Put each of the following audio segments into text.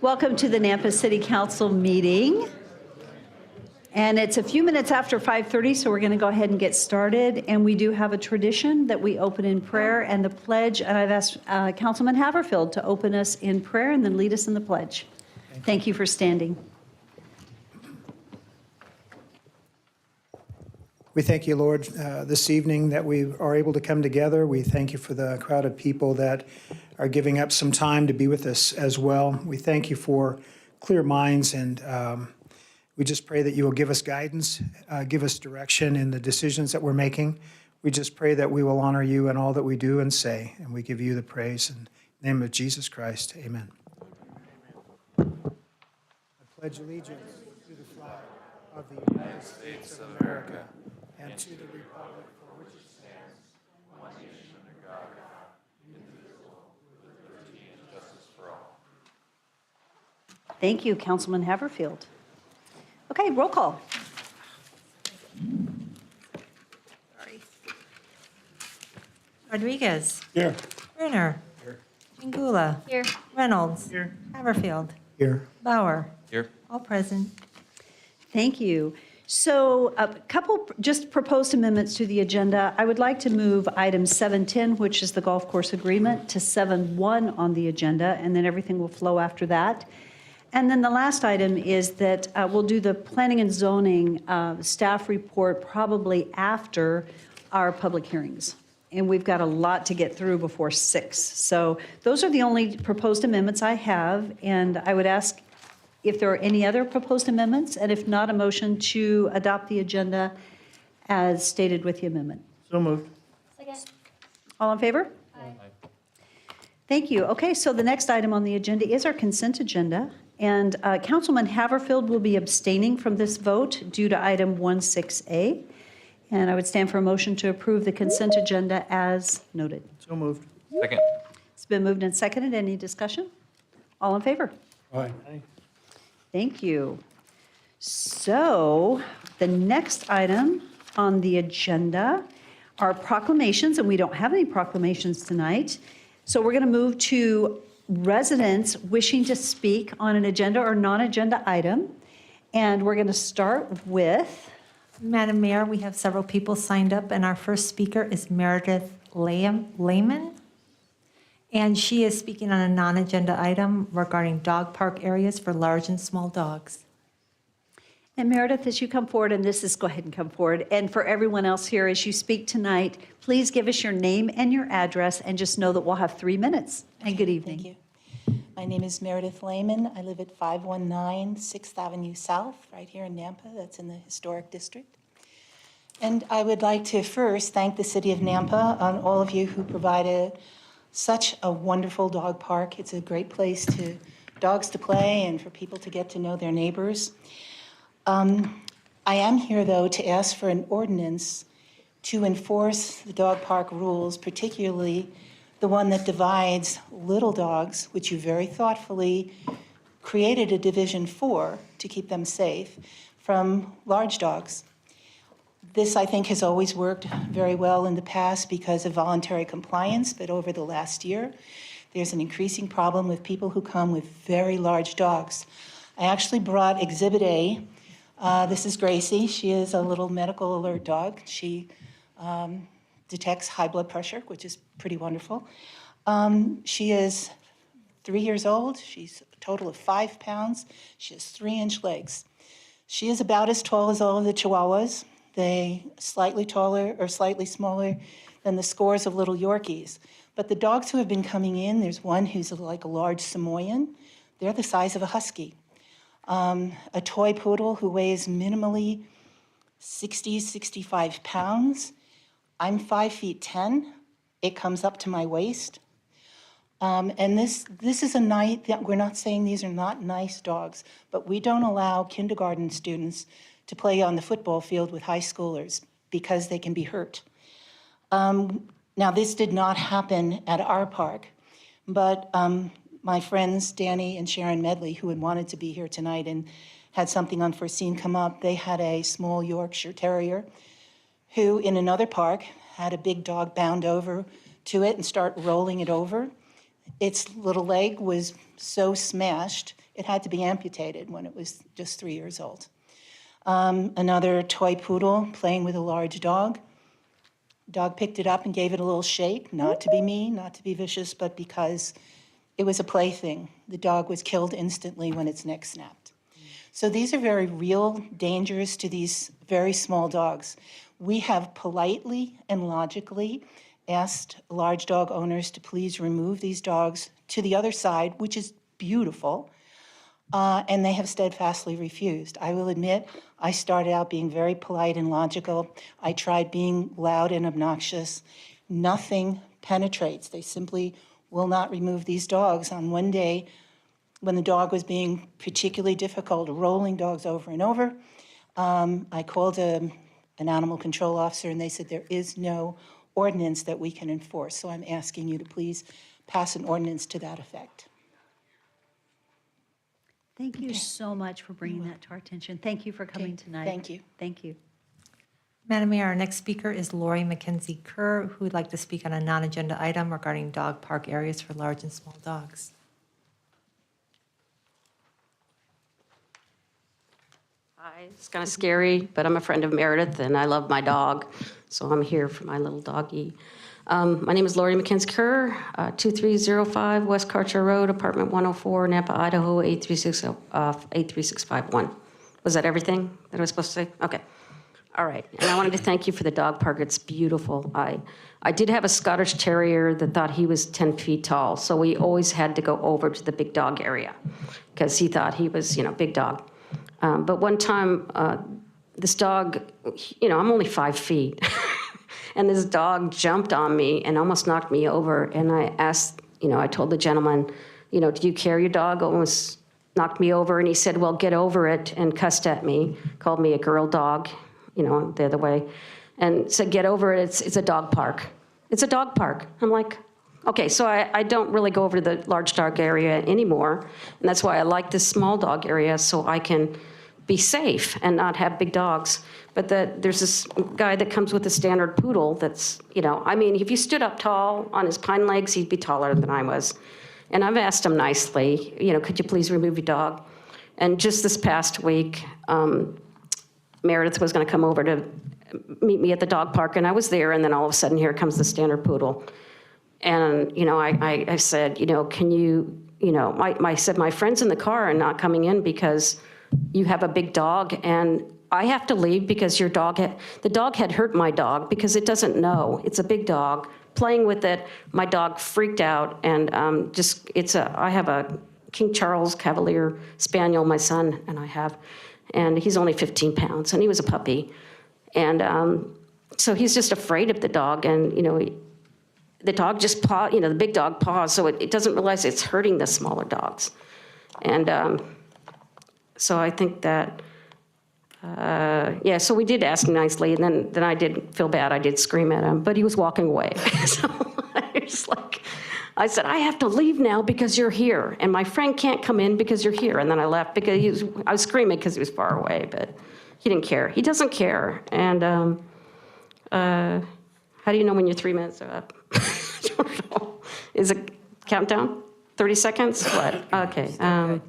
Welcome to the Nampa City Council meeting. And it's a few minutes after 5:30, so we're going to go ahead and get started. And we do have a tradition that we open in prayer and the pledge. And I've asked Councilman Haverfield to open us in prayer and then lead us in the pledge. Thank you for standing. We thank you, Lord, this evening that we are able to come together. We thank you for the crowd of people that are giving up some time to be with us as well. We thank you for clear minds, and we just pray that you will give us guidance, give us direction in the decisions that we're making. We just pray that we will honor you in all that we do and say, and we give you the praise. In the name of Jesus Christ, amen. I pledge allegiance to the flag of the United States of America and to the republic for which it stands, one nation under God, indivisible, with liberty and justice for all. Thank you, Councilman Haverfield. Okay, roll call. Rodriguez. Here. Bruner. Here. Ingula. Here. Reynolds. Here. Haverfield. Here. Bauer. Here. All present. Thank you. So a couple just proposed amendments to the agenda. I would like to move item 710, which is the golf course agreement, to 7.1 on the agenda, and then everything will flow after that. And then the last item is that we'll do the planning and zoning staff report probably after our public hearings. And we've got a lot to get through before 6. So those are the only proposed amendments I have, and I would ask if there are any other proposed amendments, and if not, a motion to adopt the agenda as stated with the amendment. So moved. Second. All in favor? Aye. Thank you. Okay, so the next item on the agenda is our consent agenda, and Councilman Haverfield will be abstaining from this vote due to item 16A. And I would stand for a motion to approve the consent agenda as noted. So moved. Second. It's been moved and seconded. Any discussion? All in favor? Aye. Thank you. So the next item on the agenda are proclamations, and we don't have any proclamations tonight. So we're going to move to residents wishing to speak on an agenda or non-agenda item. And we're going to start with... Madam Mayor, we have several people signed up, and our first speaker is Meredith Lehman. And she is speaking on a non-agenda item regarding dog park areas for large and small dogs. And Meredith, as you come forward, and this is, go ahead and come forward. And for everyone else here, as you speak tonight, please give us your name and your address, and just know that we'll have 3 minutes. And good evening. Thank you. My name is Meredith Lehman. I live at 519 6th Avenue South, right here in Nampa. That's in the Historic District. And I would like to first thank the City of Nampa and all of you who provided such a wonderful dog park. It's a great place to dogs to play and for people to get to know their neighbors. I am here, though, to ask for an ordinance to enforce the dog park rules, particularly the one that divides little dogs, which you very thoughtfully created a division for to keep them safe, from large dogs. This, I think, has always worked very well in the past because of voluntary compliance, but over the last year, there's an increasing problem with people who come with very large dogs. I actually brought Exhibit A. This is Gracie. She is a little medical alert dog. She detects high blood pressure, which is pretty wonderful. She is 3 years old. She's a total of 5 pounds. She has 3-inch legs. She is about as tall as all of the Chihuahuas. They slightly taller or slightly smaller than the scores of little Yorkies. But the dogs who have been coming in, there's one who's like a large Samoyed. They're the size of a husky. A toy poodle who weighs minimally 60, 65 pounds. I'm 5'10". It comes up to my waist. And this is a night that we're not saying these are not nice dogs, but we don't allow kindergarten students to play on the football field with high schoolers because they can be hurt. Now, this did not happen at our park, but my friends Danny and Sharon Medley, who had wanted to be here tonight and had something unforeseen come up, they had a small Yorkshire Terrier who, in another park, had a big dog bound over to it and start rolling it over. its little leg was so smashed, it had to be amputated when it was just 3 years old. Another toy poodle playing with a large dog. Dog picked it up and gave it a little shake, not to be mean, not to be vicious, but because it was a plaything. The dog was killed instantly when its neck snapped. So these are very real dangers to these very small dogs. We have politely and logically asked large dog owners to please remove these dogs to the other side, which is beautiful, and they have steadfastly refused. I will admit, I started out being very polite and logical. I tried being loud and obnoxious. Nothing penetrates. They simply will not remove these dogs. On one day, when the dog was being particularly difficult, rolling dogs over and over, I called an animal control officer, and they said there is no ordinance that we can enforce. So I'm asking you to please pass an ordinance to that effect. Thank you so much for bringing that to our attention. Thank you for coming tonight. Thank you. Thank you. Madam Mayor, our next speaker is Lori McKenzie Kerr, who would like to speak on a non-agenda item regarding dog park areas for large and small dogs. Hi, it's kind of scary, but I'm a friend of Meredith, and I love my dog, so I'm here for my little doggie. My name is Lori McKenzie Kerr, 2305 West Karcher Road, apartment 104, Nampa, Idaho, 83651. Was that everything that I was supposed to say? Okay. All right. And I wanted to thank you for the dog park. It's beautiful. I did have a Scottish Terrier that thought he was 10 feet tall, so we always had to go over to the big dog area because he thought he was, big dog. But one time, this dog, I'm only 5 feet. And this dog jumped on me and almost knocked me over. And I asked, I told the gentleman, do you care your dog? Almost knocked me over. And he said, well, get over it, and cussed at me, called me a girl dog, the other way, and said, get over it. It's a dog park. It's a dog park. I'm like, okay, so I don't really go over to the large dog area anymore. And that's why I like this small dog area, so I can be safe and not have big dogs. But there's this guy that comes with a standard poodle that's, if you stood up tall on his pine legs, he'd be taller than I was. And I've asked him nicely, could you please remove your dog? And just this past week, Meredith was going to come over to meet me at the dog park, and I was there, and then all of a sudden, here comes the standard poodle. And, I said, can you, I said, my friend's in the car and not coming in because you have a big dog, and I have to leave because the dog had hurt my dog because it doesn't know. It's a big dog. Playing with it, my dog freaked out, and I have a King Charles Cavalier Spaniel, my son and I have, and he's only 15 pounds, and he was a puppy. And so he's just afraid of the dog, and, the dog just the big dog paws, so it doesn't realize it's hurting the smaller dogs. And so I think that, so we did ask nicely, and then I did feel bad. I did scream at him, but he was walking away. So I said, I have to leave now because you're here, and my friend can't come in because you're here. And then I left because I was screaming because he was far away, but he didn't care. He doesn't care. And how do you know when your 3 minutes are up? I don't know. Is it countdown? 30 seconds? What? Okay.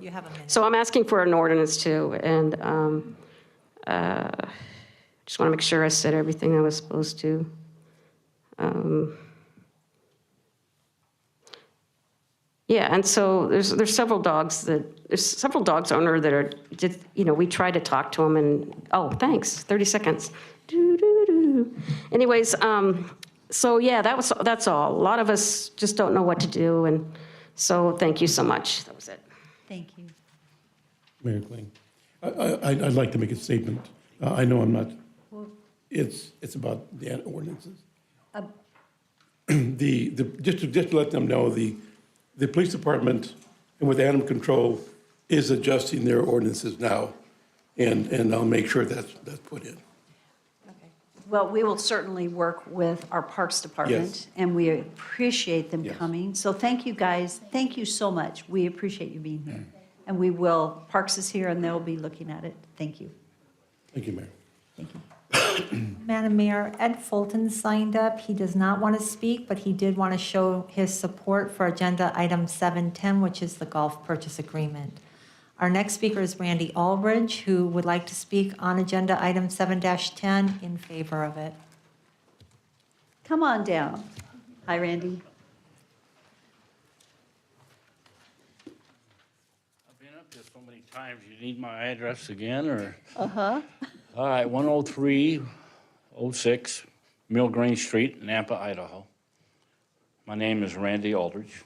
You have a minute. So I'm asking for an ordinance too, and just want to make sure I said everything I was supposed to. And so there's several dogs owner that are just, we try to talk to them, and thanks, 30 seconds. Anyways, so yeah, that's all. A lot of us just don't know what to do, and so thank you so much. That was it. Thank you. Mayor Kling, I'd like to make a statement. I know I'm not, it's about the ordinances. Just to let them know, the police department and with animal control is adjusting their ordinances now, and I'll make sure that's put in. Well, we will certainly work with our Parks Department, Yes. and we appreciate them Yes. coming. So thank you, guys. Thank you so much. We appreciate you being here. And we will, Parks is here, and they'll be looking at it. Thank you. Thank you, Mayor. Thank you. Madam Mayor, Ed Fulton signed up. He does not want to speak, but he did want to show his support for agenda item 710, which is the golf purchase agreement. Our next speaker is Randy Aldridge, who would like to speak on agenda item 7-10 in favor of it. Come on down. Hi, Randy. I've been up here so many times, you need my address again, or? Uh-huh. All right, 10306 Mill Green Street, Nampa, Idaho. My name is Randy Aldridge,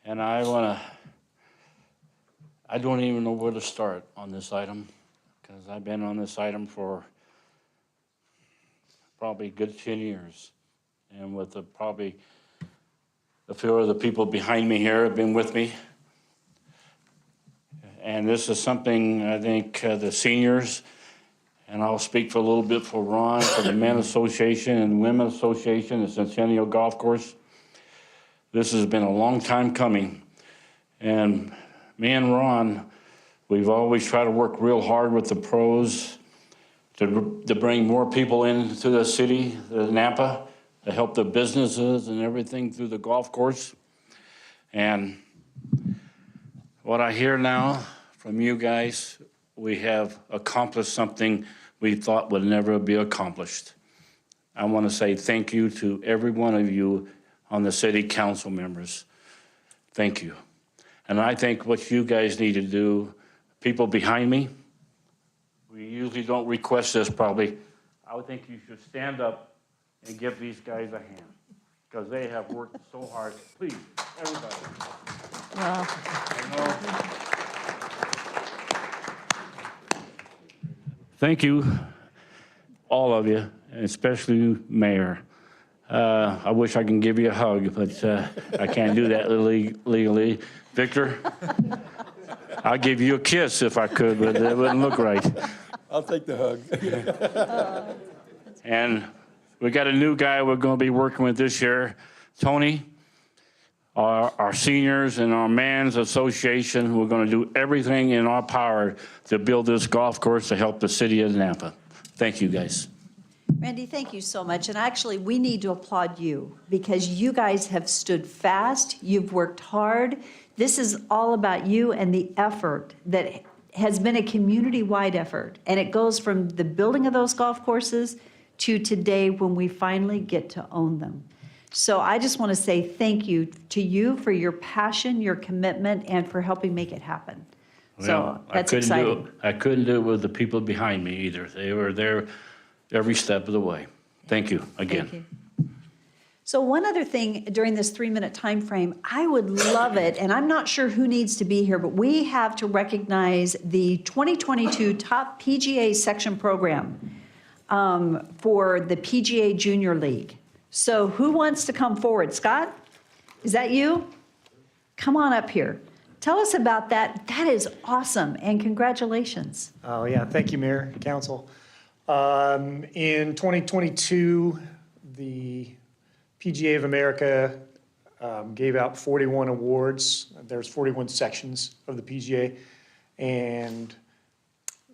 and I don't even know where to start on this item, because I've been on this item for probably a good 10 years, and with probably a few of the people behind me here have been with me. And this is something I think the seniors, and I'll speak for a little bit for Ron, for the Men Association and Women Association, the Centennial Golf Course. This has been a long time coming. And me and Ron, we've always tried to work real hard with the pros to bring more people into the city, the Nampa, to help the businesses and everything through the golf course. And what I hear now from you guys, we have accomplished something we thought would never be accomplished. I want to say thank you to every one of you on the city council members. Thank you. And I think what you guys need to do, people behind me, we usually don't request this probably. I would think you should stand up and give these guys a hand, because they have worked so hard. Please, everybody. Well, I know. Thank you, all of you, and especially you, Mayor. I wish I can give you a hug, but I can't do that legally. Victor, I'll give you a kiss if I could, but that wouldn't look right. I'll take the hug. And we got a new guy we're going to be working with this year, Tony. Our seniors and our Men's Association, we're going to do everything in our power to build this golf course to help the city of Nampa. Thank you, guys. Randy, thank you so much. And actually, we need to applaud you because you guys have stood fast. You've worked hard. This is all about you and the effort that has been a community-wide effort. And it goes from the building of those golf courses to today when we finally get to own them. So I just want to say thank you to you for your passion, your commitment, and for helping make it happen. So that's exciting. I couldn't do it with the people behind me either. They were there every step of the way. Thank you again. Thank you. So one other thing during this 3-minute time frame, I would love it, and I'm not sure who needs to be here, but we have to recognize the 2022 Top PGA Section Program for the PGA Junior League. So who wants to come forward? Scott, is that you? Come on up here. Tell us about that. That is awesome, and congratulations. Oh, yeah, thank you, Mayor, Council. In 2022, the PGA of America gave out 41 awards. There's 41 sections of the PGA, and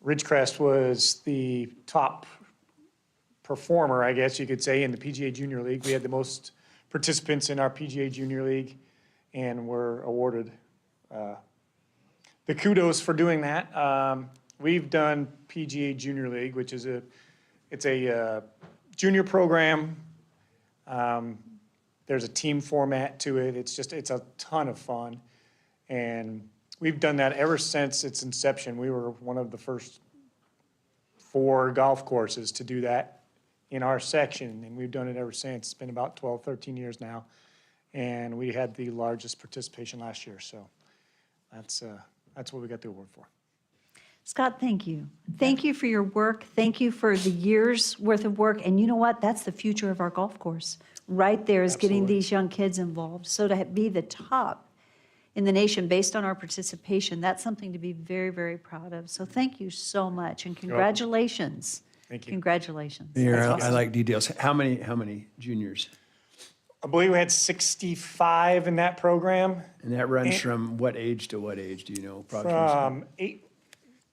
Ridgecrest was the top performer, I guess you could say, in the PGA Junior League. We had the most participants in our PGA Junior League, and were awarded the kudos for doing that. We've done PGA Junior League, which is it's a junior program. There's a team format to it. It's a ton of fun. And we've done that ever since its inception. We were one of the first 4 golf courses to do that in our section, and we've done it ever since. It's been about 12, 13 years now. And we had the largest participation last year, so that's what we got the award for. Scott, thank you. Thank you for your work. Thank you for the years' worth of work. And you know what? That's the future of our golf course. Right there is getting Absolutely. these young kids involved. So to be the top in the nation based on our participation, that's something to be very, very proud of. So thank you so much, and congratulations. Thank you. Congratulations. Mayor, That's I awesome. like details. How many juniors? I believe we had 65 in that program. And that runs And- from what age to what age, do you know? approximately? From 8,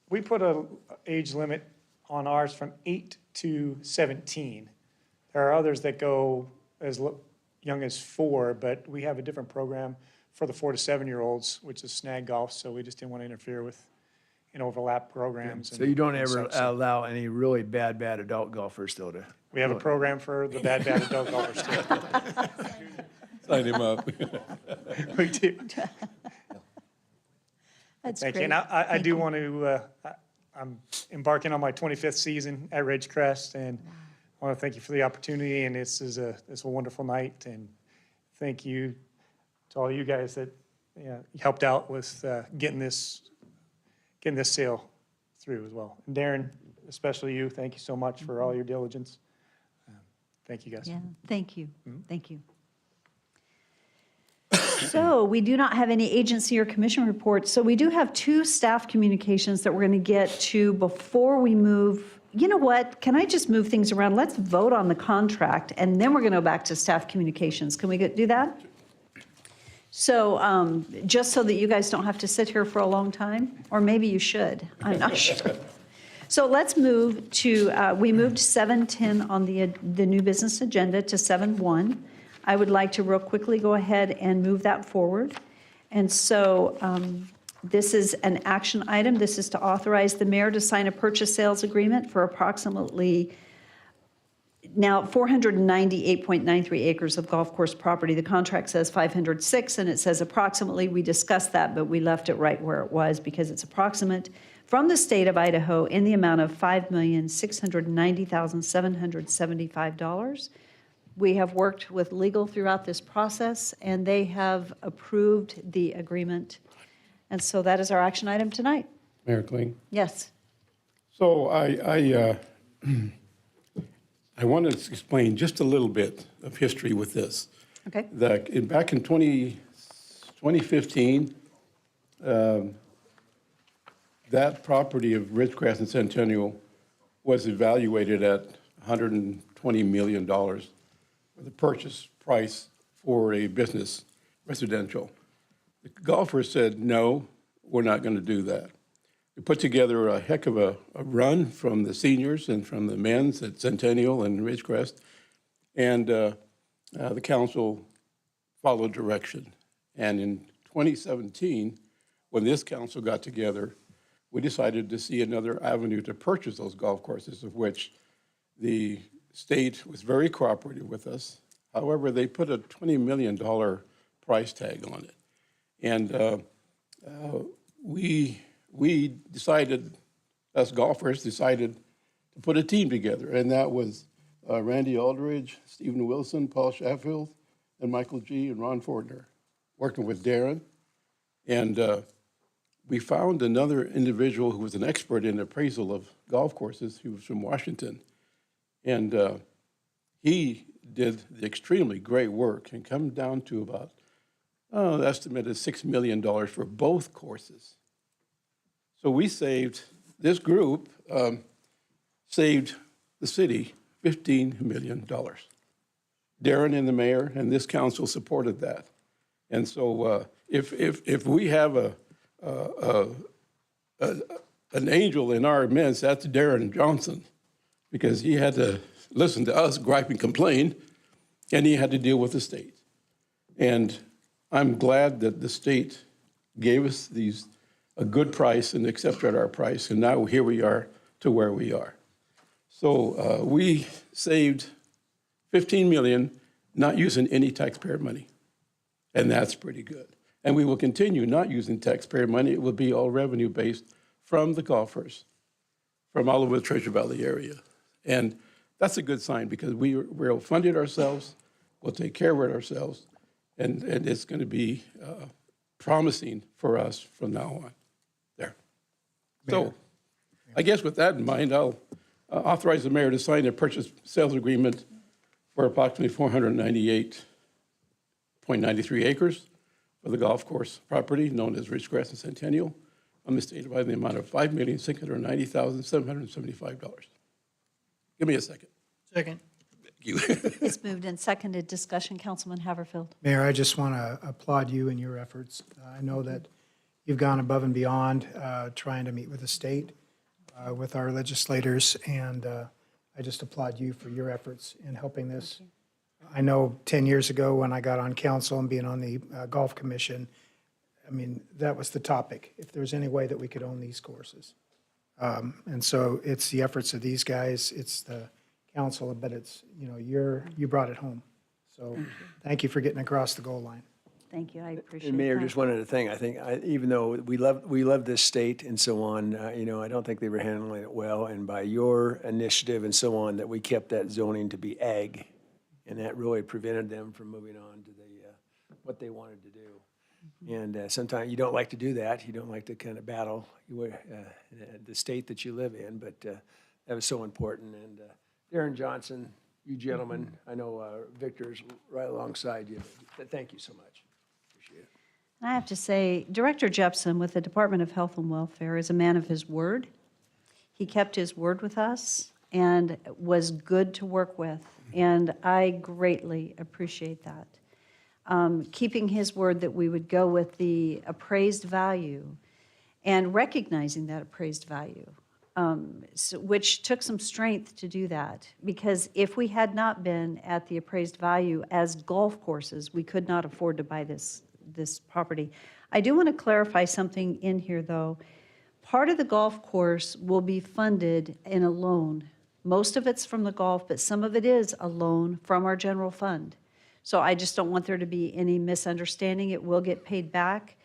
we put a age limit on ours from 8 to 17. There are others that go as young as 4, but we have a different program for the 4 to 7-year-olds, which is snag golf, so we just didn't want to interfere with and overlap programs. So you don't and ever such. So allow any really bad adult golfers still to? we have a program for the bad adult golfers too. Sign him up. We do. That's Thank you. great. And I do want to, I'm embarking on my 25th season at Ridgecrest, and I want to thank you for the opportunity, and this is a wonderful night, and thank you to all you guys that helped out with getting this sale through as well. And Darren, especially you, thank you so much for all your diligence. Thank you, guys. Yeah, thank you, thank you. So we do not have any agency or commission reports. So we do have 2 staff communications that we're going to get to before we move. You know what? Can I just move things around? Let's vote on the contract, and then we're going to go back to staff communications. Can we do that? So just so that you guys don't have to sit here for a long time, or maybe you should. I'm not sure. So let's move to, we moved 7:10 on the new business agenda to 7:1. I would like to real quickly go ahead and move that forward. And so this is an action item. This is to authorize the mayor to sign a purchase sales agreement for approximately now 498.93 acres of golf course property. The contract says 506, and it says approximately. We discussed that, but we left it right where it was because it's approximate, from the state of Idaho in the amount of $5,690,775. We have worked with legal throughout this process, and they have approved the agreement. And so that is our action item tonight. Mayor Kling. Yes. So I want to explain just a little bit of history with this. Okay. Back in 2015, that property of Ridgecrest and Centennial was evaluated at $120 million for the purchase price for a business residential. The golfers said, no, we're not going to do that. We put together a heck of a run from the seniors and from the men's at Centennial and Ridgecrest, and the council followed direction. And in 2017, when this council got together, we decided to see another avenue to purchase those golf courses, of which the state was very cooperative with us. However, they put a $20 million price tag on it. And we decided, us golfers decided to put a team together. And that was Randy Aldridge, Stephen Wilson, Paul Sheffield, and Michael G. and Ron Fortner, working with Darren. And we found another individual who was an expert in appraisal of golf courses. He was from Washington. And he did the extremely great work and come down to about, the estimate is $6 million for both courses. So we saved, this group saved the city $15 million. Darren and the mayor and this council supported that. And so if we have an angel in our midst, that's Darren Johnson, because he had to listen to us gripe and complain, and he had to deal with the state. And I'm glad that the state gave us a good price and accepted our price, and now here we are to where we are. So we saved $15 million, not using any taxpayer money, and that's pretty good. And we will continue not using taxpayer money. It will be all revenue-based from the golfers, from all over the Treasure Valley area. And that's a good sign, because we'll fund it ourselves, we'll take care of it ourselves, and it's going to be promising for us from now on. There. So I guess with that in mind, I'll authorize the mayor to sign a purchase sales agreement for approximately 498.93 acres for the golf course property known as Ridgecrest and Centennial on the state by the amount of $5,690,775. Give me a second. Second. Thank you. It's moved and seconded. Discussion, Councilman Haverfield. Mayor, I just want to applaud you and your efforts. I know that you've gone above and beyond trying to meet with the state. with our legislators, and I just applaud you for your efforts in helping this. I know 10 years ago when I got on council and being on the Golf Commission, I mean, that was the topic, if there's any way that we could own these courses. And so it's the efforts of these guys, it's the council, but it's, you know, you brought it home. So thank you for getting across the goal line. Thank you, I appreciate And Mayor, that. just one other thing, I think, even though we love this state and so on, you know, I don't think they were handling it well. And by your initiative and so on, that we kept that zoning to be ag, and that really prevented them from moving on to what they wanted to do. And sometimes you don't like to do that. You don't like to kind of battle the state that you live in, but that was so important. And Darren Johnson, you gentlemen, I know Victor's right alongside you. Thank you so much. Appreciate it. I have to say, Director Jepson with the Department of Health and Welfare is a man of his word. He kept his word with us and was good to work with, and I greatly appreciate that. Keeping his word that we would go with the appraised value and recognizing that appraised value, which took some strength to do that, because if we had not been at the appraised value as golf courses, we could not afford to buy this property. I do want to clarify something in here, though. Part of the golf course will be funded in a loan. Most of it's from the golf, but some of it is a loan from our general fund. So I just don't want there to be any misunderstanding. It will get paid back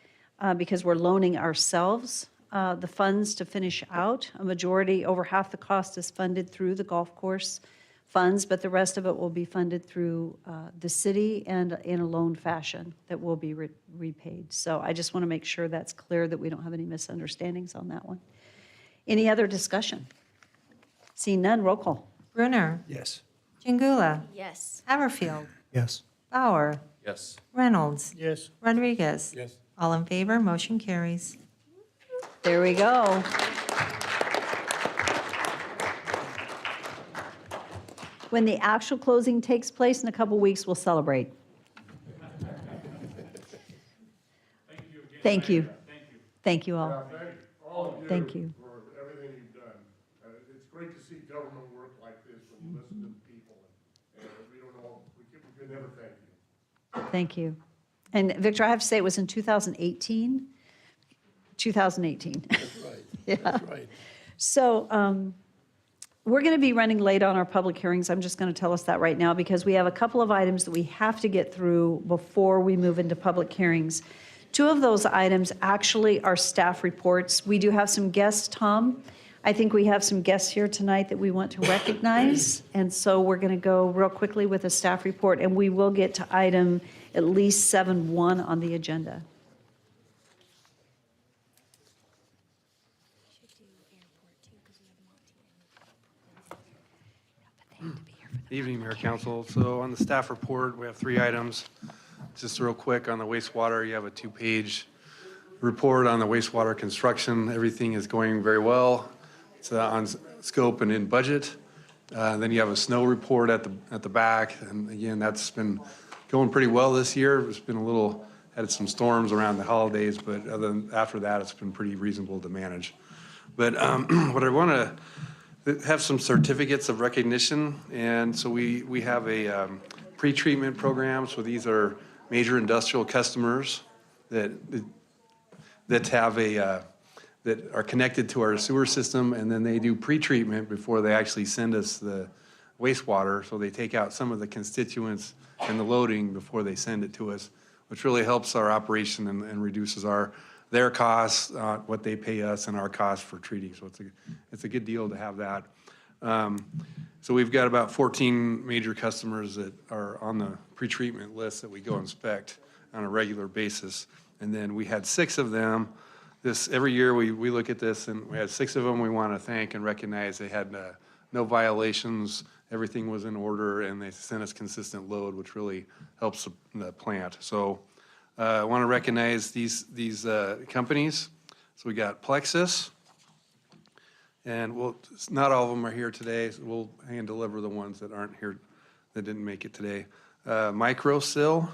because we're loaning ourselves the funds to finish out. A majority, over half the cost is funded through the golf course funds, but the rest of it will be funded through the city and in a loan fashion that will be repaid. So I just want to make sure that's clear, that we don't have any misunderstandings on that one. Any other discussion? Seeing none, roll call. Brunner, Yes. Jingula, Yes. Haverfield, Yes. Bauer, Yes. Reynolds, Yes. Rodriguez. Yes. All in favor, motion carries. There we go. When the actual closing takes place in a couple weeks, we'll celebrate. Thank you. Thank you all. Thank all of you. Thank you. For everything you've done. It's great to see government work like this when you listen to the people. And we don't know, we can never thank you. Thank you. And Victor, I have to say, it was in 2018? 2018. That's right. Yeah. That's right. So we're going to be running late on our public hearings. I'm just going to tell us that right now, because we have a couple of items that we have to get through before we move into public hearings. Two of those items actually are staff reports. We do have some guests, Tom. I think we have some guests here tonight that we want to recognize. And so we're going to go real quickly with a staff report, and we will get to item at least 7.1 on the agenda. Evening, Mayor Council. So on the staff report, we have 3 items. Just real quick on the wastewater, you have a 2-page report on the wastewater construction. Everything is going very well. It's on scope and in budget. Then you have a snow report at the back, and again, that's been going pretty well this year. It's been had some storms around the holidays, but after that, it's been pretty reasonable to manage. But what I want to have some certificates of recognition, and so we have a pre-treatment program. So these are major industrial customers that have that are connected to our sewer system, and then they do pre-treatment before they actually send us the wastewater. So they take out some of the constituents and the loading before they send it to us, which really helps our operation and reduces their costs, what they pay us, and our costs for treating. So it's a good deal to have that. So we've got about 14 major customers that are on the pretreatment list that we go inspect on a regular basis. And then we had 6 of them. Every year we look at this, and we had 6 of them we want to thank and recognize. They had no violations, everything was in order, and they sent us consistent load, which really helps the plant. So I want to recognize these companies. So we got Plexus, and not all of them are here today. So we'll hand deliver the ones that aren't here, that didn't make it today. Microsil,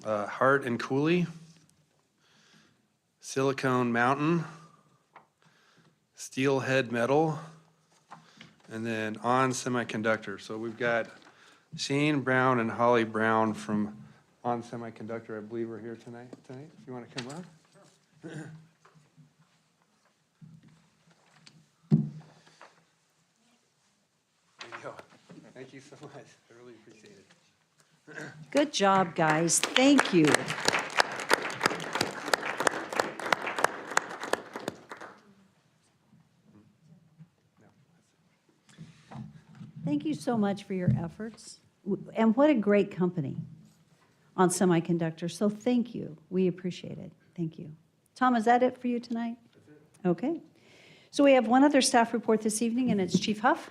Hart and Cooley, Silicon Mountain, Steelhead Metal, and then On Semiconductor. So we've got Shane Brown and Holly Brown from On Semiconductor, I believe, are here tonight. If you want to come up. There you go. Thank you so much. I really appreciate it. Good job, guys. Thank you. Thank you so much for your efforts. And what a great company On Semiconductor. So thank you. We appreciate it. Thank you. Tom, is that it for you tonight? That's it. Okay. So we have one other staff report this evening, and it's Chief Huff.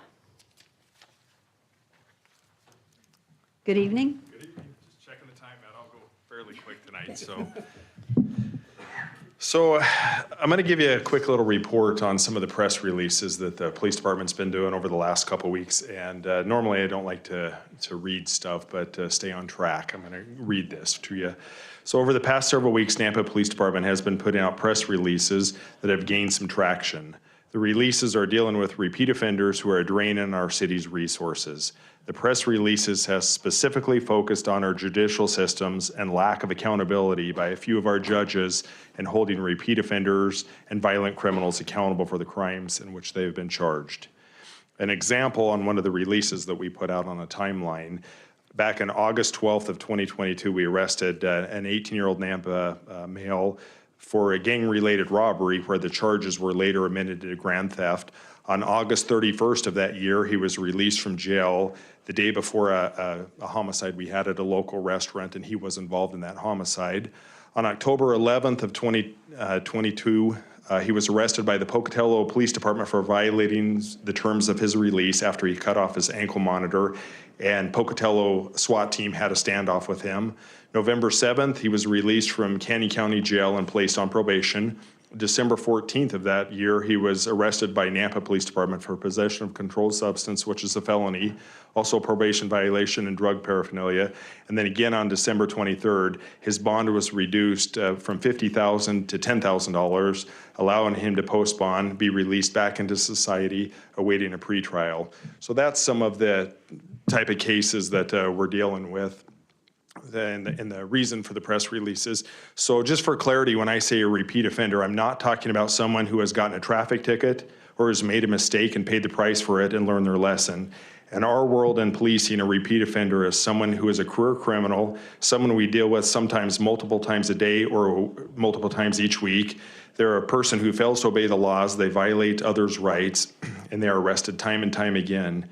Good evening. Good evening. Just checking the time out. I'll go fairly quick tonight, So I'm going to give you a quick little report on some of the press releases that the police department's been doing over the last couple weeks. And normally I don't like to read stuff, but to stay on track, I'm going to read this to you. So over the past several weeks, Nampa Police Department has been putting out press releases that have gained some traction. The releases are dealing with repeat offenders who are draining our city's resources. The press releases have specifically focused on our judicial systems and lack of accountability by a few of our judges in holding repeat offenders and violent criminals accountable for the crimes in which they have been charged. An example on one of the releases that we put out on a timeline, back on August 12th of 2022, we arrested an 18-year-old Nampa male for a gang-related robbery where the charges were later amended to grand theft. On August 31st of that year, he was released from jail the day before a homicide we had at a local restaurant, and he was involved in that homicide. On October 11th of 2022, he was arrested by the Pocatello Police Department for violating the terms of his release after he cut off his ankle monitor, and Pocatello SWAT team had a standoff with him. November 7th, he was released from Canyon County Jail and placed on probation. December 14th of that year, he was arrested by Nampa Police Department for possession of controlled substance, which is a felony, also probation violation and drug paraphernalia. And then again on December 23rd, his bond was reduced from $50,000 to $10,000, allowing him to post bond, be released back into society, awaiting a pretrial. So that's some of the type of cases that we're dealing with. And the reason for the press releases. So just for clarity, when I say a repeat offender, I'm not talking about someone who has gotten a traffic ticket or has made a mistake and paid the price for it and learned their lesson. In our world in policing, a repeat offender is someone who is a career criminal, someone we deal with sometimes multiple times a day or multiple times each week. They're a person who fails to obey the laws, they violate others' rights, and they are arrested time and time again.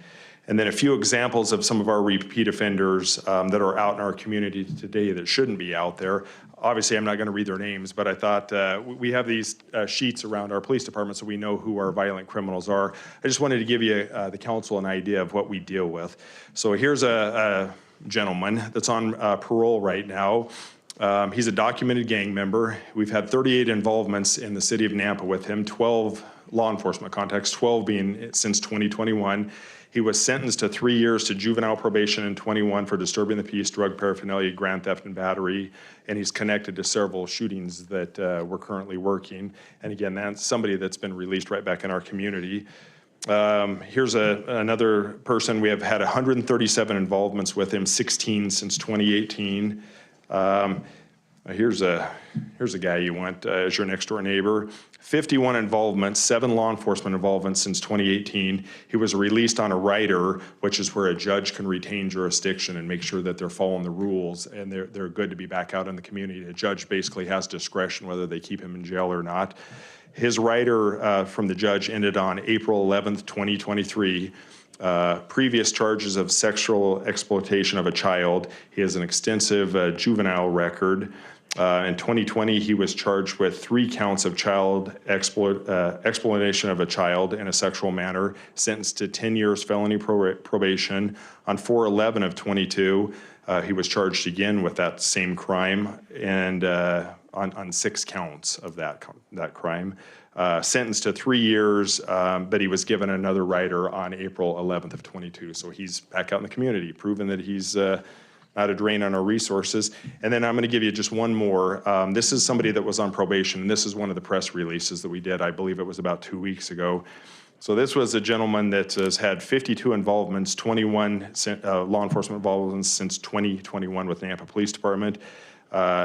And then a few examples of some of our repeat offenders that are out in our community today that shouldn't be out there. Obviously, I'm not going to read their names, but I thought we have these sheets around our police department so we know who our violent criminals are. I just wanted to give you, the council, an idea of what we deal with. So here's a gentleman that's on parole right now. He's a documented gang member. We've had 38 involvements in the city of Nampa with him, 12 law enforcement contacts, 12 being since 2021. He was sentenced to 3 years to juvenile probation in 21 for disturbing the peace, drug paraphernalia, grand theft, and battery. And he's connected to several shootings that we're currently working. And again, that's somebody that's been released right back in our community. Here's another person. We have had 137 involvements with him, 16 since 2018. Here's a guy you want as your next door neighbor. 51 involvements, 7 law enforcement involvements since 2018. He was released on a rider, which is where a judge can retain jurisdiction and make sure that they're following the rules and they're good to be back out in the community. A judge basically has discretion whether they keep him in jail or not. His rider from the judge ended on April 11th, 2023. Previous charges of sexual exploitation of a child. He has an extensive juvenile record. In 2020, he was charged with 3 counts of child exploitation of a child in a sexual manner, sentenced to 10 years felony probation. On 4/11 of 22, he was charged again with that same crime and on 6 counts of that crime. Sentenced to 3 years, but he was given another rider on April 11th of 22. So he's back out in the community, proving that he's not a drain on our resources. And then I'm going to give you just one more. This is somebody that was on probation, and this is one of the press releases that we did. I believe it was about 2 weeks ago. So this was a gentleman that has had 52 involvements, 21 law enforcement involvements since 2021 with Nampa Police Department.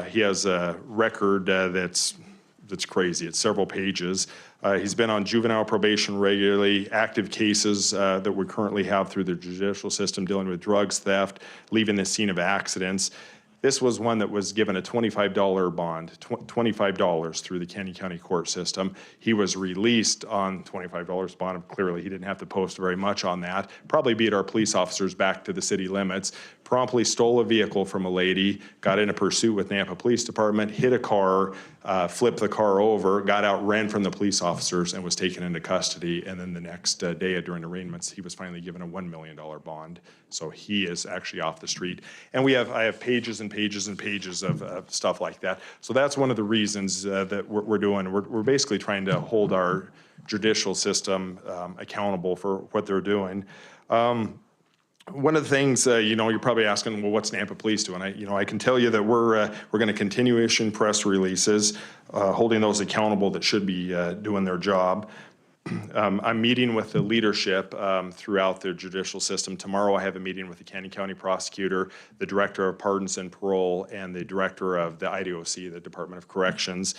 He has a record that's crazy. It's several pages. He's been on juvenile probation regularly, active cases that we currently have through the judicial system dealing with drugs, theft, leaving the scene of accidents. This was one that was given a $25 bond, $25 through the Canyon County court system. He was released on $25 bond. Clearly, he didn't have to post very much on that. Probably beat our police officers back to the city limits. Promptly stole a vehicle from a lady, got in a pursuit with Nampa Police Department, hit a car, flipped the car over, got out, ran from the police officers, and was taken into custody. And then the next day during arraignments, he was finally given a $1 million bond. So he is actually off the street. And I have pages and pages and pages of stuff like that. So that's one of the reasons that we're doing. We're basically trying to hold our judicial system accountable for what they're doing. One of the things, you're probably asking, well, what's Nampa Police doing? I can tell you that we're going to continue issuing press releases, holding those accountable that should be doing their job. I'm meeting with the leadership throughout the judicial system. Tomorrow I have a meeting with the Canyon County prosecutor, the director of pardons and parole, and the director of the IDOC, the Department of Corrections.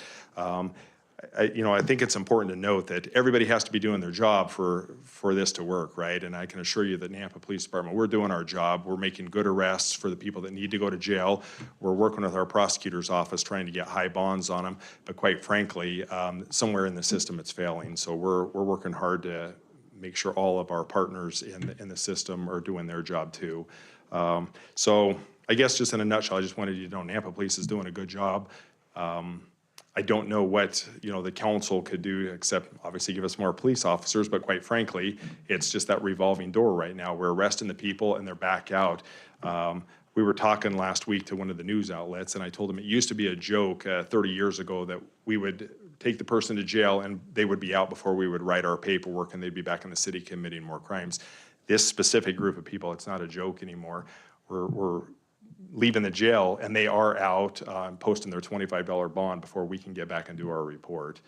I think it's important to note that everybody has to be doing their job for this to work, right? And I can assure you that Nampa Police Department, we're doing our job. We're making good arrests for the people that need to go to jail. We're working with our prosecutor's office trying to get high bonds on them. But quite frankly, somewhere in the system it's failing. So we're working hard to make sure all of our partners in the system are doing their job too. So I guess just in a nutshell, I just wanted you to know Nampa Police is doing a good job. I don't know what, the council could do except obviously give us more police officers, but quite frankly, it's just that revolving door right now. We're arresting the people and they're back out. We were talking last week to one of the news outlets and I told them it used to be a joke 30 years ago that we would take the person to jail and they would be out before we would write our paperwork and they'd be back in the city committing more crimes. This specific group of people, it's not a joke anymore. We're leaving the jail and they are out posting their $25 bond before we can get back and do our report.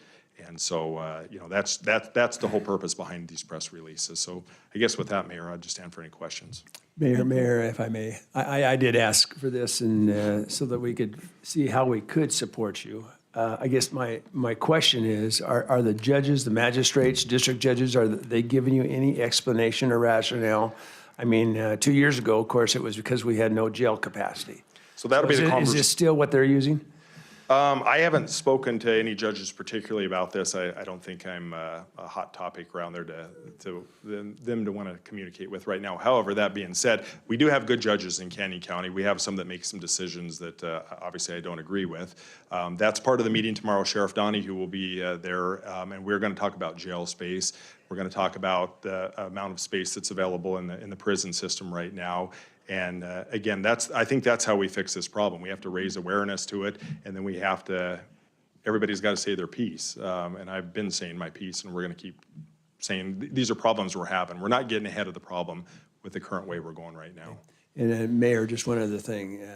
And so, that's the whole purpose behind these press releases. So I guess with that, Mayor, I'll just stand for any questions. Mayor, if I may, I did ask for this and so that we could see how we could support you. I guess my question is, are the judges, the magistrates, district judges, are they giving you any explanation or rationale? I mean, 2 years ago, of course, it was because we had no jail capacity. So that'll be the conversation. Is this still what they're using? I haven't spoken to any judges particularly about this. I don't think I'm a hot topic around there to them to want to communicate with right now. However, that being said, we do have good judges in Canyon County. We have some that make some decisions that obviously I don't agree with. That's part of the meeting tomorrow. Sheriff Donahue will be there, and we're going to talk about jail space. We're going to talk about the amount of space that's available in the prison system right now. And again, I think that's how we fix this problem. We have to raise awareness to it, and then we have to, everybody's got to say their piece. And I've been saying my piece, and we're going to keep saying these are problems we're having. We're not getting ahead of the problem with the current way we're going right now. And Mayor, just one other thing.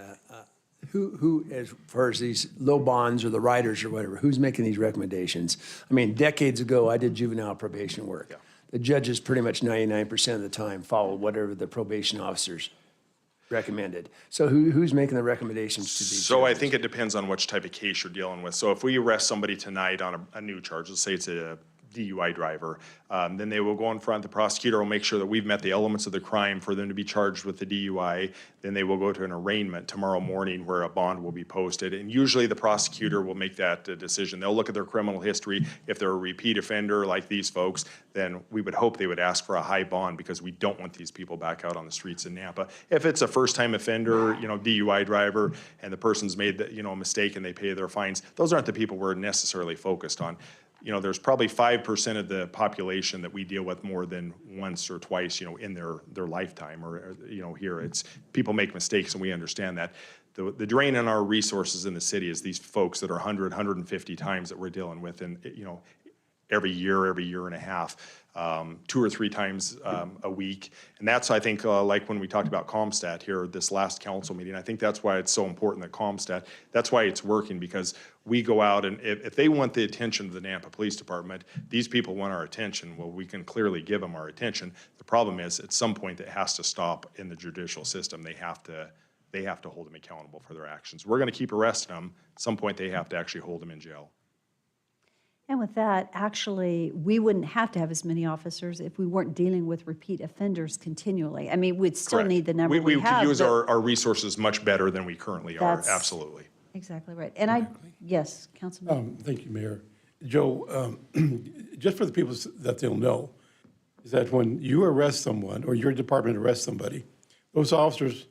Who, as far as these low bonds or the riders or whatever, who's making these recommendations? I mean, decades ago, I did juvenile probation work. Yeah. The judges pretty much 99% of the time followed whatever the probation officers recommended. So who's making the recommendations to these So I judges? think it depends on which type of case you're dealing with. So if we arrest somebody tonight on a new charge, let's say it's a DUI driver, then they will go in front. The prosecutor will make sure that we've met the elements of the crime for them to be charged with the DUI. Then they will go to an arraignment tomorrow morning where a bond will be posted. And usually the prosecutor will make that decision. They'll look at their criminal history. If they're a repeat offender like these folks, then we would hope they would ask for a high bond because we don't want these people back out on the streets in Nampa. If it's a first-time offender, DUI driver, and the person's made a mistake and they pay their fines, those aren't the people we're necessarily focused on. There's probably 5% of the population that we deal with more than once or twice, in their lifetime, or here it's people make mistakes and we understand that. The drain on our resources in the city is these folks that are 100, 150 times that we're dealing with, and every year and a half, 2 or 3 times a week. And that's, I think, like when we talked about ComStat here, this last council meeting, I think that's why it's so important that ComStat, that's why it's working, because we go out and if they want the attention of the Nampa Police Department, these people want our attention. Well, we can clearly give them our attention. The problem is, at some point, it has to stop in the judicial system. They have to hold them accountable for their actions. We're going to keep arresting them. At some point, they have to actually hold them in jail. And with that, actually, we wouldn't have to have as many officers if we weren't dealing with repeat offenders continually. I mean, we'd still Correct. need the number we We have. could use but- our resources much better than we currently are, That's- absolutely. Exactly right. And yes, Councilman. Thank you, Mayor. Joe, just for the people that they'll know, is that when you arrest someone or your department arrests somebody, those officers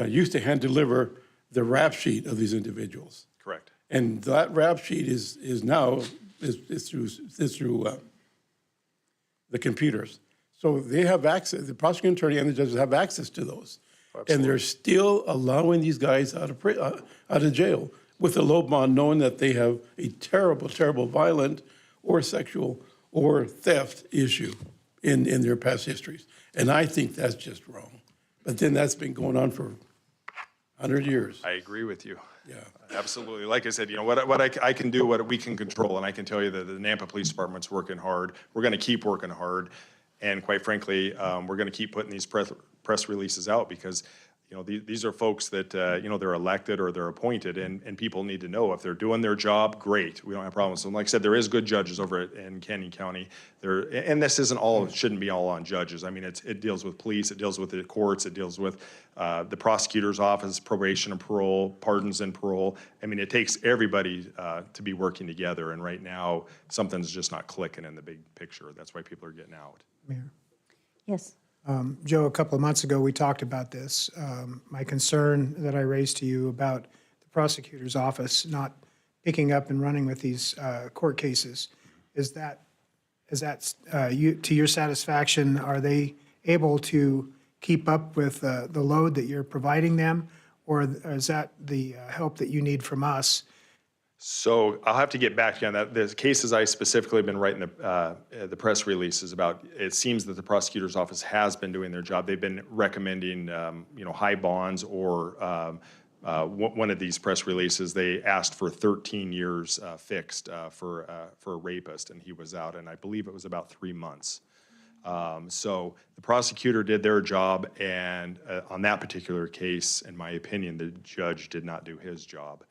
used to hand deliver the rap sheet of these individuals. Correct. And that rap sheet is now through the computers. So they have access, the prosecuting attorney and the judges have access to those. And they're still allowing these guys out of jail with a low bond, knowing that they have a terrible, terrible violent or sexual or theft issue in their past histories. And I think that's just wrong. But then that's been going on for 100 years. I agree with you. Yeah. Absolutely. Like I said, what I can do, what we can control, and I can tell you that the Nampa Police Department's working hard. We're going to keep working hard. And quite frankly, we're going to keep putting these press releases out because, these are folks that, they're elected or they're appointed, and people need to know if they're doing their job, great. We don't have problems. So like I said, there is good judges over in Canyon County. And this isn't all, it shouldn't be all on judges. I mean, it deals with police, it deals with the courts, it deals with the prosecutor's office, probation and parole, pardons and parole. I mean, it takes everybody to be working together. And right now, something's just not clicking in the big picture. That's why people are getting out. Mayor. Yes. Joe, a couple of months ago, we talked about this. My concern that I raised to you about the prosecutor's office not picking up and running with these court cases, is that to your satisfaction? Are they able to keep up with the load that you're providing them, or is that the help that you need from us? So I'll have to get back to you on that. The cases I specifically have been writing the press releases about, it seems that the prosecutor's office has been doing their job. They've been recommending, high bonds, or one of these press releases, they asked for 13 years fixed for a rapist, and he was out, and I believe it was about 3 months. So the prosecutor did their job, and on that particular case, in my opinion, the judge did not do his job.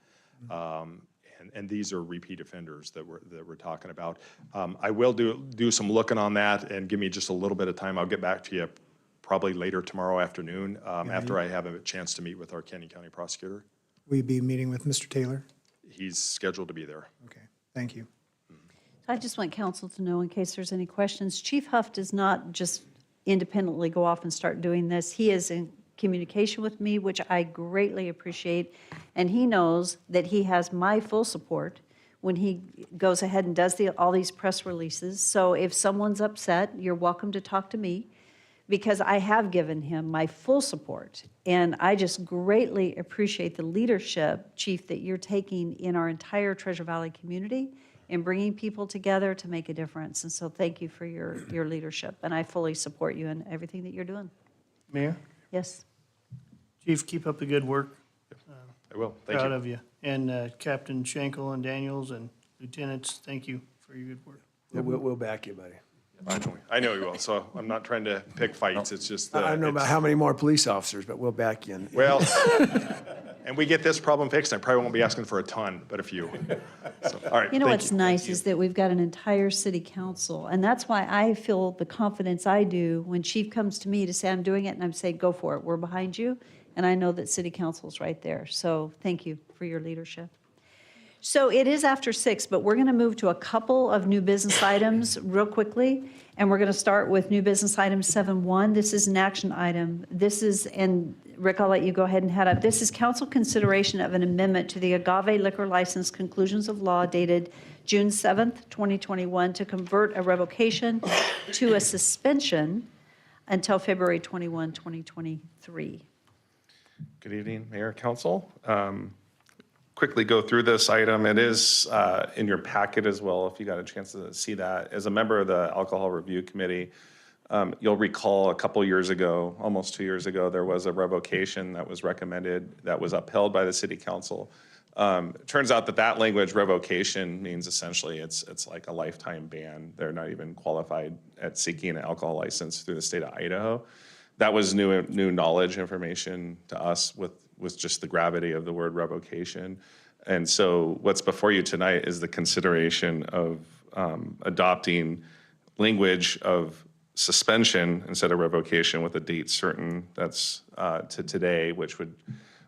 And these are repeat offenders that we're talking about. I will do some looking on that, and give me just a little bit of time. I'll get back to you probably later tomorrow afternoon after I have a chance to meet with our Canyon County prosecutor. Will you be meeting with Mr. Taylor? He's scheduled to be there. Okay, thank you. I just want council to know, in case there's any questions, Chief Huff does not just independently go off and start doing this. He is in communication with me, which I greatly appreciate, and he knows that he has my full support when he goes ahead and does all these press releases. So if someone's upset, you're welcome to talk to me, because I have given him my full support. And I just greatly appreciate the leadership, Chief, that you're taking in our entire Treasure Valley community and bringing people together to make a difference. And so thank you for your leadership, and I fully support you in everything that you're doing. Mayor, Yes. Chief, keep up the good work. I will. Thank Proud you. of you. And Captain Schenkel and Daniels and lieutenants, thank you for your good work. We'll back you, buddy. I know he will, so I'm not trying to pick fights. It's just. I don't know about how many more police officers, but we'll back you. Well, and we get this problem fixed, I probably won't be asking for a ton, but a few. So, all right. You know thank what's nice is that we've got an entire city council, and that's why I feel the confidence I do when Chief comes to me to say, I'm doing it, and I'm saying, go for it, we're behind you, and I know that city council's right there. So thank you for your leadership. So it is after 6, but we're going to move to a couple of new business items real quickly, and we're going to start with new business item 7.1. This is an action item. This is, and Rick, I'll let you go ahead and head up. This is council consideration of an amendment to the Agave liquor license conclusions of law dated June 7th, 2021, to convert a revocation to a suspension until February 21, 2023. Good evening, Mayor, Council. quickly go through this item. It is in your packet as well, if you got a chance to see that. As a member of the Alcohol Review Committee, you'll recall a couple years ago, almost 2 years ago, there was a revocation that was recommended that was upheld by the city council. It turns out that that language, revocation, means essentially it's like a lifetime ban. They're not even qualified at seeking an alcohol license through the state of Idaho. That was new knowledge, information to us with just the gravity of the word revocation. And so what's before you tonight is the consideration of adopting language of suspension instead of revocation with a date certain that's to today, which would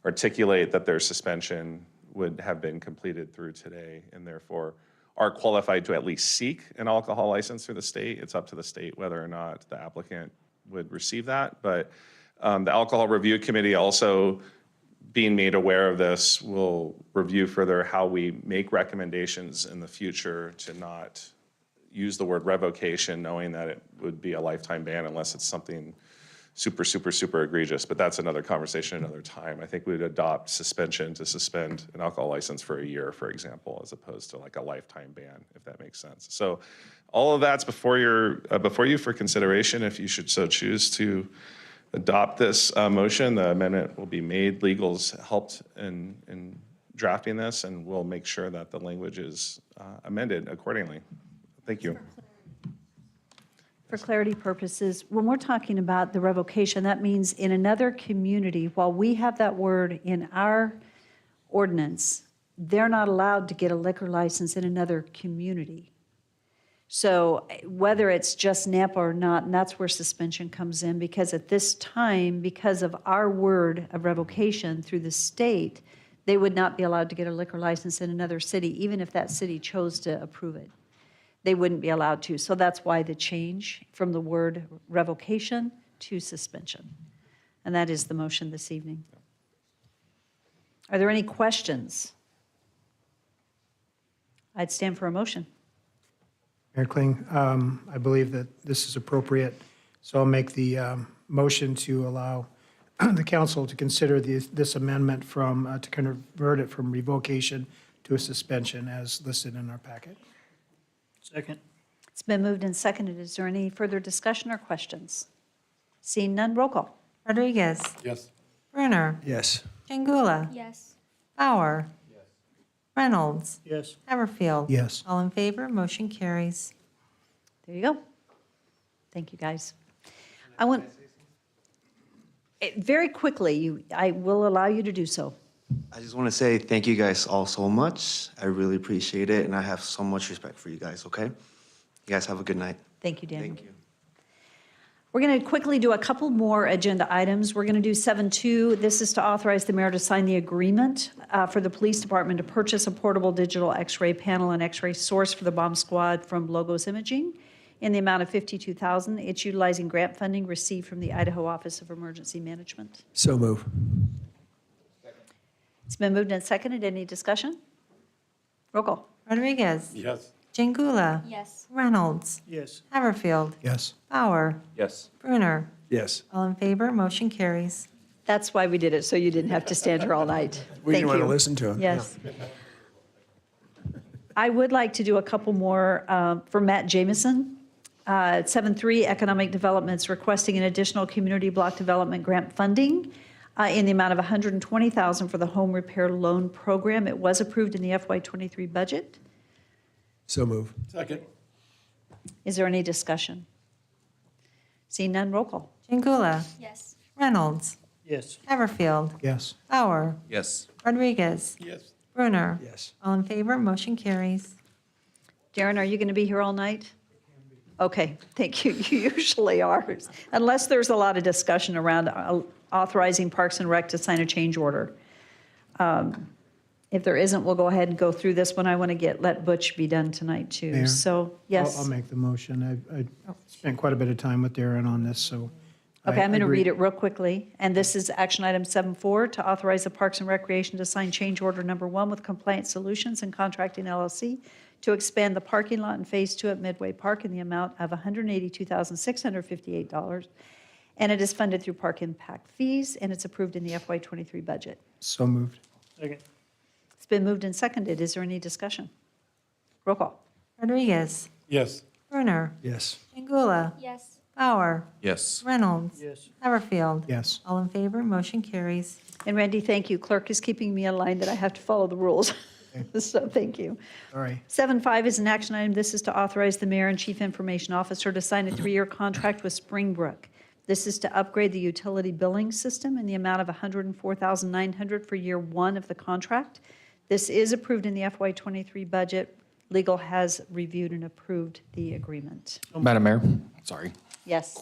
articulate that their suspension would have been completed through today and therefore are qualified to at least seek an alcohol license through the state. It's up to the state whether or not the applicant would receive that. But the Alcohol Review Committee also, being made aware of this, will review further how we make recommendations in the future to not use the word revocation, knowing that it would be a lifetime ban unless it's something super, super, super egregious. But that's another conversation another time. I think we'd adopt suspension to suspend an alcohol license for a year, for example, as opposed to like a lifetime ban, if that makes sense. So all of that's before you for consideration. If you should so choose to adopt this motion, the amendment will be made. Legal's helped in drafting this, and we'll make sure that the language is amended accordingly. Thank you. For clarity purposes, when we're talking about the revocation, that means in another community, while we have that word in our ordinance, they're not allowed to get a liquor license in another community. So whether it's just Nampa or not, and that's where suspension comes in, because at this time, because of our word of revocation through the state, they would not be allowed to get a liquor license in another city, even if that city chose to approve it. They wouldn't be allowed to. So that's why the change from the word revocation to suspension. And that is the motion this evening. Are there any questions? I'd stand for a motion. Mayor Kling, I believe that this is appropriate, so I'll make the motion to allow the council to consider this amendment to convert it from revocation to a suspension as listed in our packet. Second. It's been moved and seconded. Is there any further discussion or questions? Seeing none, roll call. Rodriguez. Yes. Brunner. Yes. Jangula. Yes. Bauer. Reynolds. Yes. Haverfield. Yes. All in favor, motion carries. There you go. Thank you, guys. I want, very quickly, I will allow you to do so. I just want to say thank you guys all so much. I really appreciate it, and I have so much respect for you guys, okay? You guys have a good night. Thank you, Daniel. Thank you. We're going to quickly do a couple more agenda items. We're going to do 7.2. This is to authorize the mayor to sign the agreement for the police department to purchase a portable digital x-ray panel and x-ray source for the bomb squad from Logos Imaging in the amount of $52,000. It's utilizing grant funding received from the Idaho Office of Emergency Management. So move. It's been moved and seconded. Any discussion? Roll call. Rodriguez. Yes. Jangula. Yes. Reynolds. Yes. Haverfield. Yes. Bauer. Yes. Brunner. Yes. All in favor, motion carries. That's why we did it, so you didn't have to stand here all night. We Thank didn't want to you. listen to him. Yes. I would like to do a couple more for Matt Jamison. 7.3, Economic Development's requesting an additional community block development grant funding in the amount of $120,000 for the home repair loan program. It was approved in the FY23 budget. So move. Second. Is there any discussion? Seeing none, roll call. Jangula. Yes. Reynolds. Yes. Haverfield. Yes. Bauer. Yes. Rodriguez. Yes. Brunner. Yes. All in favor, motion carries. Darren, are you going to be here all night? Okay, thank you. You usually are, unless there's a lot of discussion around authorizing Parks and Rec to sign a change order. If there isn't, we'll go ahead and go through this one. I want to let Butch be done tonight, too. Mayor? So, yes. I'll make the motion. I spent quite a bit of time with Darren on this, so. Okay, I'm going to agree. read it real quickly. And this is action item 7.4, to authorize the Parks and Recreation to sign change order number 1 with Compliance Solutions and Contracting LLC to expand the parking lot in Phase 2 at Midway Park in the amount of $182,658. And it is funded through park impact fees, and it's approved in the FY23 budget. So moved. Second. It's been moved and seconded. Is there any discussion? Roll call. Rodriguez, Yes. Brunner, Yes. Chingula, Yes. Bauer, Yes. Reynolds. Yes. Haverfield. Yes. All in favor, motion carries. And Randy, thank you. Clerk is keeping me in line that I have to follow the rules. So thank you. Sorry. 7.5 is an action item. This is to authorize the mayor and chief information officer to sign a 3-year contract with Springbrook. This is to upgrade the utility billing system in the amount of $104,900 for year 1 of the contract. This is approved in the FY23 budget. Legal has reviewed and approved the agreement. Madam Mayor, sorry. Yes.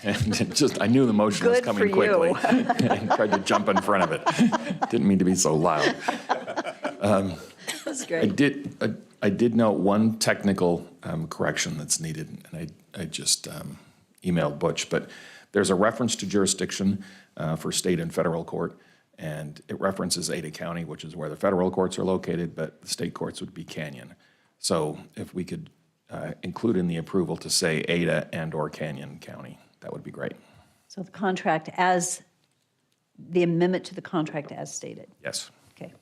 And just, I knew the motion was Good for coming quickly. you. And tried to jump in front of it. Didn't mean to be so loud. That's I great. did note one technical correction that's needed, and I just emailed Butch, but there's a reference to jurisdiction for state and federal court, and it references Ada County, which is where the federal courts are located, but the state courts would be Canyon. So if we could include in the approval to say Ada and/or Canyon County, that would be great. So the contract as, the amendment to the contract as stated. Yes. Okay.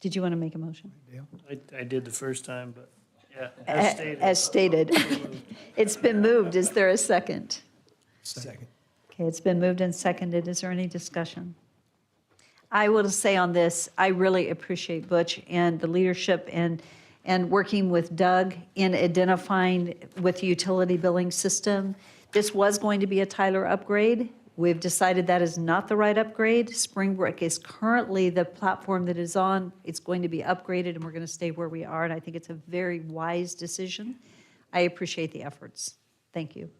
Did you want to make a motion? I did the first time, but yeah, As stated. It's been moved. Is there a second? Second. Okay, it's been moved and seconded. Is there any discussion? I will say on this, I really appreciate Butch and the leadership and working with Doug in identifying with the utility billing system. This was going to be a Tyler upgrade. We've decided that is not the right upgrade. Springbrook is currently the platform that is on. It's going to be upgraded, and we're going to stay where we are, and I think it's a very wise decision. I appreciate the efforts. Thank you.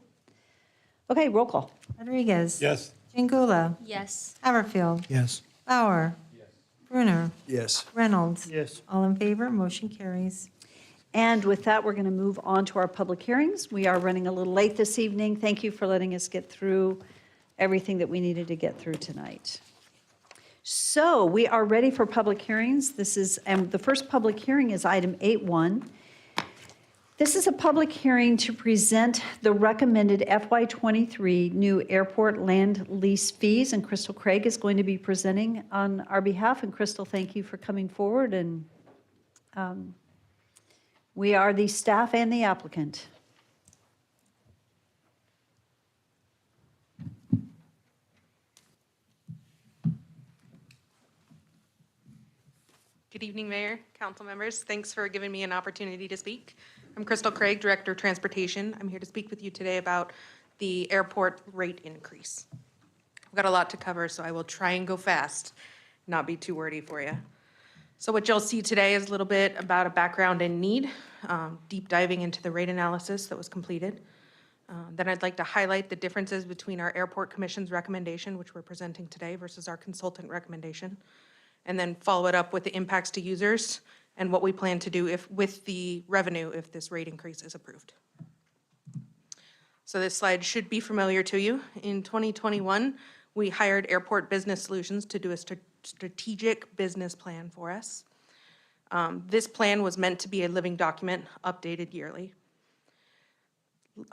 Okay, roll call. Rodriguez. Yes. Chingula, Yes. Haverfield, Yes. Bauer, Brunner, Yes. Reynolds. yes. All in favor, motion carries. And with that, we're going to move on to our public hearings. We are running a little late this evening. Thank you for letting us get through everything that we needed to get through tonight. So we are ready for public hearings. And the first public hearing is item 8.1. This is a public hearing to present the recommended FY23 new airport land lease fees, and Crystal Craig is going to be presenting on our behalf. And Crystal, thank you for coming forward, and we are the staff and the applicant. Good evening, Mayor, council members. Thanks for giving me an opportunity to speak. I'm Crystal Craig, Director of Transportation. I'm here to speak with you today about the airport rate increase. I've got a lot to cover, so I will try and go fast, not be too wordy for you. So what you'll see today is a little bit about a background and need, deep diving into the rate analysis that was completed. Then I'd like to highlight the differences between our Airport Commission's recommendation, which we're presenting today, versus our consultant recommendation. And then follow it up with the impacts to users and what we plan to do with the revenue if this rate increase is approved. So this slide should be familiar to you. In 2021, we hired Airport Business Solutions to do a strategic business plan for us. This plan was meant to be a living document, updated yearly.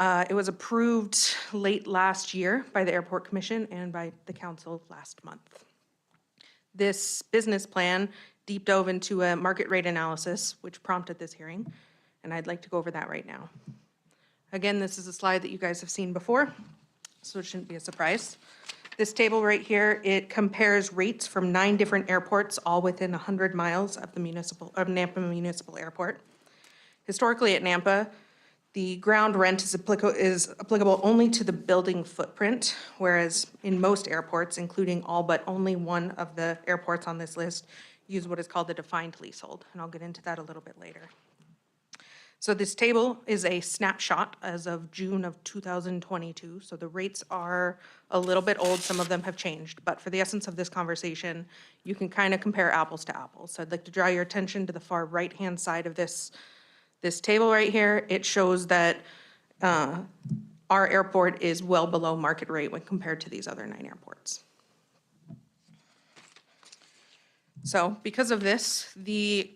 It was approved late last year by the Airport Commission and by the council last month. This business plan deep dove into a market rate analysis, which prompted this hearing, and I'd like to go over that right now. Again, this is a slide that you guys have seen before, so it shouldn't be a surprise. This table right here, it compares rates from 9 different airports, all within 100 miles of the Nampa Municipal Airport. Historically at Nampa, the ground rent is applicable only to the building footprint, whereas in most airports, including all but only one of the airports on this list, use what is called the defined leasehold, and I'll get into that a little bit later. So this table is a snapshot as of June of 2022, so the rates are a little bit old, some of them have changed, but for the essence of this conversation, you can kind of compare apples to apples. So I'd like to draw your attention to the far right-hand side of this table right here. It shows that our airport is well below market rate when compared to these other 9 airports. So because of this, the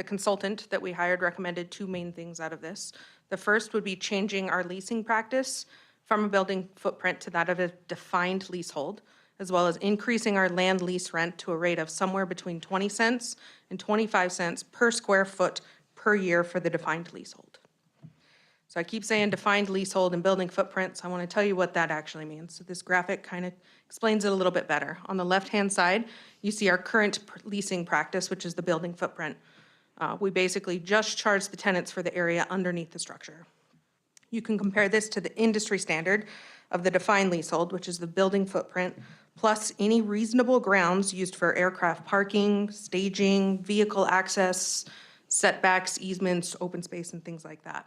consultant that we hired recommended 2 main things out of this. The first would be changing our leasing practice from a building footprint to that of a defined leasehold. as well as increasing our land lease rent to a rate of somewhere between 20 cents and 25 cents per square foot per year for the defined leasehold. So I keep saying defined leasehold and building footprints. I want to tell you what that actually means. So this graphic kind of explains it a little bit better. On the left-hand side, you see our current leasing practice, which is the building footprint. We basically just charge the tenants for the area underneath the structure. You can compare this to the industry standard of the defined leasehold, which is the building footprint, plus any reasonable grounds used for aircraft parking, staging, vehicle access, setbacks, easements, open space, and things like that.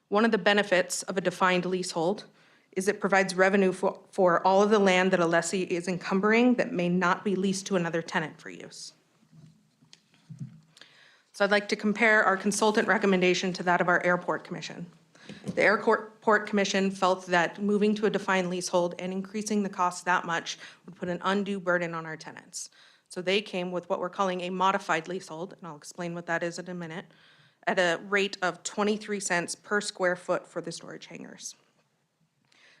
One of the benefits of a defined leasehold is it provides revenue for all of the land that a lessee is encumbering that may not be leased to another tenant for use. So I'd like to compare our consultant recommendation to that of our airport commission. The Airport Commission felt that moving to a defined leasehold and increasing the cost that much would put an undue burden on our tenants. So they came with what we're calling a modified leasehold, and I'll explain what that is in a minute, at a rate of 23 cents per square foot for the storage hangars.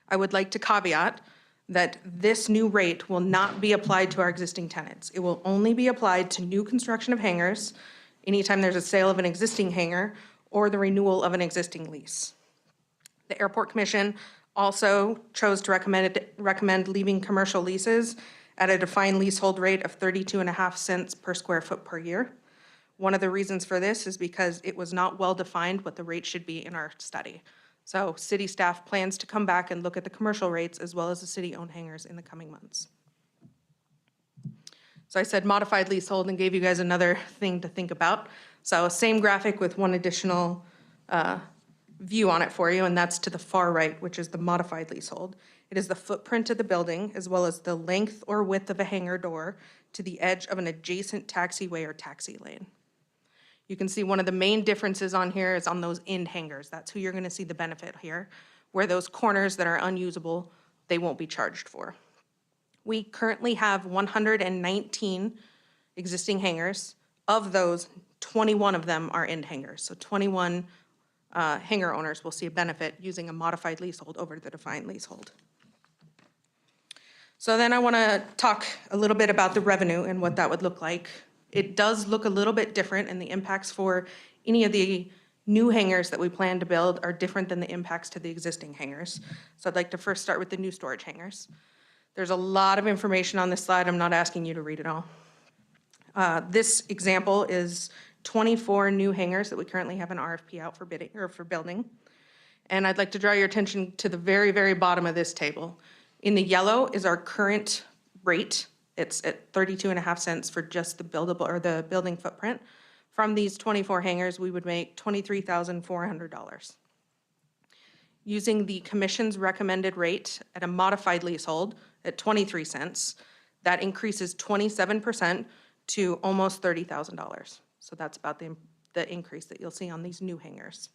I would like to caveat that this new rate will not be applied to our existing tenants. It will only be applied to new construction of hangars, anytime there's a sale of an existing hangar or the renewal of an existing lease. The Airport Commission also chose to recommend leaving commercial leases at a defined leasehold rate of 32.5 cents per square foot per year. One of the reasons for this is because it was not well defined what the rate should be in our study. So city staff plans to come back and look at the commercial rates as well as the city-owned hangars in the coming months. So I said modified leasehold and gave you guys another thing to think about. So same graphic with one additional view on it for you, and that's to the far right, which is the modified leasehold. It is the footprint of the building as well as the length or width of a hangar door to the edge of an adjacent taxiway or taxi lane. You can see one of the main differences on here is on those end hangars. That's who you're going to see the benefit here, where those corners that are unusable, they won't be charged for. We currently have 119 existing hangars. Of those, 21 of them are end hangars. So 21 hangar owners will see a benefit using a modified leasehold over the defined leasehold. So then I want to talk a little bit about the revenue and what that would look like. It does look a little bit different, and the impacts for any of the new hangars that we plan to build are different than the impacts to the existing hangars. So I'd like to first start with the new storage hangars. There's a lot of information on this slide. I'm not asking you to read it all. This example is 24 new hangars that we currently have an RFP out for bidding or for building. And I'd like to draw your attention to the very, very bottom of this table. In the yellow is our current rate. It's at 32.5 cents for just the buildable or the building footprint. From these 24 hangars, we would make $23,400. Using the commission's recommended rate at a modified leasehold at 23 cents, that increases 27% to almost $30,000. So that's about the increase that you'll see on these new hangars.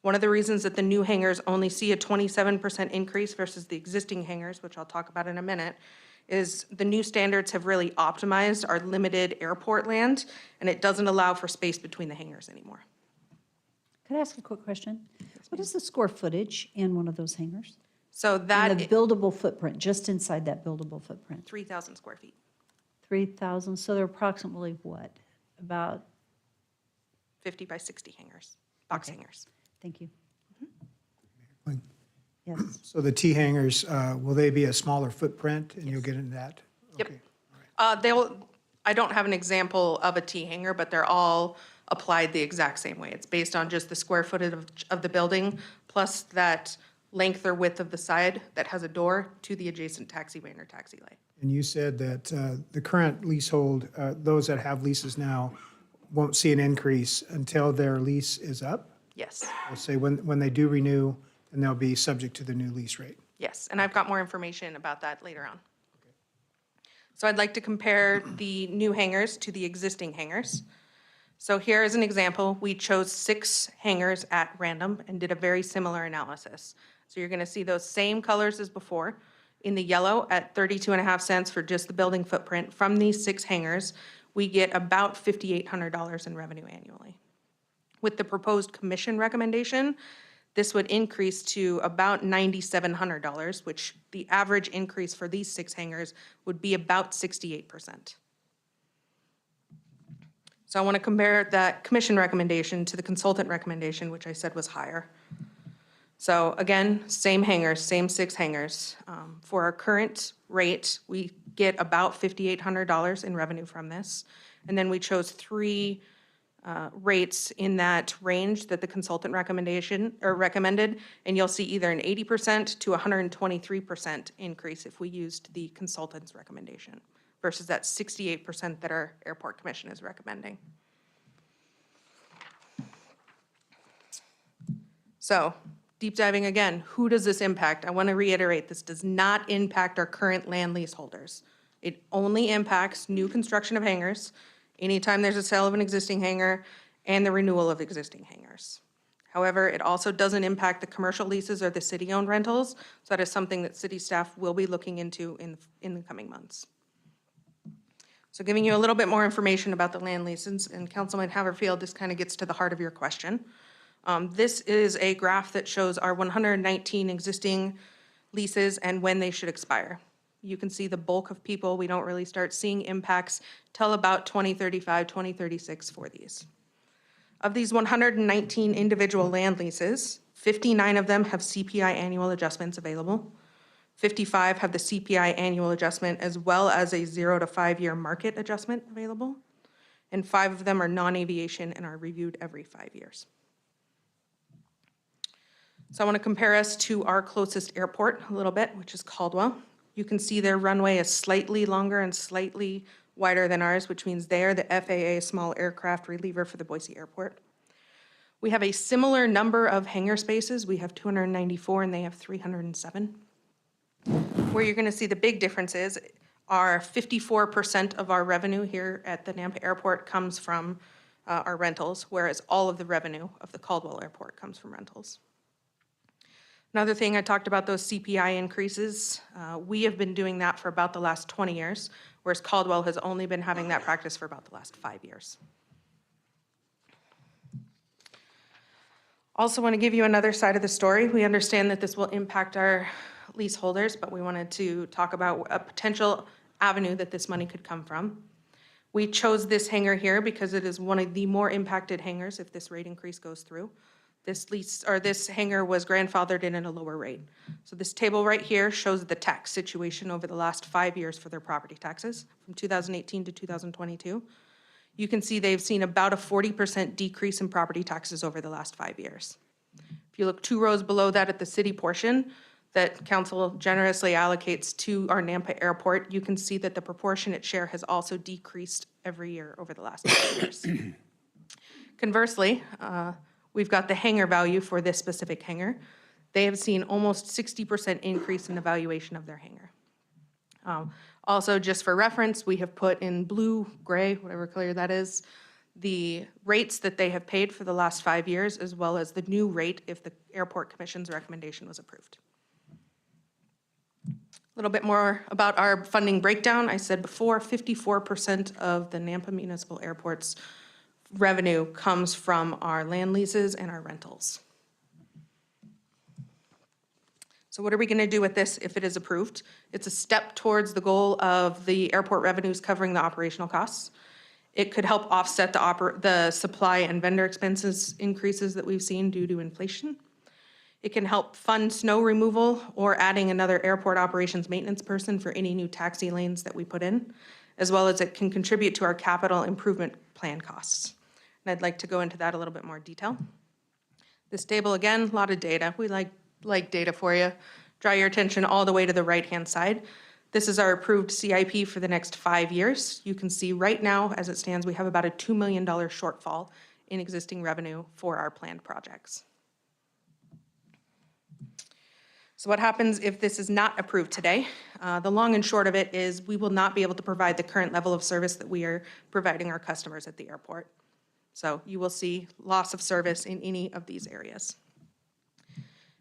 One of the reasons that the new hangars only see a 27% increase versus the existing hangars, which I'll talk about in a minute, is the new standards have really optimized our limited airport land, and it doesn't allow for space between the hangars anymore. Could I ask a quick question? What is the square footage in one of those hangars? So that And the buildable footprint, just inside that buildable footprint? 3,000 square feet. 3,000, so they're approximately what? About, 50 by 60 hangars, box hangars. thank you. Like, Yes. So the T hangars, will they be a smaller footprint and you'll get into that? Yep. Okay. I don't have an example of a T hanger, but they're all applied the exact same way. It's based on just the square footage of the building, plus that length or width of the side that has a door to the adjacent taxiway or taxi lane. And you said that the current leasehold, those that have leases now won't see an increase until their lease is up? Yes, We'll say when they do renew, then they'll be subject to the new lease rate. yes, and I've got more information about that later on. So I'd like to compare the new hangars to the existing hangars. So here is an example. We chose 6 hangars at random and did a very similar analysis. So you're going to see those same colors as before. In the yellow at 32.5 cents for just the building footprint, from these 6 hangars, we get about $5,800 in revenue annually. With the proposed commission recommendation, this would increase to about $9,700, which the average increase for these 6 hangars would be about 68%. So I want to compare that commission recommendation to the consultant recommendation, which I said was higher. So again, same hangars, same 6 hangars. For our current rate, we get about $5,800 in revenue from this. And then we chose 3 rates in that range that the consultant recommended, and you'll see either an 80% to 123% increase if we used the consultant's recommendation versus that 68% that our airport commission is recommending. So, deep diving again, who does this impact? I want to reiterate, this does not impact our current land leaseholders. It only impacts new construction of hangars, anytime there's a sale of an existing hangar, and the renewal of existing hangars. However, it also doesn't impact the commercial leases or the city-owned rentals, so that is something that city staff will be looking into in the coming months. So giving you a little bit more information about the land leases, and Councilman Haverfield, this kind of gets to the heart of your question. This is a graph that shows our 119 existing leases and when they should expire. You can see the bulk of people, we don't really start seeing impacts till about 2035, 2036 for these. Of these 119 individual land leases, 59 of them have CPI annual adjustments available. 55 have the CPI annual adjustment as well as a 0 to 5 year market adjustment available. And 5 of them are non-aviation and are reviewed every 5 years. So I want to compare us to our closest airport a little bit, which is Caldwell. You can see their runway is slightly longer and slightly wider than ours, which means they are the FAA small aircraft reliever for the Boise Airport. We have a similar number of hangar spaces. We have 294 and they have 307. Where you're going to see the big differences are 54% of our revenue here at the Nampa Airport comes from our rentals, whereas all of the revenue of the Caldwell Airport comes from rentals. Another thing, I talked about those CPI increases. We have been doing that for about the last 20 years, whereas Caldwell has only been having that practice for about the last 5 years. Also want to give you another side of the story. We understand that this will impact our leaseholders, but we wanted to talk about a potential avenue that this money could come from. We chose this hangar here because it is one of the more impacted hangars if this rate increase goes through. This hangar was grandfathered in at a lower rate. So this table right here shows the tax situation over the last 5 years for their property taxes from 2018 to 2022. You can see they've seen about a 40% decrease in property taxes over the last 5 years. If you look 2 rows below that at the city portion that council generously allocates to our Nampa Airport, you can see that the proportionate share has also decreased every year over the last 5 years. Conversely, we've got the hangar value for this specific hangar. They have seen almost 60% increase in the valuation of their hangar. Also, just for reference, we have put in blue, gray, whatever color that is, the rates that they have paid for the last 5 years, as well as the new rate if the Airport Commission's recommendation was approved. A little bit more about our funding breakdown. I said before, 54% of the Nampa Municipal Airport's revenue comes from our land leases and our rentals. So what are we going to do with this if it is approved? It's a step towards the goal of the airport revenues covering the operational costs. It could help offset the supply and vendor expenses increases that we've seen due to inflation. It can help fund snow removal or adding another airport operations maintenance person for any new taxi lanes that we put in, as well as it can contribute to our capital improvement plan costs. And I'd like to go into that a little bit more detail. This table, again, a lot of data. We like data for you. Draw your attention all the way to the right-hand side. This is our approved CIP for the next 5 years. You can see right now, as it stands, we have about a $2 million shortfall in existing revenue for our planned projects. So what happens if this is not approved today? The long and short of it is we will not be able to provide the current level of service that we are providing our customers at the airport. So you will see loss of service in any of these areas.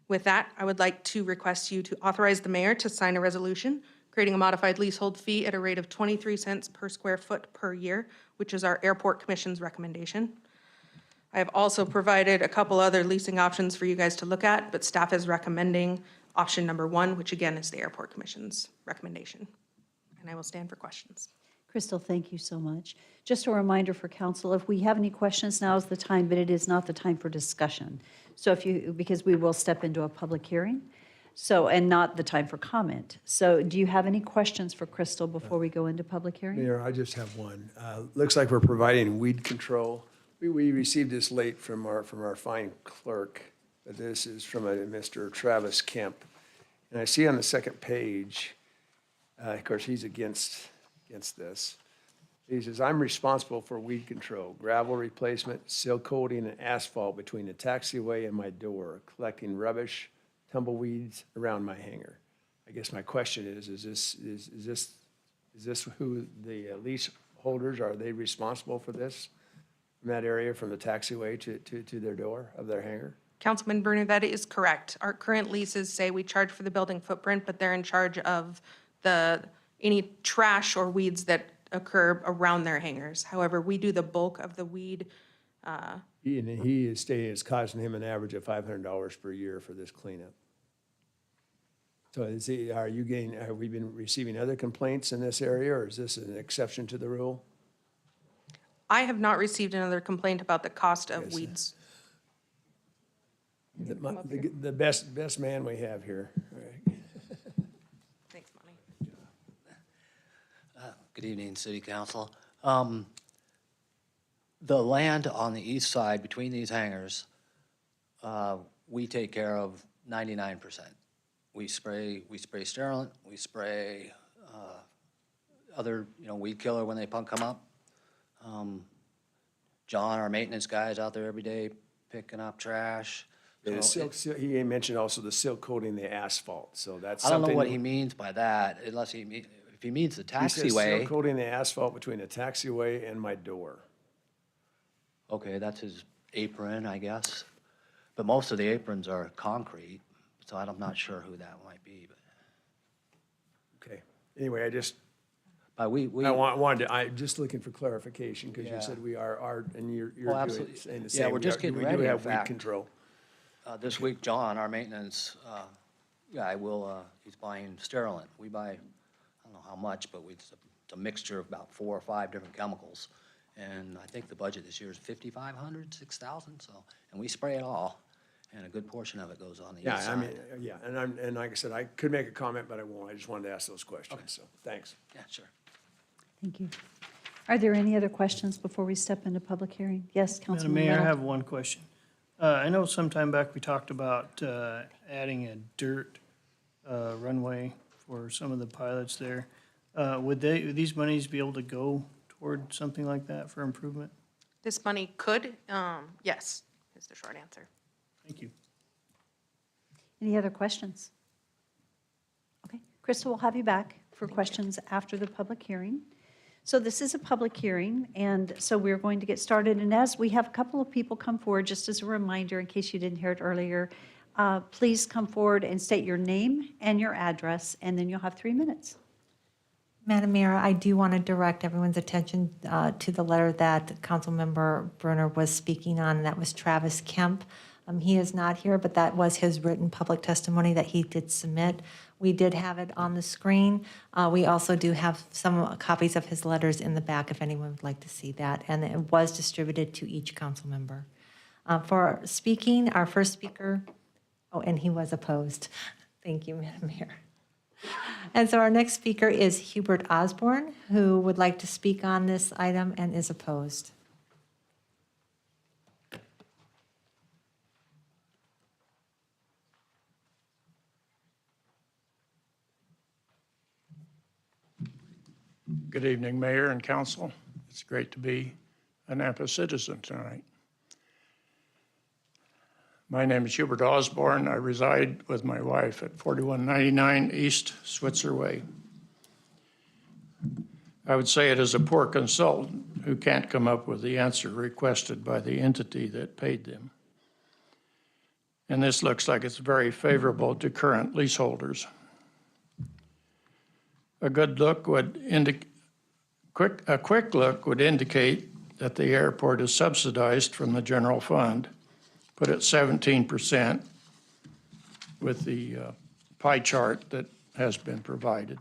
With that, I would like to request you to authorize the mayor to sign a resolution creating a modified leasehold fee at a rate of 23 cents per square foot per year, which is our Airport Commission's recommendation. I have also provided a couple other leasing options for you guys to look at, but staff is recommending option number 1, which again is the Airport Commission's recommendation. And I will stand for questions. Crystal, thank you so much. Just a reminder for council, if we have any questions, now is the time, but it is not the time for discussion. So because we will step into a public hearing, and not the time for comment. So do you have any questions for Crystal before we go into public hearing? Mayor, I just have one. Looks like we're providing weed control. We received this late from our fine clerk, but this is from a Mr. Travis Kemp. And I see on the second page, of course, he's against this. He says, I'm responsible for weed control, gravel replacement, seal coating, and asphalt between the taxiway and my door, collecting rubbish, tumbleweeds around my hangar. I guess my question is this who the lease holders, are they responsible for this? From that area, from the taxiway to their door of their hangar? Councilman Bruner, that is correct. Our current leases say we charge for the building footprint, but they're in charge of any trash or weeds that occur around their hangars. However, we do the bulk of the weed. He is stating it's costing him an average of $500 per year for this cleanup. So have we been receiving other complaints in this area, or is this an exception to the rule? I have not received another complaint about the cost of weeds. The best man we have here. All right. Thanks, Monty. Good evening, City Council. The land on the east side between these hangars, we take care of 99%. We spray sterilant, we spray other, weed killer when they come up. John, our maintenance guy, is out there every day picking up trash. He mentioned also the seal coating the asphalt, so that's I something. don't know what he means by that, unless if he means the He says seal taxiway. coating the asphalt between the taxiway and my door. Okay, that's his apron, I guess. But most of the aprons are concrete, so I'm not sure who that might be. But Okay. Anyway, I just looking for clarification, because Yeah. you said we are, and you're Well, absolutely. saying the Yeah, same. we're just getting We ready, do in have weed fact. control. This week, John, our maintenance guy, he's buying sterilant. We buy, I don't know how much, but it's a mixture of about 4 or 5 different chemicals. And I think the budget this year is $5,500, $6,000, so, and we spray it all, and a good portion of it goes on the east side. And like I said, I could make a comment, but I won't. I just wanted to ask those questions, so, thanks. Yeah, sure. Thank you. Are there any other questions before we step into public hearing? Yes, Madam Councilman Mayor, I Mennel? have one question. I know sometime back we talked about adding a dirt runway for some of the pilots there. Would these monies be able to go toward something like that for improvement? This money could, yes, is the short answer. Thank you. Any other questions? Okay, Crystal, we'll have you back for questions after the public hearing. So this is a public hearing, and so we're going to get started. And as we have a couple of people come forward, just as a reminder, in case you didn't hear it earlier, please come forward and state your name and your address, and then you'll have 3 minutes. Madam Mayor, I do want to direct everyone's attention to the letter that Councilmember Bruner was speaking on, and that was Travis Kemp. He is not here, but that was his written public testimony that he did submit. We did have it on the screen. We also do have some copies of his letters in the back if anyone would like to see that, and it was distributed to each council member. For speaking, our first speaker, and he was opposed. Thank you, Madam Mayor. And so our next speaker is Hubert Osborne, who would like to speak on this item and is opposed. Good evening, Mayor and Council. It's great to be a Nampa citizen tonight. My name is Hubert Osborne. I reside with my wife at 4199 East Switzer Way. I would say it is a poor consultant who can't come up with the answer requested by the entity that paid them. And this looks like it's very favorable to current leaseholders. A good look would a quick look would indicate that the airport is subsidized from the general fund, put it 17% with the pie chart that has been provided.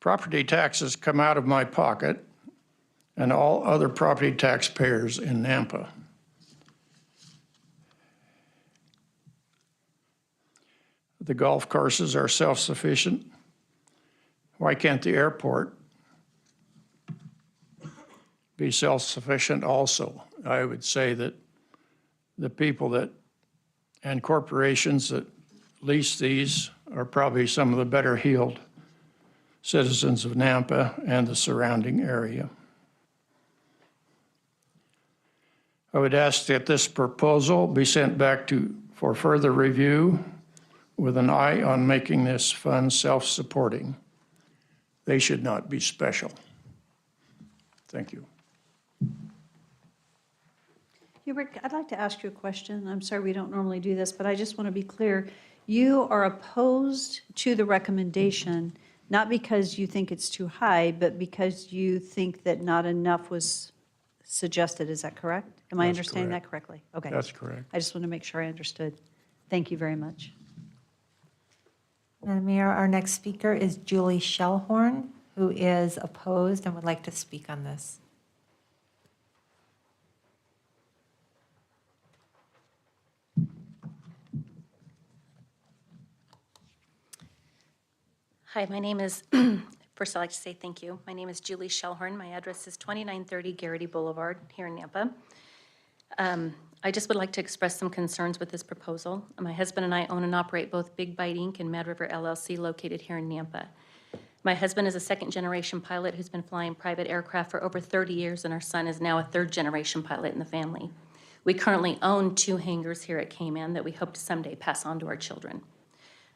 Property taxes come out of my pocket and all other property taxpayers in Nampa. The golf courses are self-sufficient. Why can't the airport be self-sufficient also? I would say that the people that, and corporations that lease these are probably some of the better heeled citizens of Nampa and the surrounding area. I would ask that this proposal be sent back for further review with an eye on making this fund self-supporting. They should not be special. Thank you. Hubert, I'd like to ask you a question. I'm sorry we don't normally do this, but I just want to be clear. You are opposed to the recommendation, not because you think it's too high, but because you think that not enough was suggested. Is that correct? Am I That's understanding correct. that correctly? Okay. That's correct. I just want to make sure I understood. Thank you very much. Madam Mayor, our next speaker is Julie Shellhorn, who is opposed and would like to speak on this. Hi, my name is, first I'd like to say thank you. My name is Julie Shellhorn. My address is 2930 Garrity Boulevard here in Nampa. I just would like to express some concerns with this proposal. My husband and I own and operate both Big Bite Inc. and Mad River LLC located here in Nampa. My husband is a second-generation pilot who's been flying private aircraft for over 30 years, and our son is now a third-generation pilot in the family. We currently own 2 hangars here at Cayman that we hope to someday pass on to our children.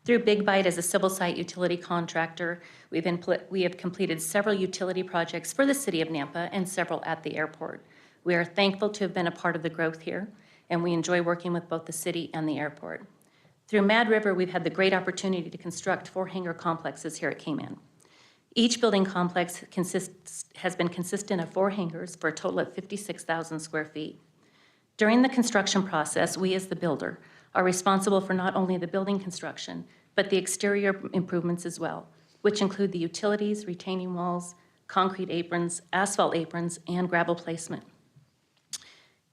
Through Big Bite as a civil site utility contractor, we have completed several utility projects for the city of Nampa and several at the airport. We are thankful to have been a part of the growth here, and we enjoy working with both the city and the airport. Through Mad River, we've had the great opportunity to construct 4 hangar complexes here at Cayman. Each building complex has been consistent of 4 hangars for a total of 56,000 square feet. During the construction process, we as the builder are responsible for not only the building construction, but the exterior improvements as well, which include the utilities, retaining walls, concrete aprons, asphalt aprons, and gravel placement.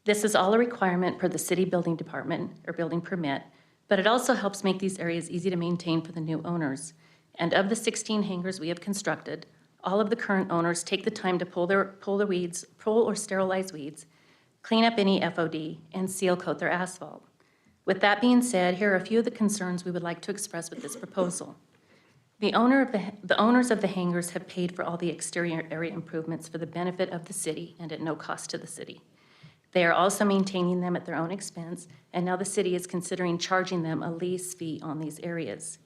This is all a requirement per the city building department or building permit, but it also helps make these areas easy to maintain for the new owners. And of the 16 hangars we have constructed, all of the current owners take the time to pull or sterilize weeds, clean up any FOD, and seal coat their asphalt. With that being said, here are a few of the concerns we would like to express with this proposal. The owners of the hangars have paid for all the exterior area improvements for the benefit of the city and at no cost to the city. They are also maintaining them at their own expense, and now the city is considering charging them a lease fee on these areas.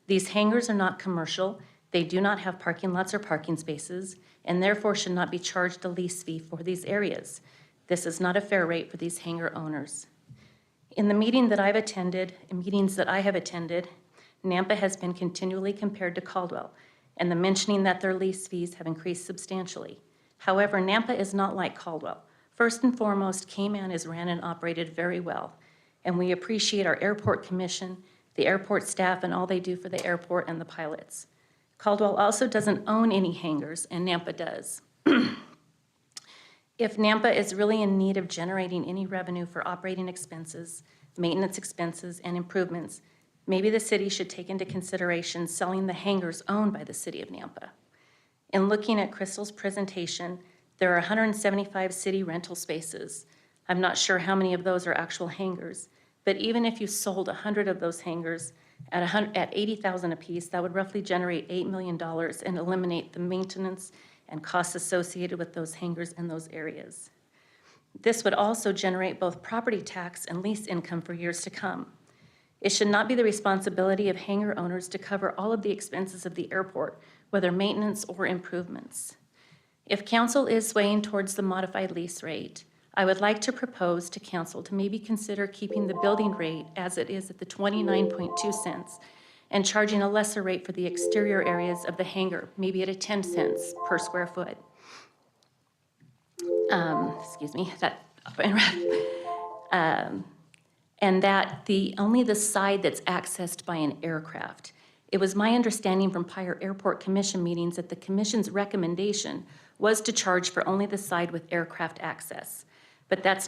These hangars are not commercial, they do not have parking lots or parking spaces, and therefore should not be charged a lease fee for these areas. This is not a fair rate for these hangar owners. In the meetings that I have attended, Nampa has been continually compared to Caldwell, and the mentioning that their lease fees have increased substantially. However, Nampa is not like Caldwell. First and foremost, Cayman is ran and operated very well, and we appreciate our airport commission, the airport staff, and all they do for the airport and the pilots. Caldwell also doesn't own any hangars, and Nampa does. If Nampa is really in need of generating any revenue for operating expenses, maintenance expenses, and improvements, maybe the city should take into consideration selling the hangars owned by the city of Nampa. In looking at Crystal's presentation, there are 175 city rental spaces. I'm not sure how many of those are actual hangars, but even if you sold 100 of those hangars at $80,000 apiece, that would roughly generate $8 million and eliminate the maintenance and costs associated with those hangars in those areas. This would also generate both property tax and lease income for years to come. It should not be the responsibility of hangar owners to cover all of the expenses of the airport, whether maintenance or improvements. If council is swaying towards the modified lease rate, I would like to propose to council to maybe consider keeping the building rate as it is at the 29.2 cents and charging a lesser rate for the exterior areas of the hangar, maybe at a 10 cents per square foot. Excuse me, and that only the side that's accessed by an aircraft. It was my understanding from prior airport commission meetings that the commission's recommendation was to charge for only the side with aircraft access. But that is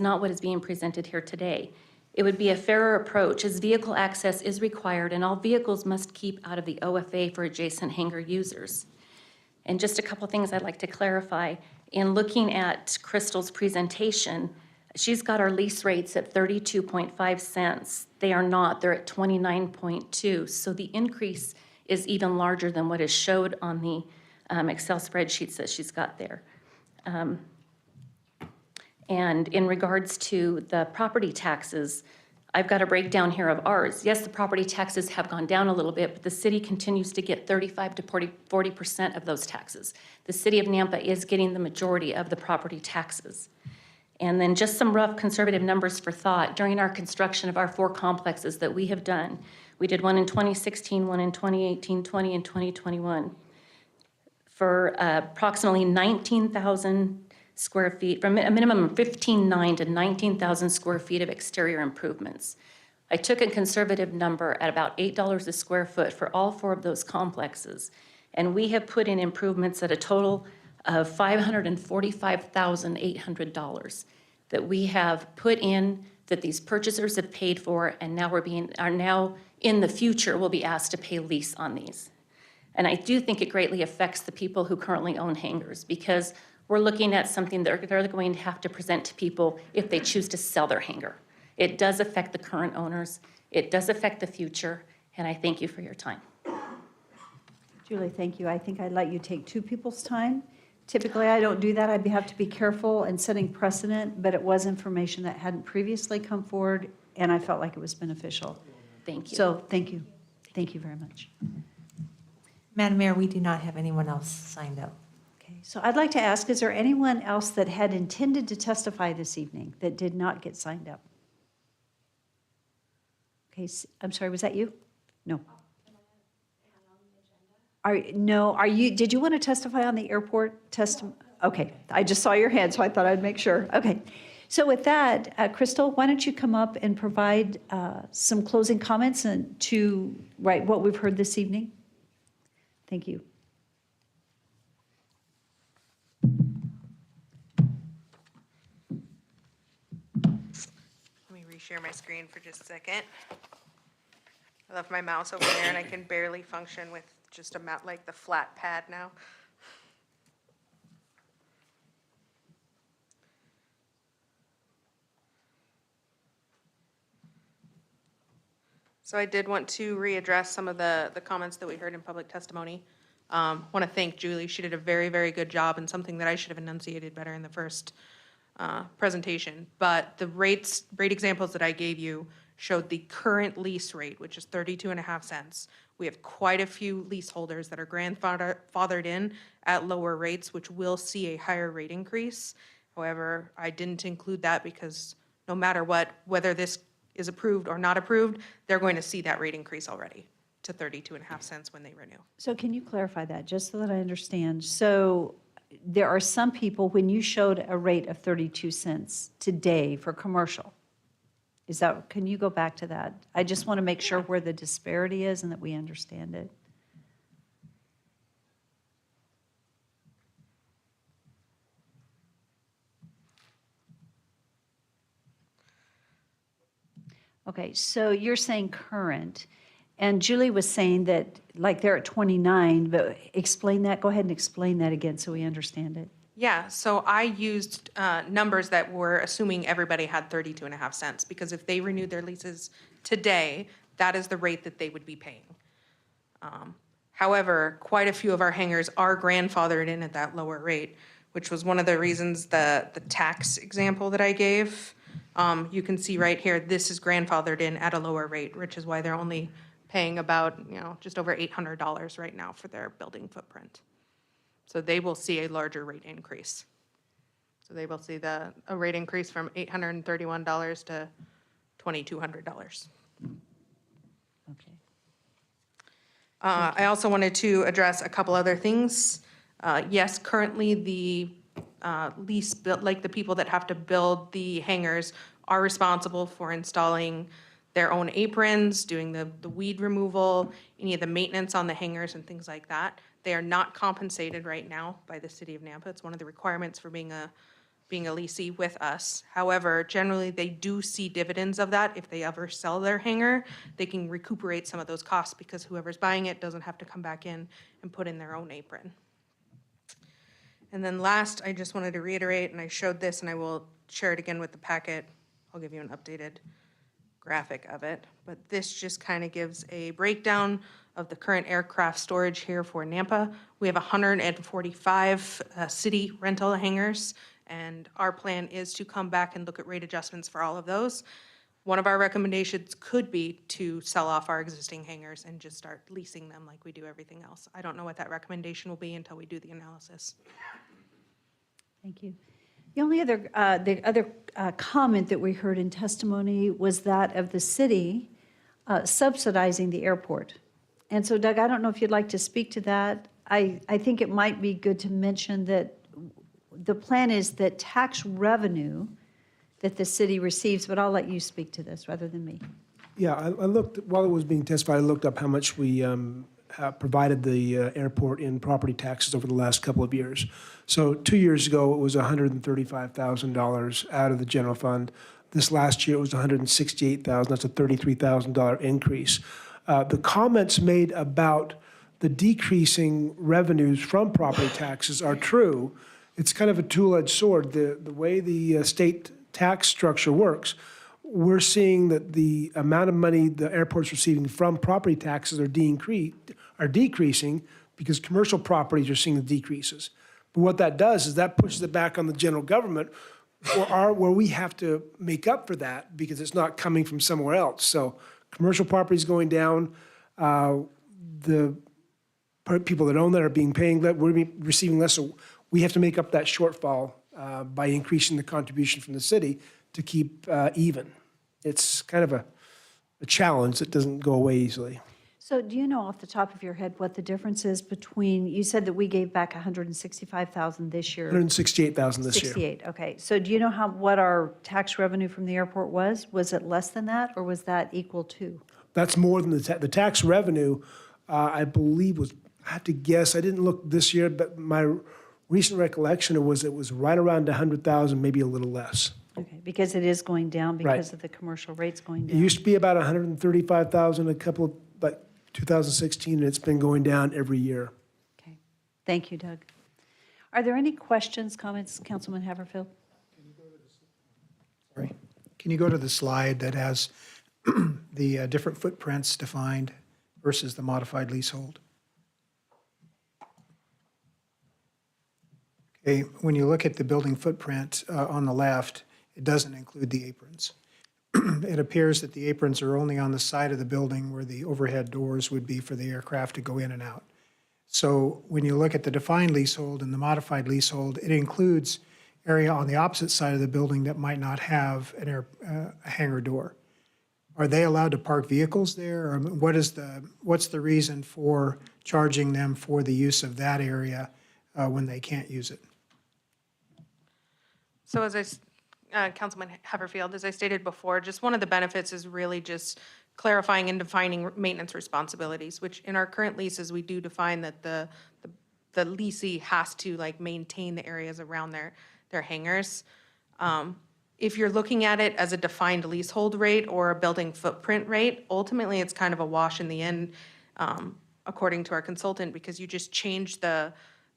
not what is being presented here today. It would be a fairer approach as vehicle access is required and all vehicles must keep out of the OFA for adjacent hangar users. And just a couple things I'd like to clarify. In looking at Crystal's presentation, she's got our lease rates at 32.5 cents. They are not, they're at 29.2. So the increase is even larger than what is showed on the Excel spreadsheets that she's got there. And in regards to the property taxes, I've got a breakdown here of ours. Yes, the property taxes have gone down a little bit, but the city continues to get 35 to 40% of those taxes. The city of Nampa is getting the majority of the property taxes. And then just some rough conservative numbers for thought. During our construction of our 4 complexes that we have done, we did one in 2016, one in 2018, 20, and 2021, for approximately 19,000 square feet, from a minimum of 15,900 to 19,000 square feet of exterior improvements. I took a conservative number at about $8 a square foot for all 4 of those complexes, and we have put in improvements at a total of $545,800 that we have put in, that these purchasers have paid for, and now are now in the future will be asked to pay lease on these. And I do think it greatly affects the people who currently own hangars, because we're looking at something that they're going to have to present to people if they choose to sell their hangar. It does affect the current owners. It does affect the future, and I thank you for your time. Julie, thank you. I think I'd let you take 2 people's time. Typically, I don't do that. I'd have to be careful in setting precedent, but it was information that hadn't previously come forward, and I felt like it was beneficial. Thank you. So, thank you. Thank you very much. Madam Mayor, we do not have anyone else signed up. Okay, so I'd like to ask, is there anyone else that had intended to testify this evening that did not get signed up? Okay, I'm sorry, was that you? No. Did you want to testify on the airport testimony? Okay, I just saw your hand, so I thought I'd make sure. Okay, so with that, Crystal, why don't you come up and provide some closing comments and to what we've heard this evening? Thank you. Let me reshare my screen for just a second. I left my mouse over there and I can barely function with just a like the flat pad now. So I did want to readdress some of the comments that we heard in public testimony. Want to thank Julie. She did a very, very good job and something that I should have enunciated better in the first presentation. But the rate examples that I gave you showed the current lease rate, which is 32.5 cents. We have quite a few leaseholders that are grandfathered in at lower rates, which will see a higher rate increase. However, I didn't include that because no matter what, whether this is approved or not approved, they're going to see that rate increase already to 32.5 cents when they renew. So can you clarify that, just so that I understand? So there are some people, when you showed a rate of 32 cents today for commercial, can you go back to that? I just want to make sure where the disparity is and that we understand it. Okay, so you're saying current, and Julie was saying that, like, they're at 29, but explain that, go ahead and explain that again so we understand it. Yeah, so I used numbers that were assuming everybody had 32.5 cents, because if they renewed their leases today, that is the rate that they would be paying. However, quite a few of our hangars are grandfathered in at that lower rate, which was one of the reasons the tax example that I gave. You can see right here, this is grandfathered in at a lower rate, which is why they're only paying about, just over $800 right now for their building footprint. So they will see a larger rate increase. So they will see a rate increase from $831 to $2,200. Okay. I also wanted to address a couple other things. Yes, currently the lease, like the people that have to build the hangars are responsible for installing their own aprons, doing the weed removal, any of the maintenance on the hangars and things like that. They are not compensated right now by the city of Nampa. It's one of the requirements for being a leasee with us. However, generally, they do see dividends of that. If they ever sell their hangar, they can recuperate some of those costs because whoever's buying it doesn't have to come back in and put in their own apron. And then last, I just wanted to reiterate, and I showed this and I will share it again with the packet. I'll give you an updated graphic of it, but this just kind of gives a breakdown of the current aircraft storage here for Nampa. We have 145 city rental hangars, and our plan is to come back and look at rate adjustments for all of those. One of our recommendations could be to sell off our existing hangars and just start leasing them like we do everything else. I don't know what that recommendation will be until we do the analysis. Thank you. The only other comment that we heard in testimony was that of the city subsidizing the airport. And so Doug, I don't know if you'd like to speak to that. I think it might be good to mention that the plan is that tax revenue that the city receives, but I'll let you speak to this rather than me. Yeah, I looked, while it was being testified, I looked up how much we provided the airport in property taxes over the last couple of years. So 2 years ago, it was $135,000 out of the general fund. This last year, it was $168,000. That's a $33,000 increase. The comments made about the decreasing revenues from property taxes are true. It's kind of a two-edged sword. The way the state tax structure works, we're seeing that the amount of money the airport's receiving from property taxes are decreasing because commercial properties are seeing the decreases. But what that does is that pushes it back on the general government where we have to make up for that because it's not coming from somewhere else. So commercial properties going down, the people that own that are paying that, we're receiving less. So we have to make up that shortfall by increasing the contribution from the city to keep even. It's kind of a challenge that doesn't go away easily. So do you know off the top of your head what the difference is between, you said that we gave back $165,000 this year. $168,000 this year. 68, okay. So do you know what our tax revenue from the airport was? Was it less than that, or was that equal to? That's more than the tax revenue, I believe I have to guess, I didn't look this year, but my recent recollection it was right around 100,000, maybe a little less. Okay, because it is going down because Right. of the commercial rates going It down. used to be about 135,000 but 2016, and it's been going down every year. Thank you, Doug. Are there any questions, comments, Councilman Haverfield? Can you go to the slide that has the different footprints defined versus the modified leasehold? Okay, when you look at the building footprint on the left, it doesn't include the aprons. It appears that the aprons are only on the side of the building where the overhead doors would be for the aircraft to go in and out. So when you look at the defined leasehold and the modified leasehold, it includes area on the opposite side of the building that might not have a hangar door. Are they allowed to park vehicles there? Or what's the reason for charging them for the use of that area when they can't use it? So Councilman Haverfield, as I stated before, just one of the benefits is really just clarifying and defining maintenance responsibilities, which in our current leases, we do define that the leasee has to maintain the areas around their hangars. If you're looking at it as a defined leasehold rate or a building footprint rate, ultimately it's kind of a wash in the end, according to our consultant, because you just change the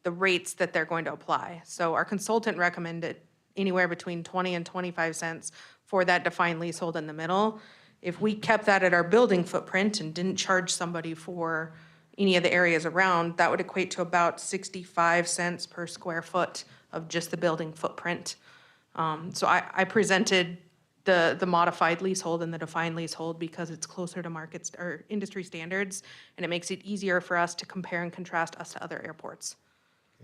rates that they're going to apply. So our consultant recommended anywhere between 20 and 25 cents for that defined leasehold in the middle. If we kept that at our building footprint and didn't charge somebody for any of the areas around, that would equate to about 65 cents per square foot of just the building footprint. So I presented the modified leasehold and the defined leasehold because it's closer to markets or industry standards, and it makes it easier for us to compare and contrast us to other airports.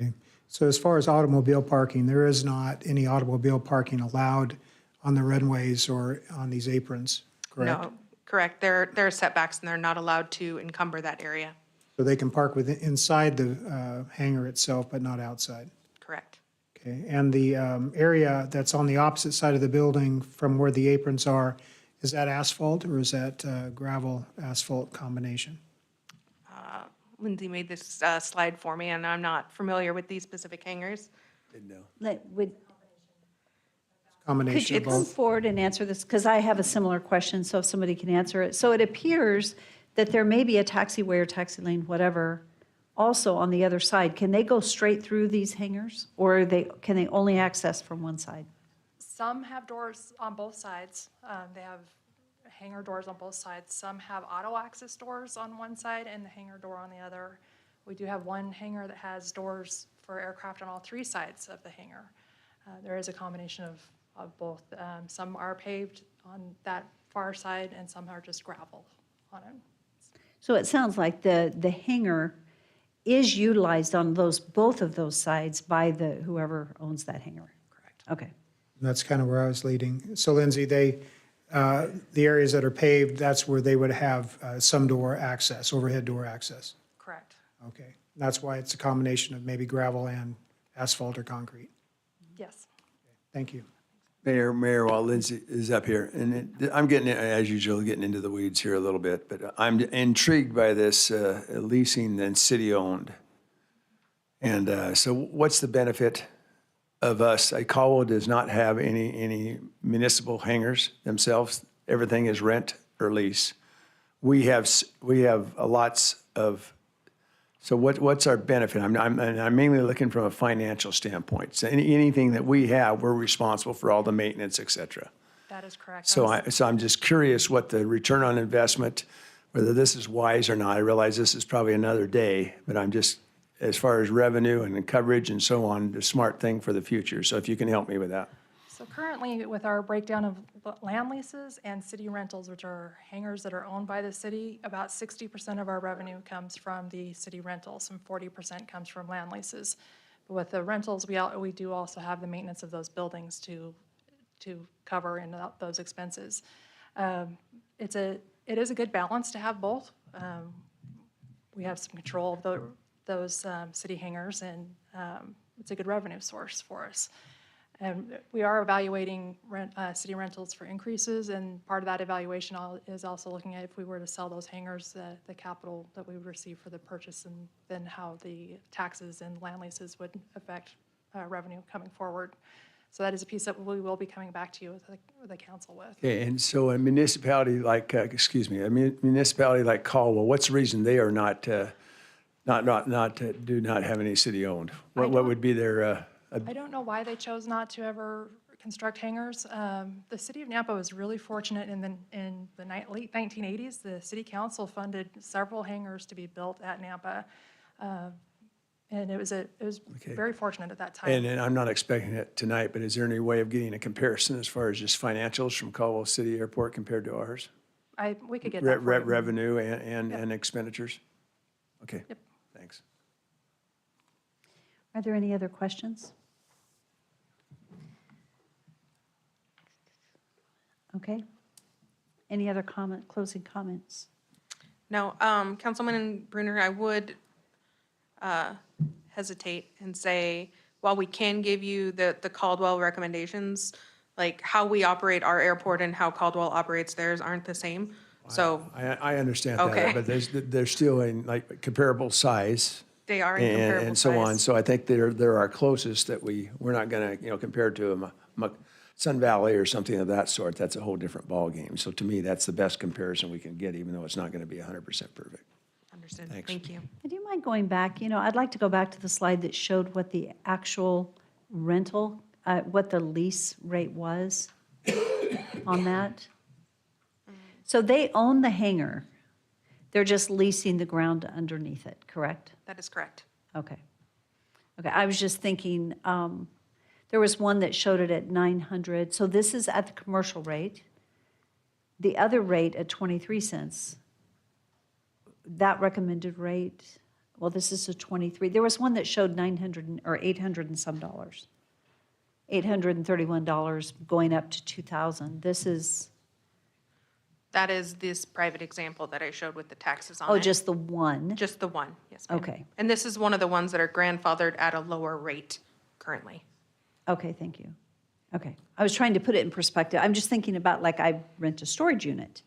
Okay. So as far as automobile parking, there is not any automobile parking allowed on the runways or on these aprons, correct? No, correct. There are setbacks, and they're not allowed to encumber that area. So they can park inside the hangar itself, but not outside? Correct. Okay, and the area that's on the opposite side of the building from where the aprons are, is that asphalt or is that gravel asphalt combination? Lindsay made this slide for me, and I'm not familiar with these specific hangars. Could Combination you of come both? forward and answer this? Because I have a similar question, so if somebody can answer it. So it appears that there may be a taxiway or taxi lane, whatever, also on the other side. Can they go straight through these hangars? Or can they only access from one side? Some have doors on both sides. They have hangar doors on both sides. Some have auto access doors on one side and the hangar door on the other. We do have one hangar that has doors for aircraft on all three sides of the hangar. There is a combination of both. Some are paved on that far side and some are just gravel on it. So it sounds like the hangar is utilized on both of those sides by whoever owns that hangar. Correct. Okay. That's kind of where I was leading. So Lindsay, the areas that are paved, that's where they would have some door access, overhead door access? Correct. Okay. That's why it's a combination of maybe gravel and asphalt or concrete. Yes. Thank you. Mayor, while Lindsay is up here, and I'm getting, as usual, getting into the weeds here a little bit, but I'm intrigued by this leasing and city-owned. And so what's the benefit of us? Caldwell does not have any municipal hangars themselves. Everything is rent or lease. We have lots of, so what's our benefit? I'm mainly looking from a financial standpoint. So anything that we have, we're responsible for all the maintenance, et cetera. That is correct. So I'm just curious what the return on investment, whether this is wise or not. I realize this is probably another day, but I'm just, as far as revenue and coverage and so on, the smart thing for the future. So if you can help me with that. So currently, with our breakdown of land leases and city rentals, which are hangars that are owned by the city, about 60% of our revenue comes from the city rentals and 40% comes from land leases. But with the rentals, we do also have the maintenance of those buildings to cover in those expenses. It is a good balance to have both. We have some control of those city hangars, and it's a good revenue source for us. And we are evaluating city rentals for increases, and part of that evaluation is also looking at if we were to sell those hangars, the capital that we would receive for the purchase, and then how the taxes and land leases would affect revenue coming forward. So that is a piece that we will be coming back to you with the council with. Okay, and so a municipality like, a municipality like Caldwell, what's the reason they are do not have any city-owned? What would be their, I don't know why they chose not to ever construct hangars. The city of Nampa was really fortunate in the late 1980s. The city council funded several hangars to be built at Nampa. And it was very fortunate at that time. and I'm not expecting it tonight, but is there any way of getting a comparison as far as just financials from Caldwell City Airport compared to ours? We could get that for you. Revenue and expenditures? Okay. Yep. Thanks. Are there any other questions? Okay. Any other closing comments? No, Councilman Brunner, I would hesitate and say, while we can give you the Caldwell recommendations, like how we operate our airport and how Caldwell operates theirs aren't the same. So I understand Okay. that, but they're still in like comparable size. they are in comparable And so on. size. So I think they're our closest that we're not going to, compare to Sun Valley or something of that sort. That's a whole different ballgame. So to me, that's the best comparison we can get, even though it's not going to be 100% perfect. Understood. Thanks. Thank you. Do you mind going back? I'd like to go back to the slide that showed what the actual rental, what the lease rate was on that. So they own the hangar. They're just leasing the ground underneath it, correct? That is correct. Okay. Okay, I was just thinking, there was one that showed it at 900. So this is at the commercial rate. The other rate at 23 cents. That recommended rate, well, this is a 23. There was one that showed 900 or 800 and some dollars. $831 going up to 2,000. This is That is this private example that I showed with the taxes on it. Oh, just the one? Just the one, yes, ma'am. Okay. And this is one of the ones that are grandfathered at a lower rate currently. Okay, thank you. Okay. I was trying to put it in perspective. I'm just thinking about, like, I rent a storage unit,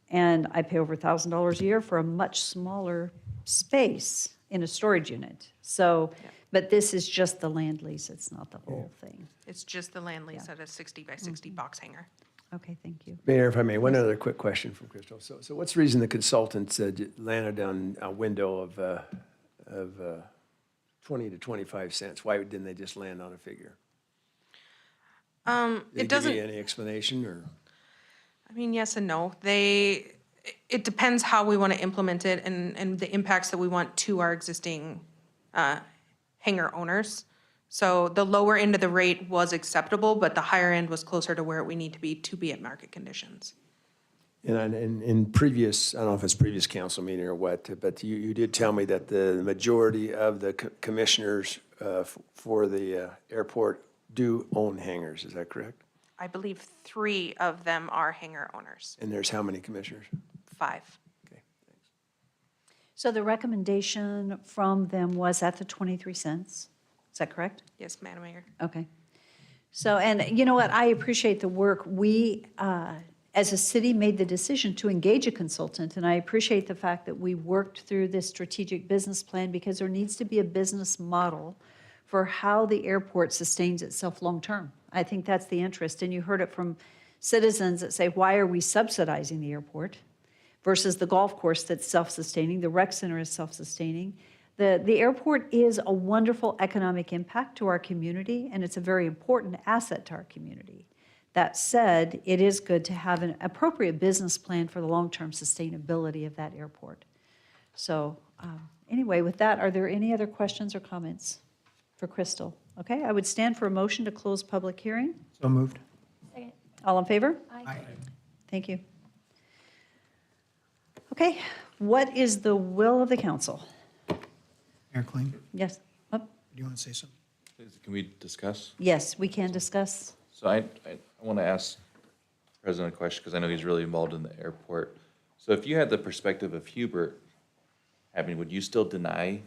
and I pay over $1,000 a year for a much smaller space in a storage unit. So, but this is just the land lease, it's not the whole thing. It's just the land lease at a 60 by 60 box hanger. Okay, thank you. Mayor, if I may, one other quick question from Crystal. So what's the reason the consultants landed on a window of 20 to 25 cents? Why didn't they just land on a figure? Did they It doesn't. give you any explanation, or? I mean, yes and no. It depends how we want to implement it and the impacts that we want to our existing hangar owners. So the lower end of the rate was acceptable, but the higher end was closer to where we need to be at market conditions. And in previous, I don't know if it's previous council meeting or what, but you did tell me that the majority of the commissioners for the airport do own hangars. Is that correct? I believe 3 of them are hangar owners, And there's how many commissioners? 5. So the recommendation from them was at the 23 cents. Is that correct? Yes, Madam Mayor. Okay. So, and you know what, I appreciate the work. We, as a city, made the decision to engage a consultant, and I appreciate the fact that we worked through this strategic business plan because there needs to be a business model for how the airport sustains itself long-term. I think that's the interest, and you heard it from citizens that say, why are we subsidizing the airport versus the golf course that's self-sustaining, the rec center is self-sustaining. The airport is a wonderful economic impact to our community, and it's a very important asset to our community. That said, it is good to have an appropriate business plan for the long-term sustainability of that airport. So anyway, with that, are there any other questions or comments for Crystal? Okay, I would stand for a motion to close public hearing. So moved. All in favor? Aye. Thank you. Okay, what is the will of the council? Mayor Kling, do Yes? Oh, you want to say something? Can we discuss? yes, we can discuss. So I want to ask the President a question, because I know he's really involved in the airport. So if you had the perspective of Hubert, I mean, would you still deny?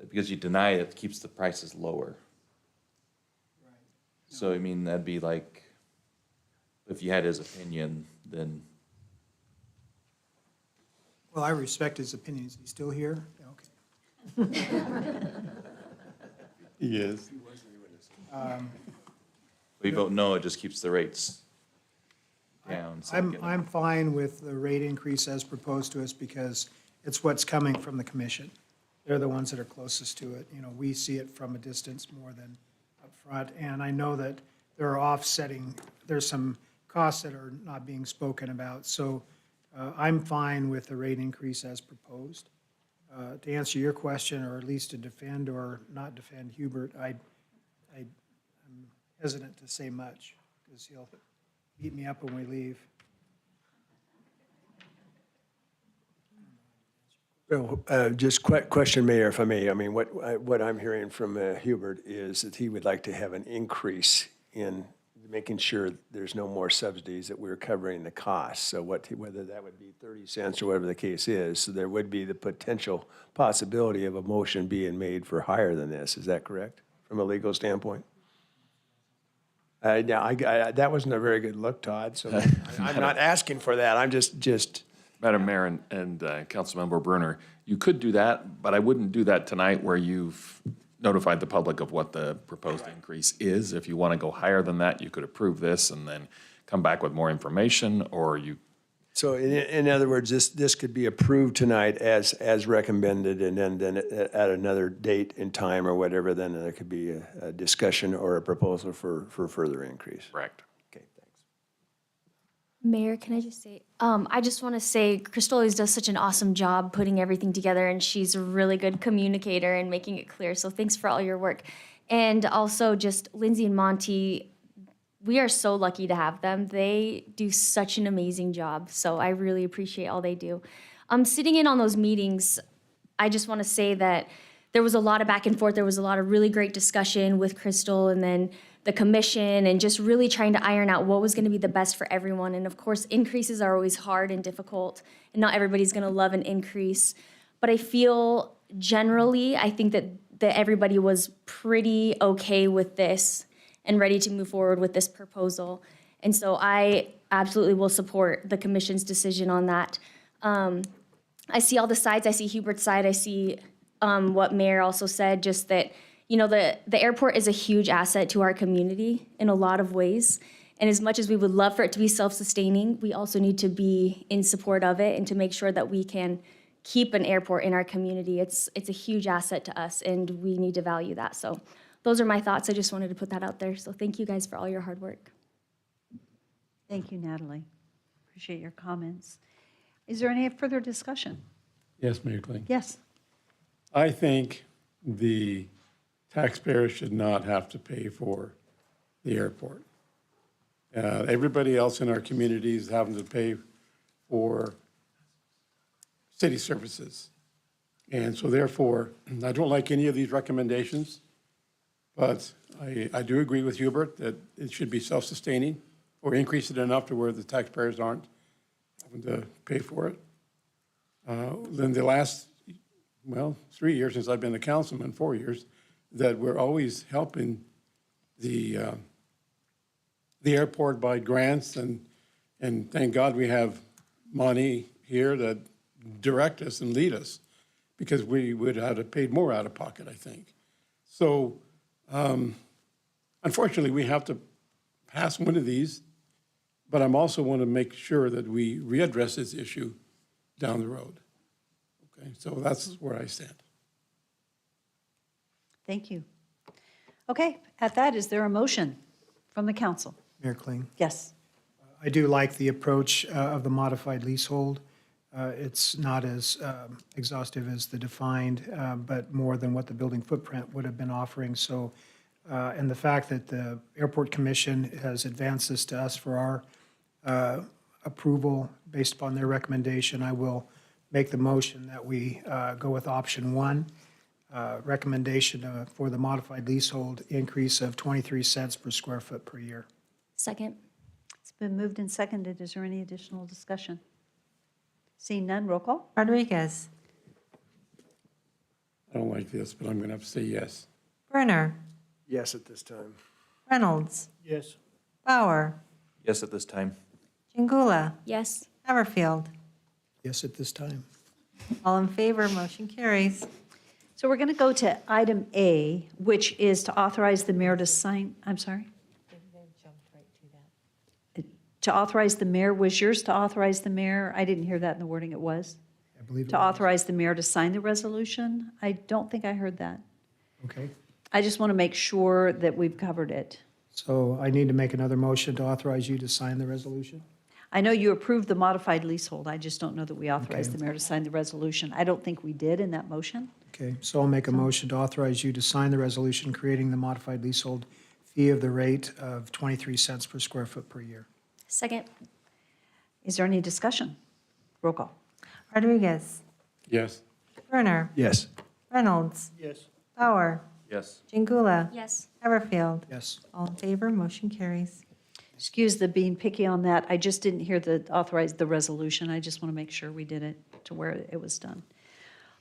Because you deny it keeps the prices lower. So, I mean, that'd be like, if you had his opinion, then, Well, I respect his opinions. He's still here? Yeah, okay. He is. we vote no, it just keeps the rates down. so I'm fine with the rate increase as proposed to us because it's what's coming from the commission. They're the ones that are closest to it. You know, we see it from a distance more than up front. And I know that there are offsetting, there's some costs that are not being spoken about. So I'm fine with the rate increase as proposed. To answer your question, or at least to defend or not defend Hubert, I'm hesitant to say much because he'll beat me up when we leave. Well, just question, Mayor, if I may. I mean, what I'm hearing from Hubert is that he would like to have an increase in making sure there's no more subsidies, that we're covering the costs. So whether that would be 30 cents or whatever the case is, so there would be the potential possibility of a motion being made for higher than this. Is that correct, from a legal standpoint? Now, that wasn't a very good look, Todd, so I'm not asking for that. I'm just Madam Mayor and Councilmember Brunner, you could do that, but I wouldn't do that tonight where you've notified the public of what the proposed increase is. If you want to go higher than that, you could approve this and then come back with more information, or you. So in other words, this could be approved tonight as recommended, and then at another date and time or whatever, then there could be a discussion or a proposal for further increase. Correct. Okay, thanks. Mayor, can I just say, I just want to say Crystal always does such an awesome job putting everything together, and she's a really good communicator and making it clear. So thanks for all your work. And also just Lindsay and Monty, we are so lucky to have them. They do such an amazing job. So I really appreciate all they do. Sitting in on those meetings, I just want to say that there was a lot of back and forth. There was a lot of really great discussion with Crystal, and then the commission and just really trying to iron out what was going to be the best for everyone. And of course, increases are always hard and difficult, and not everybody's going to love an increase. But I feel generally, I think that everybody was pretty okay with this and ready to move forward with this proposal. And so I absolutely will support the commission's decision on that. I see all the sides. I see Hubert's side. I see what Mayor also said, just that, you know, the airport is a huge asset to our community in a lot of ways. And as much as we would love for it to be self-sustaining, we also need to be in support of it and to make sure that we can keep an airport in our community. It's a huge asset to us, and we need to value that. So those are my thoughts. I just wanted to put that out there. So thank you guys for all your hard work. Thank you, Natalie. Appreciate your comments. Is there any further discussion? Yes, Mayor Kling. Yes. I think the taxpayers should not have to pay for the airport. Everybody else in our community is having to pay for city services. And so therefore, I don't like any of these recommendations, but I do agree with Hubert that it should be self-sustaining or increase it enough to where the taxpayers aren't having to pay for it. Then the last, 3 years since I've been a councilman, 4 years, that we're always helping the airport by grants, and thank God we have money here that direct us and lead us, because we would have paid more out of pocket, I think. So unfortunately, we have to pass one of these, but I'm also want to make sure that we readdress this issue down the road. Okay, so that's where I stand. Thank you. Okay, at that, is there a motion from the council? Mayor Kling. Yes. I do like the approach of the modified leasehold. It's not as exhaustive as the defined, but more than what the building footprint would have been offering. So, and the fact that the Airport Commission has advanced this to us for our approval based upon their recommendation, I will make the motion that we go with option one, recommendation for the modified leasehold increase of 23 cents per square foot per year. Second. It's been moved and seconded. Is there any additional discussion? Seeing none, roll call. Rodriguez. I don't like this, but I'm going to have to say yes. Brenner. Yes at this time. Reynolds. Yes. Bauer. Yes at this time. Jingula. Yes. Everfield. Yes at this time. All in favor, motion carries. So we're going to go to item A, which is to authorize the mayor to sign, I'm sorry? To authorize the mayor, was yours to authorize the mayor? I didn't hear that in the wording, it was? I believe it To was. authorize the mayor to sign the resolution? I don't think I heard that. Okay. I just want to make sure that we've covered it. So I need to make another motion to authorize you to sign the resolution? I know you approved the modified leasehold, I just don't know that we authorized Okay. the mayor to sign the resolution. I don't think we did in that motion. Okay, so I'll make a motion to authorize you to sign the resolution creating the modified leasehold fee of the rate of 23 cents per square foot per year. Second. Is there any discussion? Roll call. Rodriguez. Yes. Brenner. Yes. Reynolds. Yes. Bauer. Yes. Jingula. Yes. Everfield. Yes. All in favor, motion carries. Excuse the being picky on that. I just didn't hear the authorize the resolution. I just want to make sure we did it to where it was done.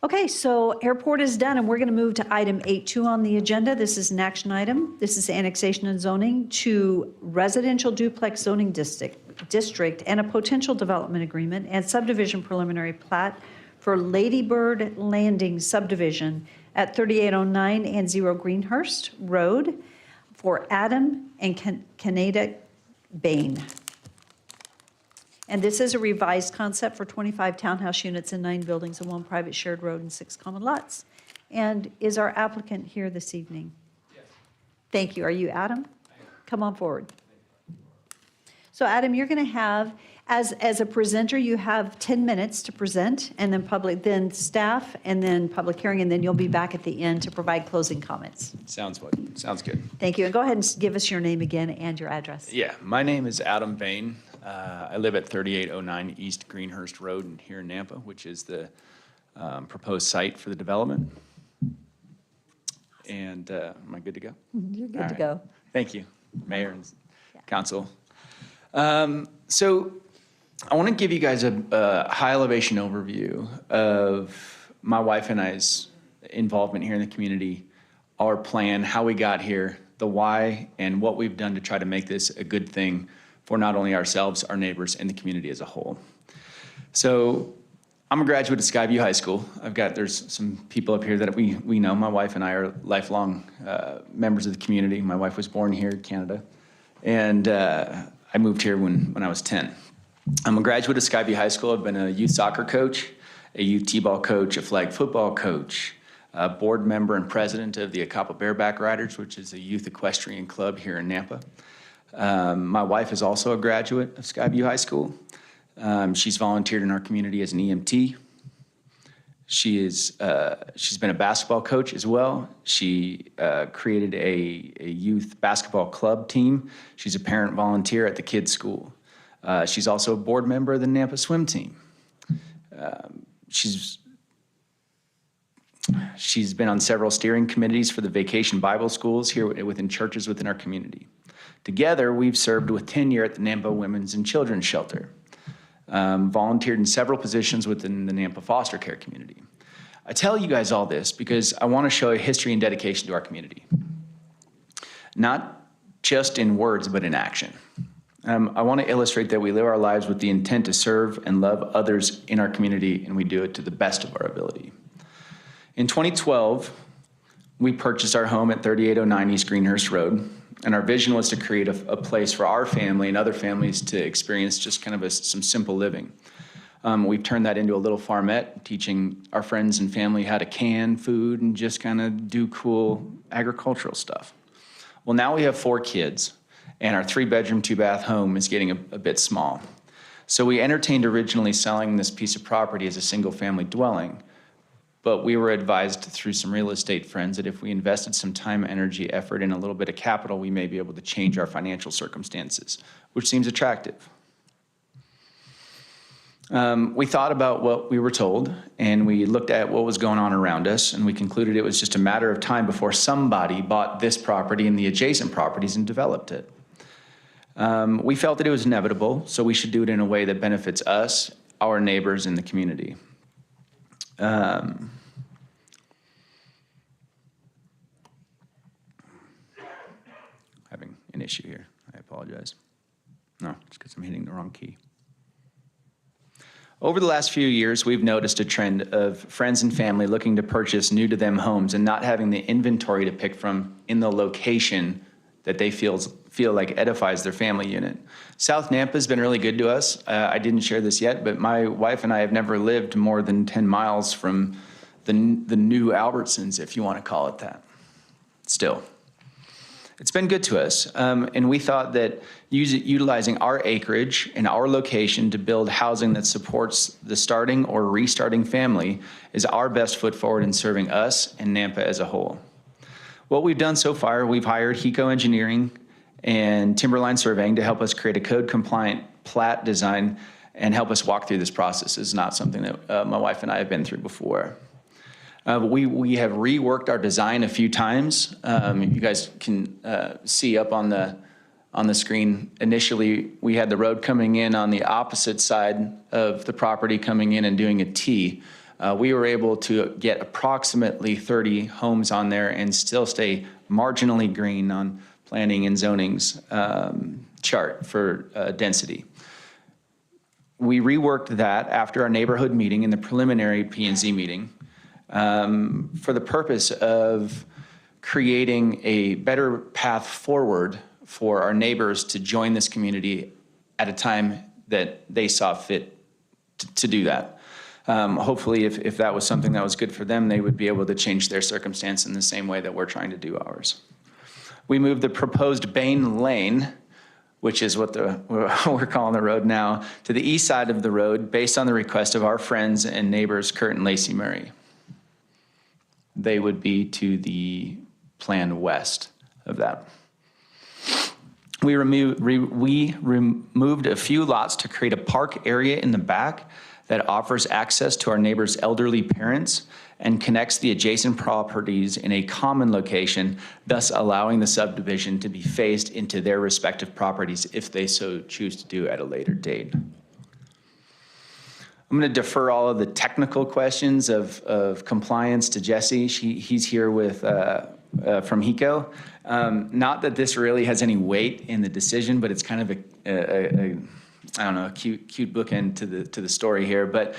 Okay, so airport is done, and we're going to move to item 8.2 on the agenda. This is an action item. This is annexation and zoning to residential duplex zoning district and a potential development agreement and subdivision preliminary plat for Lady Bird Landing subdivision at 3809 and 0 Greenhurst Road for Adam and Kaneda Bain. And this is a revised concept for 25 townhouse units and 9 buildings and 1 private shared road and 6 common lots. And is our applicant here this evening? Yes. Thank you. Are you Adam? Come on forward. So Adam, you're going to have, as a presenter, you have 10 minutes to present, and then staff, and then public hearing, and then you'll be back at the end to provide closing comments. Sounds good. Thank you. And go ahead and give us your name again and your address. Yeah, my name is Adam Bain. I live at 3809 East Greenhurst Road here in Nampa, which is the proposed site for the development. And am I good to go? You're good All to right. go. Thank you. Mayor and Council. So I want to give you guys a high elevation overview of my wife and I's involvement here in the community, our plan, how we got here, the why, and what we've done to try to make this a good thing for not only ourselves, our neighbors, and the community as a whole. So I'm a graduate of Skyview High School. There's some people up here that we know. My wife and I are lifelong members of the community. My wife was born here in Canada, and I moved here when I was 10. I'm a graduate of Skyview High School. I've been a youth soccer coach, a youth t-ball coach, a flag football coach, a board member and president of the Acapa Bareback Riders, which is a youth equestrian club here in Nampa. My wife is also a graduate of Skyview High School. She's volunteered in our community as an EMT. She's been a basketball coach as well. She created a youth basketball club team. She's a parent volunteer at the kids' school. She's also a board member of the Nampa swim team. She's been on several steering committees for the vacation Bible schools here within churches within our community. Together, we've served with tenure at the Nampa Women's and Children's Shelter. Volunteered in several positions within the Nampa foster care community. I tell you guys all this because I want to show a history and dedication to our community. Not just in words, but in action. I want to illustrate that we live our lives with the intent to serve and love others in our community, and we do it to the best of our ability. In 2012, we purchased our home at 3809 East Greenhurst Road, and our vision was to create a place for our family and other families to experience just kind of some simple living. We've turned that into a little farmette, teaching our friends and family how to can food and just kind of do cool agricultural stuff. Well, now we have 4 kids, and our 3-bedroom, 2-bath home is getting a bit small. So we entertained originally selling this piece of property as a single-family dwelling, but we were advised through some real estate friends that if we invested some time, energy, effort, and a little bit of capital, we may be able to change our financial circumstances, which seems attractive. We thought about what we were told, and we looked at what was going on around us, and we concluded it was just a matter of time before somebody bought this property and the adjacent properties and developed it. We felt that it was inevitable, so we should do it in a way that benefits us, our neighbors, and the community. Having an issue here. I apologize. No, it's because I'm hitting the wrong key. Over the last few years, we've noticed a trend of friends and family looking to purchase new to them homes and not having the inventory to pick from in the location that they feel like edifies their family unit. South Nampa has been really good to us. I didn't share this yet, but my wife and I have never lived more than 10 miles from the new Albertsons, if you want to call it that. Still. It's been good to us, and we thought that utilizing our acreage and our location to build housing that supports the starting or restarting family is our best foot forward in serving us and Nampa as a whole. What we've done so far, we've hired HECO Engineering and Timberline Surveying to help us create a code-compliant plat design and help us walk through this process. It's not something that my wife and I have been through before. We have reworked our design a few times. You guys can see up on the screen. Initially, we had the road coming in on the opposite side of the property coming in and doing a T. We were able to get approximately 30 homes on there and still stay marginally green on planning and zoning's chart for density. We reworked that after our neighborhood meeting and the preliminary P&Z meeting for the purpose of creating a better path forward for our neighbors to join this community at a time that they saw fit to do that. Hopefully, if that was something that was good for them, they would be able to change their circumstance in the same way that we're trying to do ours. We moved the proposed Bain Lane, which is what we're calling the road now, to the east side of the road based on the request of our friends and neighbors, Kurt and Lacey Murray. They would be to the plan west of that. We removed a few lots to create a park area in the back that offers access to our neighbors' elderly parents and connects the adjacent properties in a common location, thus allowing the subdivision to be phased into their respective properties if they so choose to do at a later date. I'm going to defer all of the technical questions of compliance to Jesse. He's here with from HECO. Not that this really has any weight in the decision, but it's kind of a I don't know, a cute bookend to the story here. But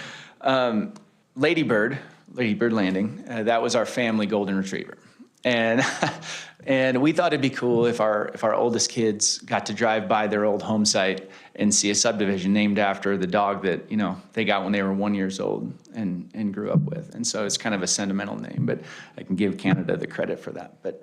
Lady Bird Landing, that was our family golden retriever, and and we thought it'd be cool if our oldest kids got to drive by their old home site and see a subdivision named after the dog that they got when they were 1 year old and grew up with. And so it's kind of a sentimental name, but I can give Canada the credit for that. But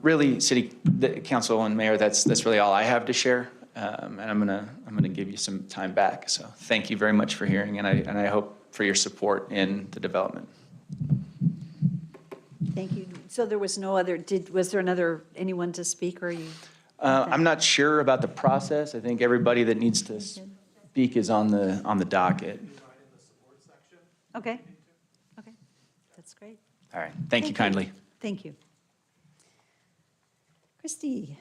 really, the council and mayor, that's really all I have to share. And I'm gonna give you some time back. So thank you very much for hearing, and I hope for your support in the development. Thank you. So there was no other, was there anyone to speak, or are you? I'm not sure about the process. I think everybody that needs to speak is on the docket. Okay. Okay. That's great. All right. Thank you kindly. Thank you. Christy.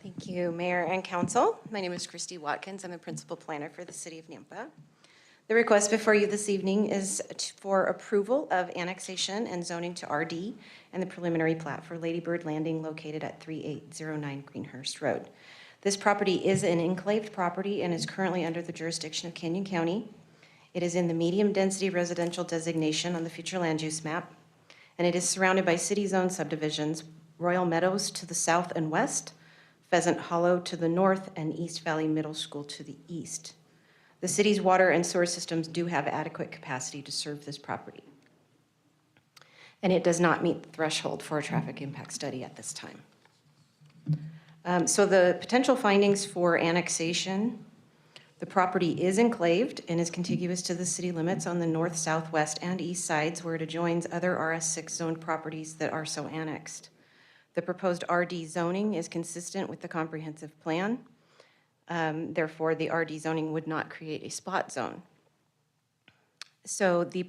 Thank you, Mayor and Council. My name is Christy Watkins. I'm the Principal Planner for the City of Nampa. The request before you this evening is for approval of annexation and zoning to RD and the preliminary plat for Lady Bird Landing located at 3809 Greenhurst Road. This property is an enclaved property and is currently under the jurisdiction of Canyon County. It is in the medium-density residential designation on the future land use map, and it is surrounded by city-zone subdivisions, Royal Meadows to the south and west, Pheasant Hollow to the north, and East Valley Middle School to the east. The city's water and sewer systems do have adequate capacity to serve this property, and it does not meet the threshold for a traffic impact study at this time. So the potential findings for annexation: the property is enclaved and is contiguous to the city limits on the north, southwest, and east sides, where it adjoins other RS6 zoned properties that are so annexed. The proposed RD zoning is consistent with the comprehensive plan. Therefore, the RD zoning would not create a spot zone. So the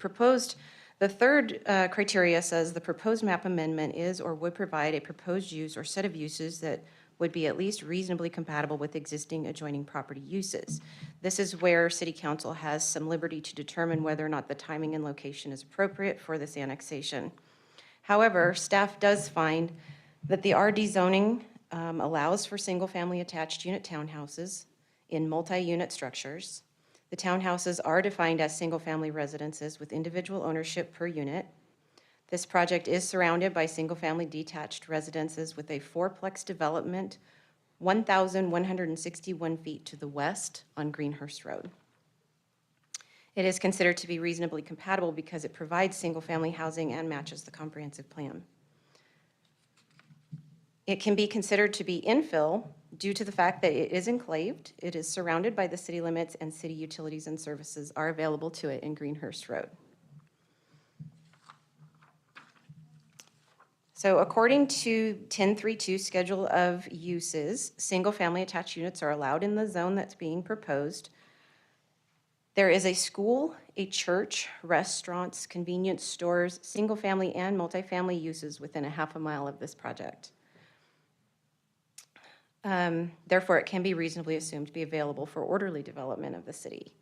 third criteria says the proposed map amendment is or would provide a proposed use or set of uses that would be at least reasonably compatible with existing adjoining property uses. This is where City Council has some liberty to determine whether or not the timing and location is appropriate for this annexation. However, staff does find that the RD zoning allows for single-family attached unit townhouses in multi-unit structures. The townhouses are defined as single-family residences with individual ownership per unit. This project is surrounded by single-family detached residences with a fourplex development 1,161 feet to the west on Greenhurst Road. It is considered to be reasonably compatible because it provides single-family housing and matches the comprehensive plan. It can be considered to be infill due to the fact that it is enclaved, it is surrounded by the city limits, and city utilities and services are available to it in Greenhurst Road. So according to 1032 Schedule of Uses, single-family attached units are allowed in the zone that's being proposed. There is a school, a church, restaurants, convenience stores, single-family and multifamily uses within a half a mile of this project. Therefore, it can be reasonably assumed to be available for orderly development of the city.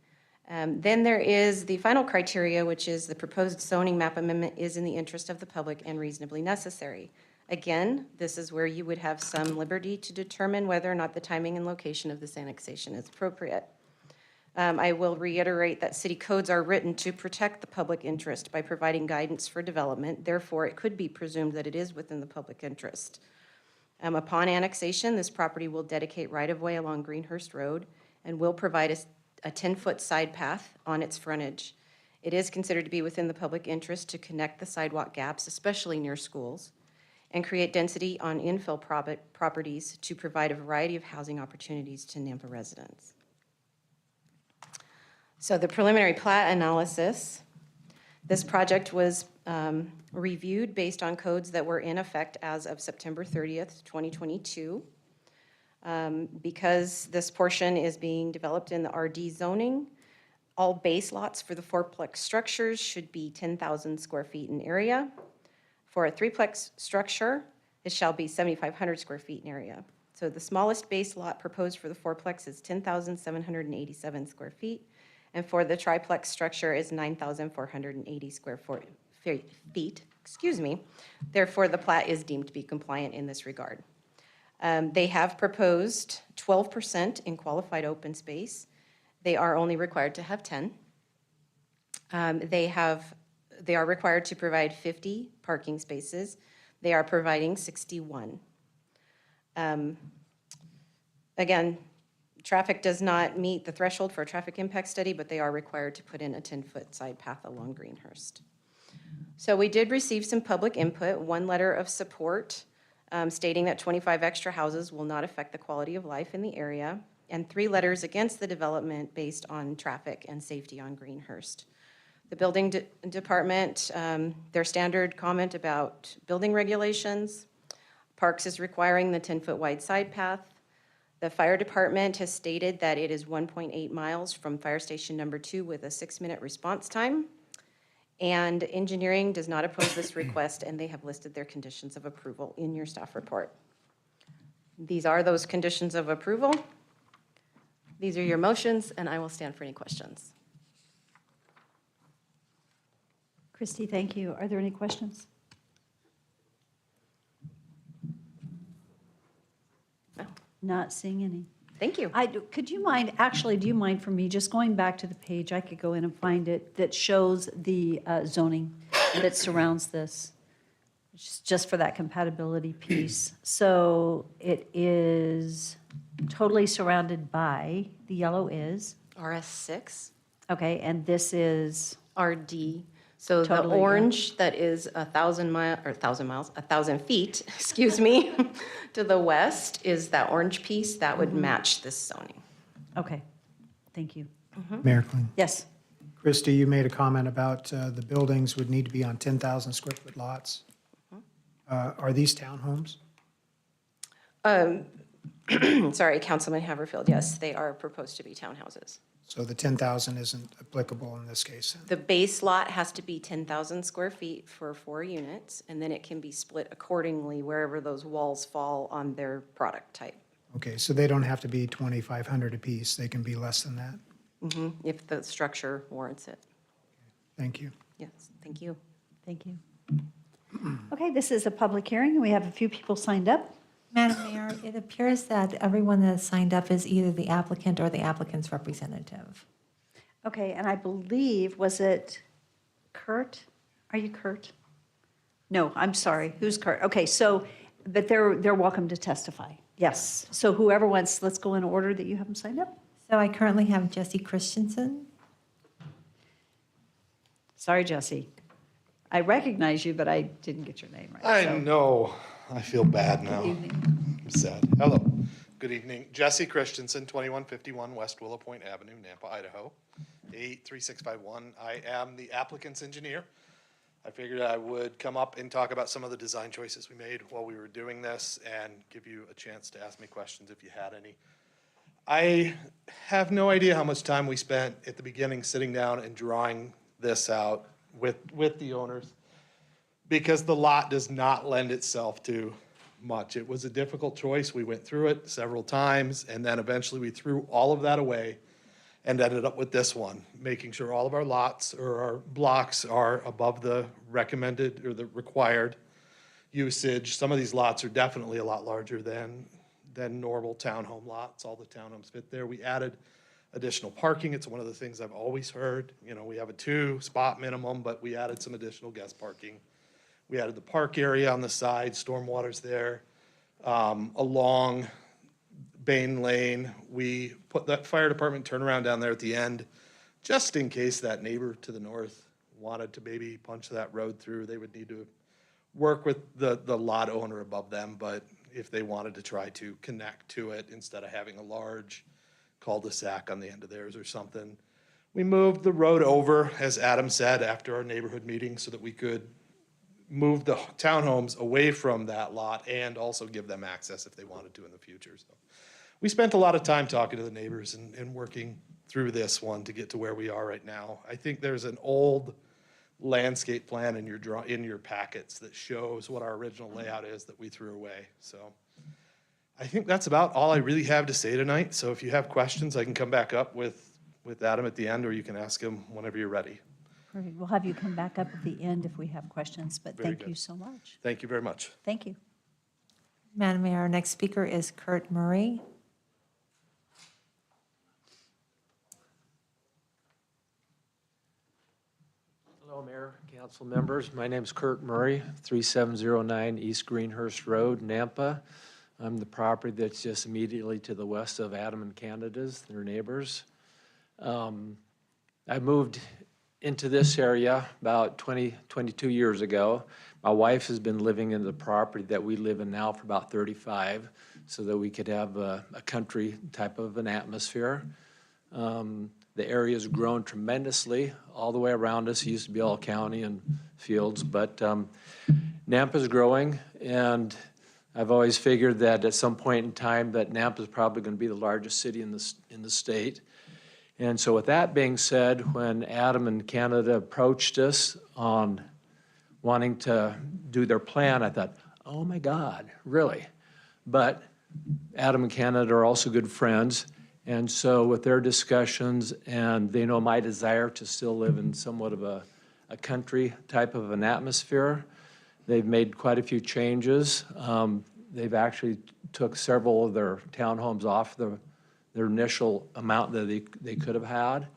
Then there is the final criteria, which is the proposed zoning map amendment is in the interest of the public and reasonably necessary. Again, this is where you would have some liberty to determine whether or not the timing and location of this annexation is appropriate. I will reiterate that city codes are written to protect the public interest by providing guidance for development. Therefore, it could be presumed that it is within the public interest. Upon annexation, this property will dedicate right-of-way along Greenhurst Road and will provide a 10-foot side path on its frontage. It is considered to be within the public interest to connect the sidewalk gaps, especially near schools, and create density on infill properties to provide a variety of housing opportunities to Nampa residents. So the preliminary plat analysis, this project was reviewed based on codes that were in effect as of September 30th, 2022. Because this portion is being developed in the RD zoning, all base lots for the fourplex structures should be 10,000 square feet in area. For a threeplex structure, it shall be 7,500 square feet in area. So the smallest base lot proposed for the fourplex is 10,787 square feet, and for the triplex structure is 9,480 square feet. Excuse me. Therefore, the plat is deemed to be compliant in this regard. They have proposed 12% in qualified open space. They are only required to have 10. They are required to provide 50 parking spaces. They are providing 61. Again, traffic does not meet the threshold for a traffic impact study, but they are required to put in a 10-foot side path along Greenhurst. So we did receive some public input, one letter of support stating that 25 extra houses will not affect the quality of life in the area, and 3 letters against the development based on traffic and safety on Greenhurst. The building department, their standard comment about building regulations. Parks is requiring the 10-foot wide side path. The fire department has stated that it is 1.8 miles from fire station number 2 with a 6-minute response time. And engineering does not oppose this request, and they have listed their conditions of approval in your staff report. These are those conditions of approval. These are your motions, and I will stand for any questions. Christy, thank you. Are there any questions? No. Not seeing any. Thank you. Could you mind, actually, do you mind for me just going back to the page, I could go in and find it, that shows the zoning that surrounds this, just for that compatibility piece. So it is totally surrounded by, the yellow is? RS6. Okay, and this is? RD. So the Totally, yeah. orange that is 1,000 feet, excuse me, to the west is that orange piece that would match this zoning. Okay, thank you. Mayor Quinn. Yes. Christie, you made a comment about the buildings would need to be on 10,000 square foot lots. Are these townhomes? Sorry, Councilman Haverfield, yes, they are proposed to be townhouses. So the 10,000 isn't applicable in this case? The base lot has to be 10,000 square feet for 4 units, and then it can be split accordingly wherever those walls fall on their product type. Okay, so they don't have to be 2,500 apiece, they can be less than that? If the structure warrants it. Thank you. Yes, thank you. Thank you. Okay, this is a public hearing. We have a few people signed up. Madam Mayor, it appears that everyone that has signed up is either the applicant or the applicant's representative. Okay, and I believe, was it Kurt? Are you Kurt? No, I'm sorry. Who's Kurt? Okay, so, but they're welcome to testify. Yes. So whoever wants, let's go in order that you have them signed up. So I currently have Jesse Christensen. Sorry, Jesse. I recognize you, but I didn't get your name right. I so. know. I feel bad now. Good evening. I'm sad. Hello. Good evening. Jesse Christensen, 2151 West Willow Point Avenue, Nampa, Idaho, 83651. I am the applicant's engineer. I figured I would come up and talk about some of the design choices we made while we were doing this and give you a chance to ask me questions if you had any. I have no idea how much time we spent at the beginning sitting down and drawing this out with the owners, because the lot does not lend itself to much. It was a difficult choice. We went through it several times, and then eventually we threw all of that away and ended up with this one, making sure all of our lots or our blocks are above the recommended or the required usage. Some of these lots are definitely a lot larger than normal townhome lots. All the townhomes fit there. We added additional parking. It's one of the things I've always heard. You know, we have a 2-spot minimum, but we added some additional guest parking. We added the park area on the side, stormwater's there. Along Bain Lane, we put that fire department turnaround down there at the end, just in case that neighbor to the north wanted to maybe punch that road through. They would need to work with the lot owner above them, but if they wanted to try to connect to it instead of having a large cul-de-sac on the end of theirs or something. We moved the road over, as Adam said, after our neighborhood meeting so that we could move the townhomes away from that lot and also give them access if they wanted to in the future. So we spent a lot of time talking to the neighbors and working through this one to get to where we are right now. I think there's an old landscape plan in your packets that shows what our original layout is that we threw away. So I think that's about all I really have to say tonight. So if you have questions, I can come back up with Adam at the end, or you can ask him whenever you're ready. Perfect. We'll have you come back up at the end if we have questions, but Very thank good. you so much. Thank you very much. Thank you. Madam Mayor, our next speaker is Kurt Murray. Hello, Mayor, council members. My name is Kurt Murray, 3709 East Greenhurst Road, Nampa. I'm the property that's just immediately to the west of Adam and Canada's, their neighbors. I moved into this area about 22 years ago. My wife has been living in the property that we live in now for about 35, so that we could have a country type of an atmosphere. The area's grown tremendously all the way around us. It used to be all county and fields, but Nampa's growing, and I've always figured that at some point in time that Nampa's probably going to be the largest city in the state. And so with that being said, when Adam and Canada approached us on wanting to do their plan, I thought, oh my God, really? But Adam and Canada are also good friends. And so with their discussions, and they know my desire to still live in somewhat of a country type of an atmosphere, they've made quite a few changes. They've actually took several of their townhomes off their initial amount that they could have had.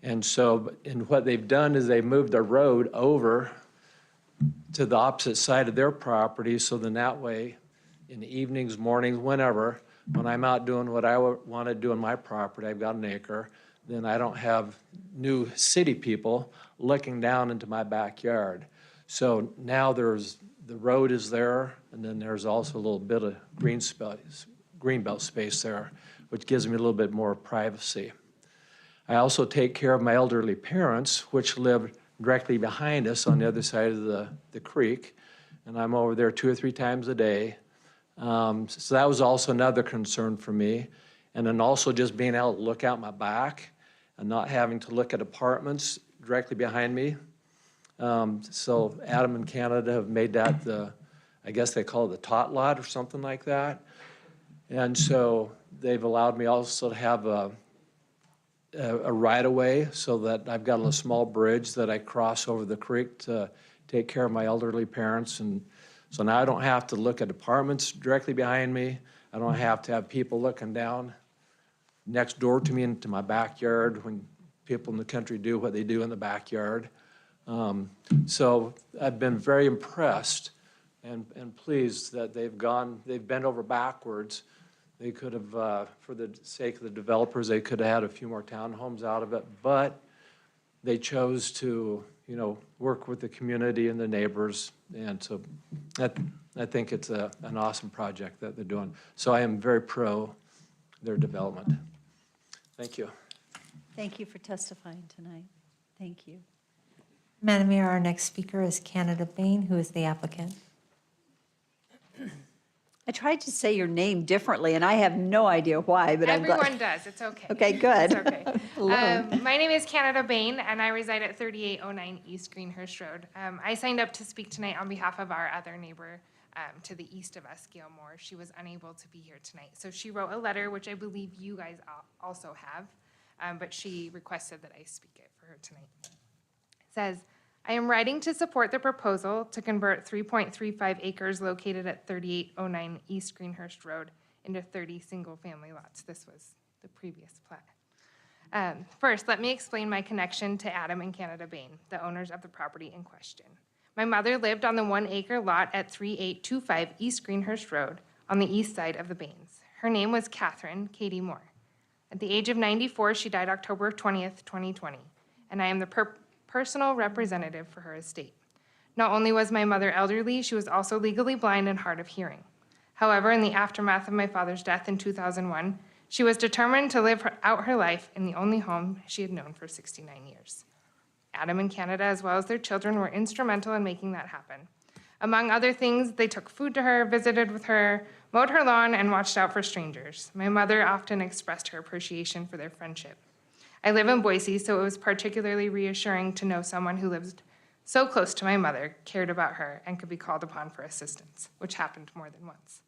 And so, and what they've done is they've moved the road over to the opposite side of their property, so then that way, in the evenings, mornings, whenever, when I'm out doing what I want to do on my property, I've got an acre, then I don't have new city people looking down into my backyard. So now the road is there, and then there's also a little bit of greenbelt space there, which gives me a little bit more privacy. I also take care of my elderly parents, which live directly behind us on the other side of the creek, and I'm over there 2 or 3 times a day. So that was also another concern for me. And then also just being able to look out my back and not having to look at apartments directly behind me. So Adam and Canada have made that I guess they call it the tot lot or something like that. And so they've allowed me also to have a right-of-way so that I've got a small bridge that I cross over the creek to take care of my elderly parents. And so now I don't have to look at apartments directly behind me. I don't have to have people looking down next door to me into my backyard when people in the country do what they do in the backyard. So I've been very impressed and pleased that they've bent over backwards. They could have, for the sake of the developers, they could have had a few more townhomes out of it, but they chose to, work with the community and the neighbors. And so I think it's an awesome project that they're doing. So I am very pro their development. Thank you. Thank you for testifying tonight. Thank you. Madam Mayor, our next speaker is Canada Bain, who is the applicant. I tried to say your name differently, and I have no idea why, but Everyone does. It's okay. Okay, good. It's okay. My name is Canada Bain, and I reside at 3809 East Greenhurst Road. I signed up to speak tonight on behalf of our other neighbor to the east of us, Gail Moore. She was unable to be here tonight. So she wrote a letter, which I believe you guys also have, but she requested that I speak it for her tonight. It says, I am writing to support the proposal to convert 3.35 acres located at 3809 East Greenhurst Road into 30 single-family lots. This was the previous plat. First, let me explain my connection to Adam and Canada Bain, the owners of the property in question. My mother lived on the 1-acre lot at 3825 East Greenhurst Road on the east side of the Bains. Her name was Catherine Katie Moore. At the age of 94, she died October 20th, 2020, and I am the personal representative for her estate. Not only was my mother elderly, she was also legally blind and hard of hearing. However, in the aftermath of my father's death in 2001, she was determined to live out her life in the only home she had known for 69 years. Adam and Canada, as well as their children, were instrumental in making that happen. Among other things, they took food to her, visited with her mowed her lawn, and watched out for strangers. My mother often expressed her appreciation for their friendship. I live in Boise, so it was particularly reassuring to know someone who lived so close to my mother cared about her and could be called upon for assistance, which happened more than once.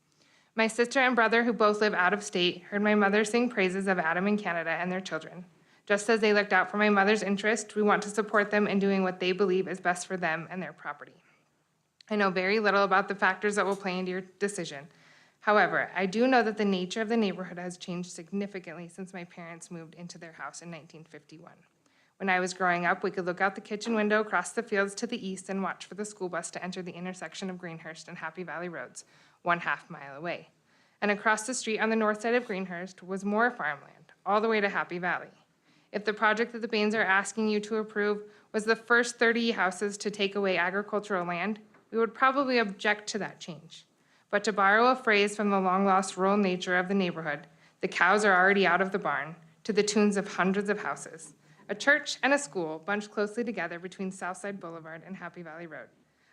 My sister and brother, who both live out of state, heard my mother sing praises of Adam and Canada and their children. Just as they looked out for my mother's interest, we want to support them in doing what they believe is best for them and their property. I know very little about the factors that will play into your decision. However, I do know that the nature of the neighborhood has changed significantly since my parents moved into their house in 1951. When I was growing up, we could look out the kitchen window across the fields to the east and watch for the school bus to enter the intersection of Greenhurst and Happy Valley Roads, 1/2 mile away. And across the street on the north side of Greenhurst was more farmland, all the way to Happy Valley. If the project that the Bains are asking you to approve was the first 30 houses to take away agricultural land, we would probably object to that change. But to borrow a phrase from the long-lost rural nature of the neighborhood, the cows are already out of the barn, to the tunes of hundreds of houses. A church and a school bunched closely together between Southside Boulevard and Happy Valley Road.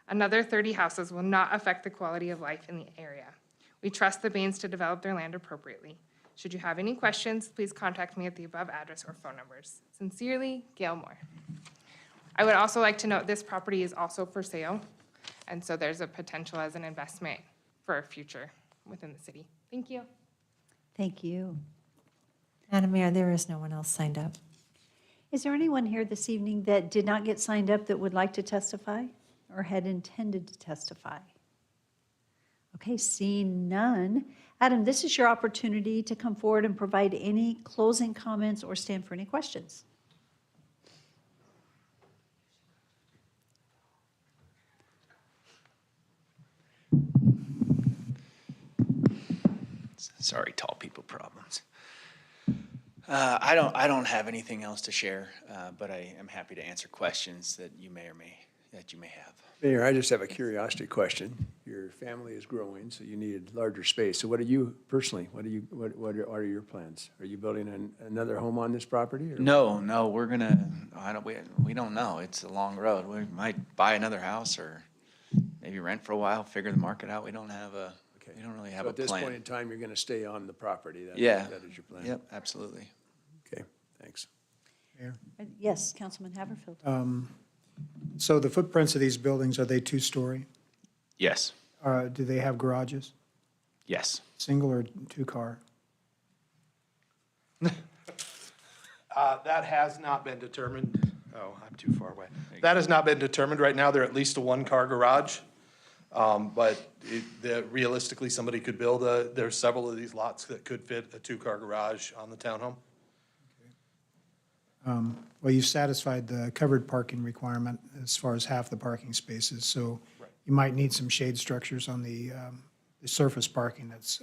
Another 30 houses will not affect the quality of life in the area. We trust the Bains to develop their land appropriately. Should you have any questions, please contact me at the above address or phone numbers. Sincerely, Gail Moore. I would also like to note this property is also for sale, and so there's a potential as an investment for a future within the city. Thank you. Thank you. Madam Mayor, there is no one else signed up. Is there anyone here this evening that did not get signed up that would like to testify or had intended to testify? Okay, seeing none. Adam, this is your opportunity to come forward and provide any closing comments or stand for any questions. Sorry, tall people problems. I don't have anything else to share, but I am happy to answer questions that you may have. Mayor, I just have a curiosity question. Your family is growing, so you need larger space. So what are you personally, what are your plans? Are you building another home on this property? Or? No, we're gonna, we don't know. It's a long road. We might buy another house or maybe rent for a while, figure the market out. We don't really have So a at this plan. point in time, you're going to stay on the property? That is your plan? Yep, absolutely. Okay, thanks. Yes, Councilman Haverfield. So the footprints of these buildings, are they two-story? Yes, Do they have garages, yes. single or two-car? That has not been determined. Oh, I'm too far away. That has not been determined right now. They're at least a one-car garage. But realistically, somebody could build there's several of these lots that could fit a two-car garage on the townhome. Well, you satisfied the covered parking requirement as far as half the parking spaces, so you might need some shade structures on the surface parking that's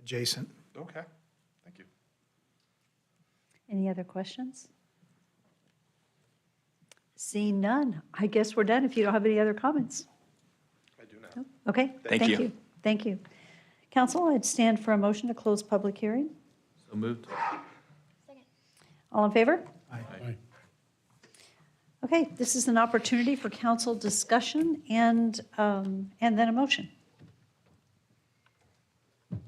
adjacent. Okay, thank you. Any other questions? Seeing none, I guess we're done if you don't have any other comments. I do now. Okay, Thank thank you. you. Thank you. Council, I'd stand for a motion to close public hearing. So moved. All in favor? Aye. Okay, this is an opportunity for council discussion and then a motion. Okay,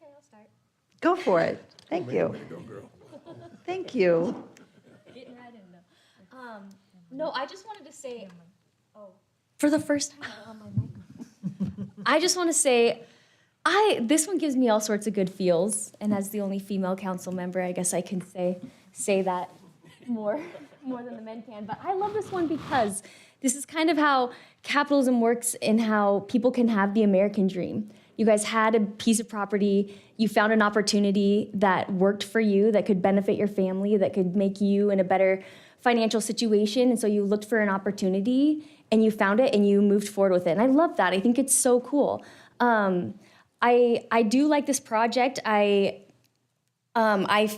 I'll start. Go for it. Thank you. Way to go, girl. Thank you. Getting right in though. No, I just wanted to say, for the first time on my microphone. I just want to say, this one gives me all sorts of good feels, and as the only female council member, I guess I can say that more than the men can. But I love this one because this is kind of how capitalism works and how people can have the American dream. You guys had a piece of property, you found an opportunity that worked for you, that could benefit your family, that could make you in a better financial situation, and so you looked for an opportunity and you found it and you moved forward with it. And I love that. I think it's so cool. I do like this project. I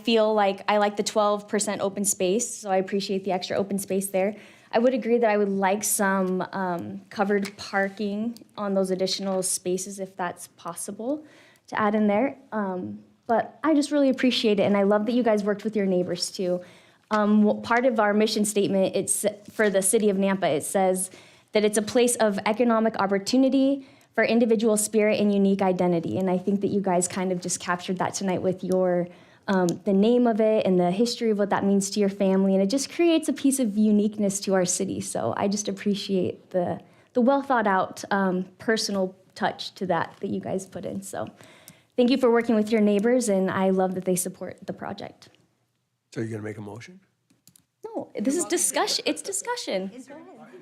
feel like I like the 12% open space, so I appreciate the extra open space there. I would agree that I would like some covered parking on those additional spaces if that's possible to add in there. But I just really appreciate it, and I love that you guys worked with your neighbors too. Part of our mission statement, it's for the city of Nampa, it says that it's a place of economic opportunity for individual spirit and unique identity. And I think that you guys kind of just captured that tonight with your the name of it and the history of what that means to your family. And it just creates a piece of uniqueness to our city. So I just appreciate the well thought out personal touch to that you guys put in. So thank you for working with your neighbors, and I love that they support the project. So you're going to make a motion? No, this is discussion. It's discussion.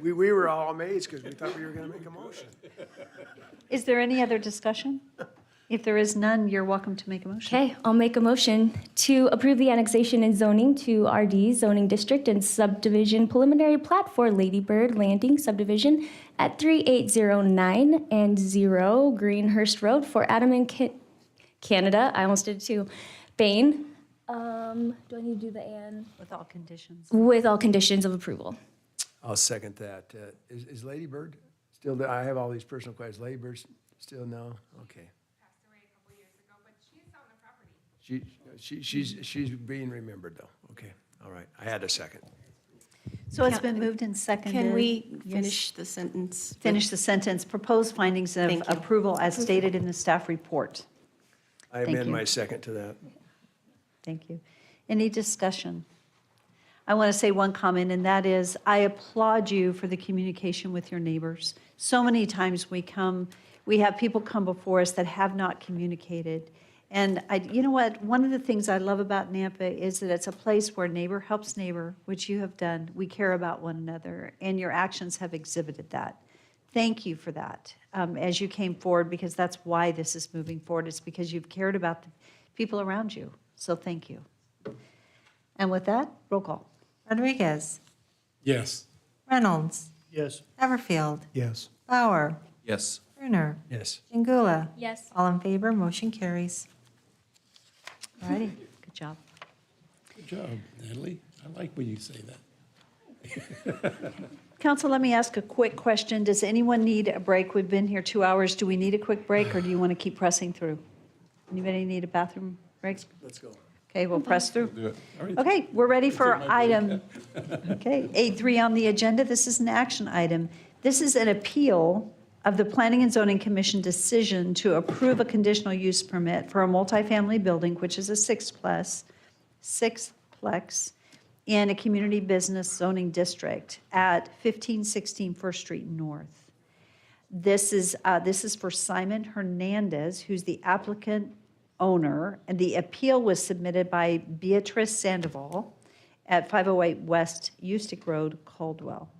We were all amazed because we thought we were going to make a motion. Is there any other discussion? If there is none, you're welcome to make a motion. Okay, I'll make a motion to approve the annexation and zoning to RD zoning district and subdivision preliminary plat for Lady Bird Landing subdivision at 3809 and 0 Greenhurst Road for Adam and Canada. I almost did it too. Bain. Do I need to do the and? With all conditions. With all conditions of approval. I'll second that. Is Lady Bird still there? I have all these personal questions. Lady Bird still no? Okay. She's being remembered though. Okay, all right. I had a second. So it's been moved and seconded. Can we Yes. finish the sentence? Finish the sentence. Proposed findings of Thank you. approval as stated in the staff report. I Thank amend you. my second to that. Thank you. Any discussion? I want to say one comment, and that is, I applaud you for the communication with your neighbors. So many times we have people come before us that have not communicated. And you know what? One of the things I love about Nampa is that it's a place where neighbor helps neighbor, which you have done. We care about one another, and your actions have exhibited that. Thank you for that as you came forward, because that's why this is moving forward. It's because you've cared about the people around you. So thank you. And with that, roll call. Rodriguez. Yes. Reynolds. Yes. Everfield. Yes. Bauer. Yes. Brunner. Yes. Jingula. Yes. All in favor, motion carries. All righty, good job. Good job, Natalie. I like when you say that. Council, let me ask a quick question. Does anyone need a break? We've been here 2 hours. Do we need a quick break, or do you want to keep pressing through? Anybody need a bathroom break? Let's go. Okay, we'll press through. Do it. All right. Okay, we're ready for Take my break. item, okay, 8.3 on the agenda. This is an action item. This is an appeal of the Planning and Zoning Commission decision to approve a conditional use permit for a multifamily building, which is a sixplex, in a community business zoning district at 1516 First Street North. This is for Simon Hernandez, who's the applicant owner, and the appeal was submitted by Beatrice Sandoval at 508 West Eustic Road, Caldwell.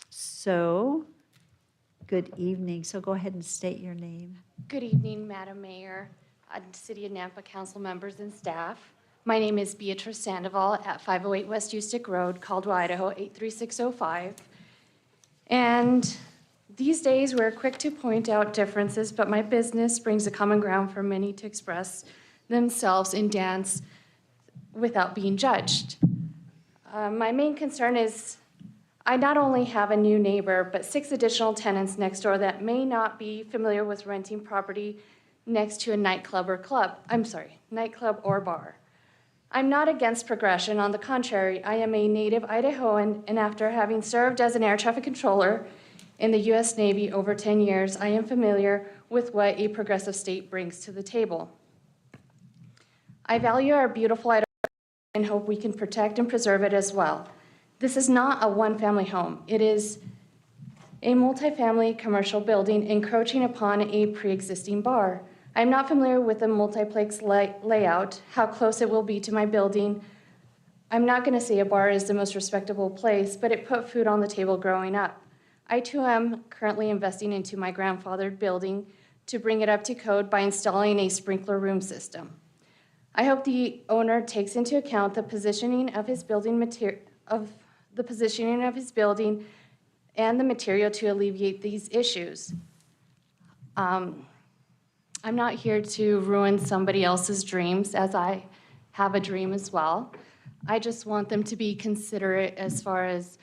So, good evening. So go ahead and state your name. Good evening, Madam Mayor, City of Nampa council members and staff. My name is Beatrice Sandoval at 508 West Eustic Road, Caldwell, Idaho, 83605. And these days, we're quick to point out differences, but my business brings a common ground for many to express themselves in dance without being judged. My main concern is I not only have a new neighbor, but 6 additional tenants next door that may not be familiar with renting property next to a nightclub or bar. I'm not against progression. On the contrary, I am a native Idahoan, and after having served as an air traffic controller in the U.S. Navy over 10 years, I am familiar with what a progressive state brings to the table. I value our beautiful Idaho and hope we can protect and preserve it as well. This is not a one-family home. It is a multifamily commercial building encroaching upon a pre-existing bar. I'm not familiar with the multiplex layout, how close it will be to my building. I'm not going to say a bar is the most respectable place, but it put food on the table growing up. I too am currently investing into my grandfathered building to bring it up to code by installing a sprinkler room system. I hope the owner takes into account the positioning of his building and the material to alleviate these issues. I'm not here to ruin somebody else's dreams, as I have a dream as well. I just want them to be considerate as far as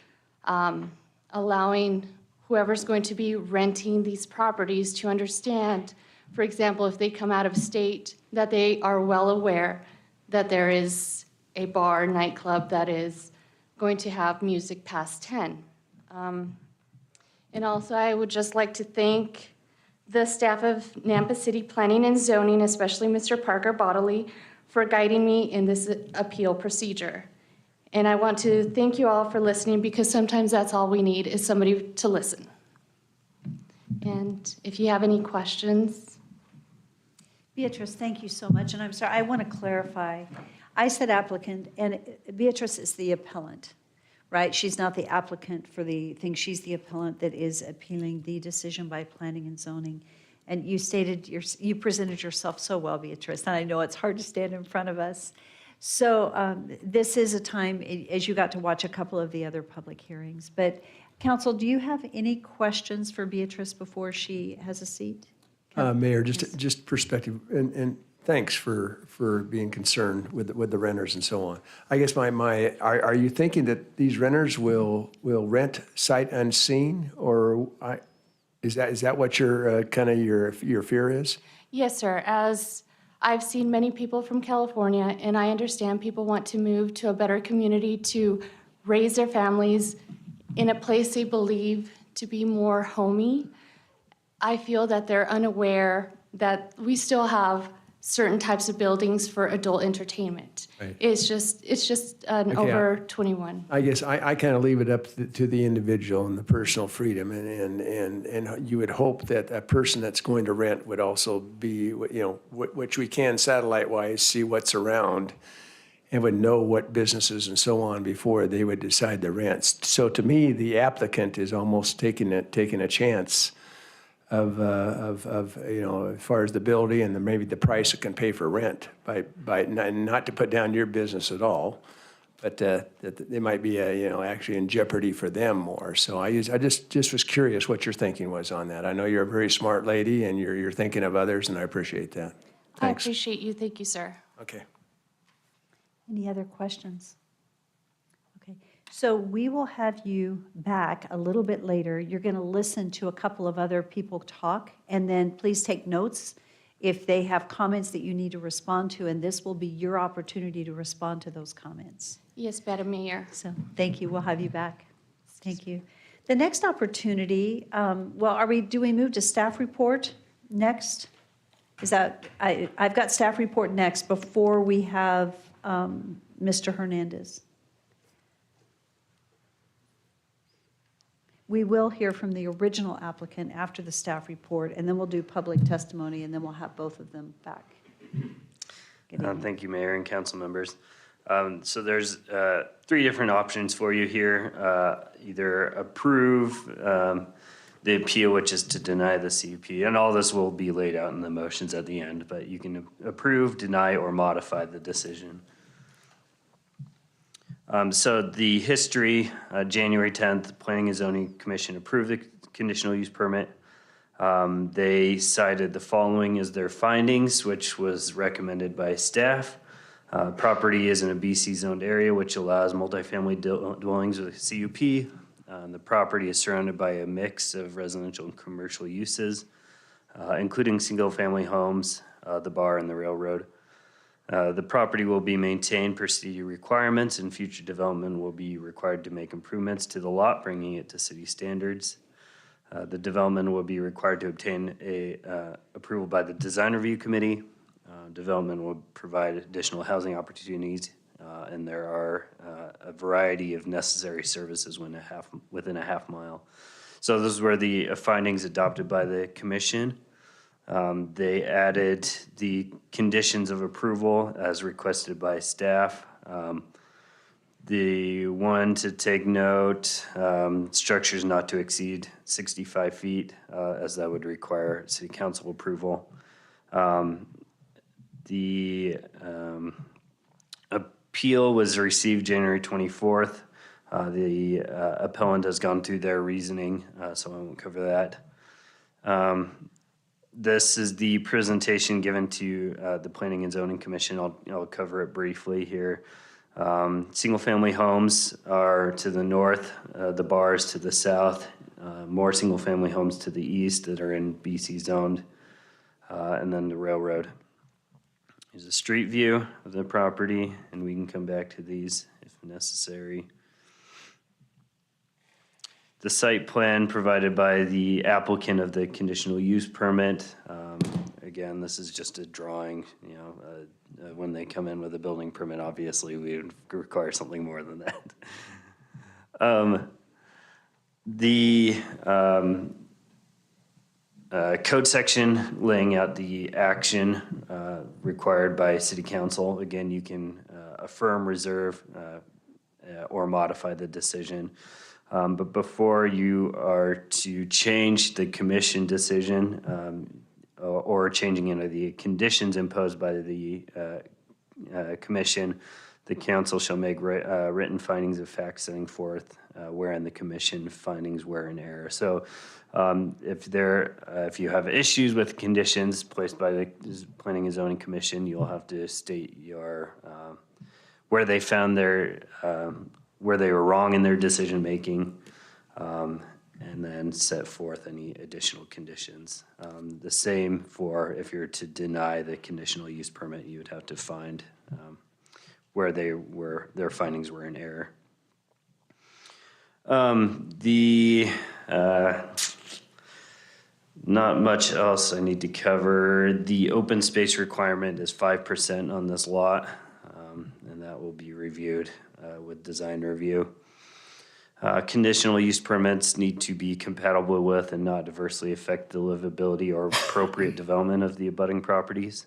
allowing whoever's going to be renting these properties to understand, for example, if they come out of state, that they are well aware that there is a bar, nightclub that is going to have music past 10. And also, I would just like to thank the staff of Nampa City Planning and Zoning, especially Mr. Parker Bodley, for guiding me in this appeal procedure. And I want to thank you all for listening, because sometimes that's all we need, is somebody to listen. And if you have any questions. Beatrice, thank you so much, and I'm sorry, I want to clarify. I said applicant, and Beatrice is the appellant, right? She's not the applicant for the thing, she's the appellant that is appealing the decision by planning and zoning. And you you presented yourself so well, Beatrice, and I know it's hard to stand in front of us. So this is a time, as you got to watch a couple of the other public hearings. But council, do you have any questions for Beatrice before she has a seat? Mayor, just perspective, and thanks for being concerned with the renters and so on. I guess are you thinking that these renters will rent sight unseen, or is that what your kind of your fear is? Yes, sir. As I've seen many people from California, and I understand people want to move to a better community to raise their families in a place they believe to be more homey. I feel that they're unaware that we still have certain types of buildings for adult entertainment. Right. It's just an Okay, over 21. I guess I kind of leave it up to the individual and the personal freedom, and you would hope that a person that's going to rent would also be, which we can satellite-wise see what's around, and would know what businesses and so on before they would decide to rent. So to me, the applicant is almost taking a chance of as far as the ability and maybe the price it can pay for rent by not to put down your business at all, but that they might be actually in jeopardy for them more. So I just was curious what your thinking was on that. I know you're a very smart lady and you're thinking of others, and I appreciate that. I Thanks. appreciate you. Thank you, sir. Okay. Any other questions? Okay, so we will have you back a little bit later. You're going to listen to a couple of other people talk, and then please take notes if they have comments that you need to respond to, and this will be your opportunity to respond to those comments. Yes, Madam Mayor. So thank you. We'll have you back. Thank you. The next opportunity, do we move to staff report next? Is that, I've got staff report next before we have Mr. Hernandez. We will hear from the original applicant after the staff report, and then we'll do public testimony, and then we'll have both of them back. Thank you, Mayor and council members. So there's 3 different options for you here. Either approve the appeal, which is to deny the CUP, and all this will be laid out in the motions at the end, but you can approve, deny, or modify the decision. So the history, January 10th, the Planning and Zoning Commission approved the conditional use permit. They cited the following as their findings, which was recommended by staff. Property is in a BC zoned area, which allows multifamily dwellings with a CUP. The property is surrounded by a mix of residential and commercial uses, including single-family homes, the bar, and the railroad. The property will be maintained per city requirements, and future development will be required to make improvements to the lot, bringing it to city standards. The development will be required to obtain approval by the Design Review Committee. Development will provide additional housing opportunities, and there are a variety of necessary services within a half mile. So those were the findings adopted by the commission. They added the conditions of approval as requested by staff. The one to take note, structures not to exceed 65 feet, as that would require city council approval. The appeal was received January 24th. The appellant has gone through their reasoning, so I won't cover that. This is the presentation given to the Planning and Zoning Commission. I'll cover it briefly here. Single-family homes are to the north, the bars to the south, more single-family homes to the east that are in BC zoned, and then the railroad. Here's a street view of the property, and we can come back to these if necessary. The site plan provided by the applicant of the conditional use permit. Again, this is just a drawing, you know, when they come in with a building permit, obviously we would require something more than that. The code section laying out the action required by city council. Again, you can affirm, reserve, or modify the decision. But before you are to change the commission decision or changing any of the conditions imposed by the commission, the council shall make written findings of fact setting forth wherein the commission findings were in error. So if you have issues with conditions placed by the Planning and Zoning Commission, you'll have to state your where they found their where they were wrong in their decision making, and then set forth any additional conditions. The same for if you're to deny the conditional use permit, you would have to find where their findings were in error. Not much else I need to cover. The open space requirement is 5% on this lot, and that will be reviewed with design review. Conditional use permits need to be compatible with and not adversely affect the livability or appropriate development of the abutting properties.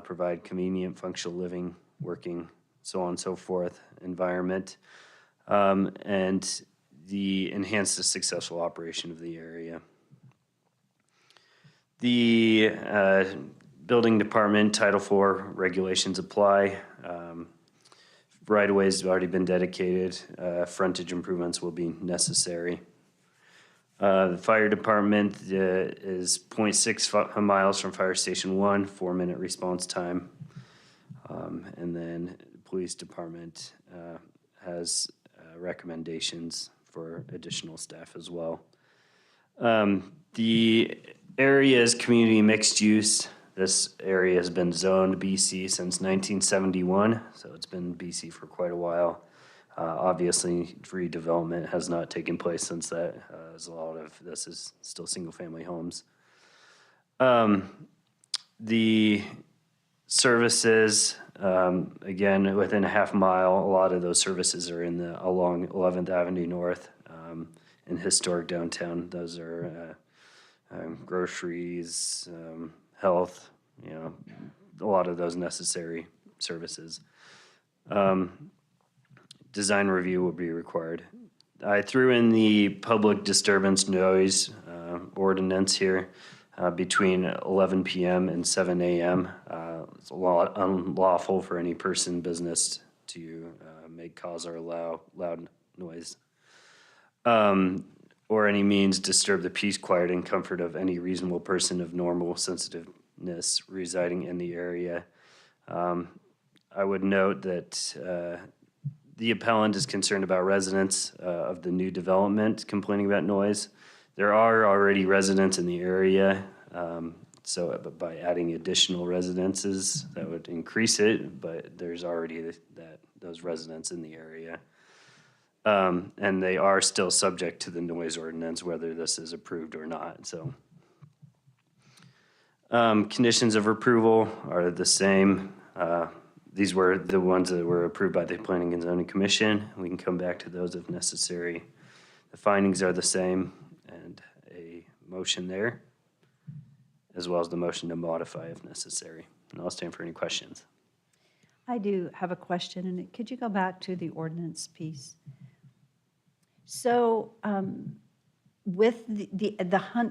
Provide convenient, functional living, working, so on and so forth, environment, and enhance the successful operation of the area. The building department Title IV regulations apply. Right-of-ways have already been dedicated. Frontage improvements will be necessary. The fire department is 0.6 miles from Fire Station 1, 4-minute response time. And then the police department has recommendations for additional staff as well. The area is community mixed use. This area has been zoned BC since 1971, so it's been BC for quite a while. Obviously, redevelopment has not taken place since that, as a lot of this is still single-family homes. The services, again, within a half mile, a lot of those services are along 11th Avenue North in historic downtown. Those are groceries, health, you know, a lot of those necessary services. Design review will be required. I threw in the public disturbance noise ordinance here between 11 p.m. and 7 a.m. It's a lot unlawful for any person, business to make, cause, or allow loud noise. Or any means disturb the peace, quiet, and comfort of any reasonable person of normal sensitiveness residing in the area. I would note that the appellant is concerned about residents of the new development complaining about noise. There are already residents in the area, so by adding additional residences, that would increase it, but there's already those residents in the area. And they are still subject to the noise ordinance, whether this is approved or not. So, conditions of approval are the same. These were the ones that were approved by the Planning and Zoning Commission. We can come back to those if necessary. The findings are the same, and a motion there, as well as the motion to modify if necessary. And I'll stand for any questions. I do have a question, and could you go back to the ordinance piece? So with the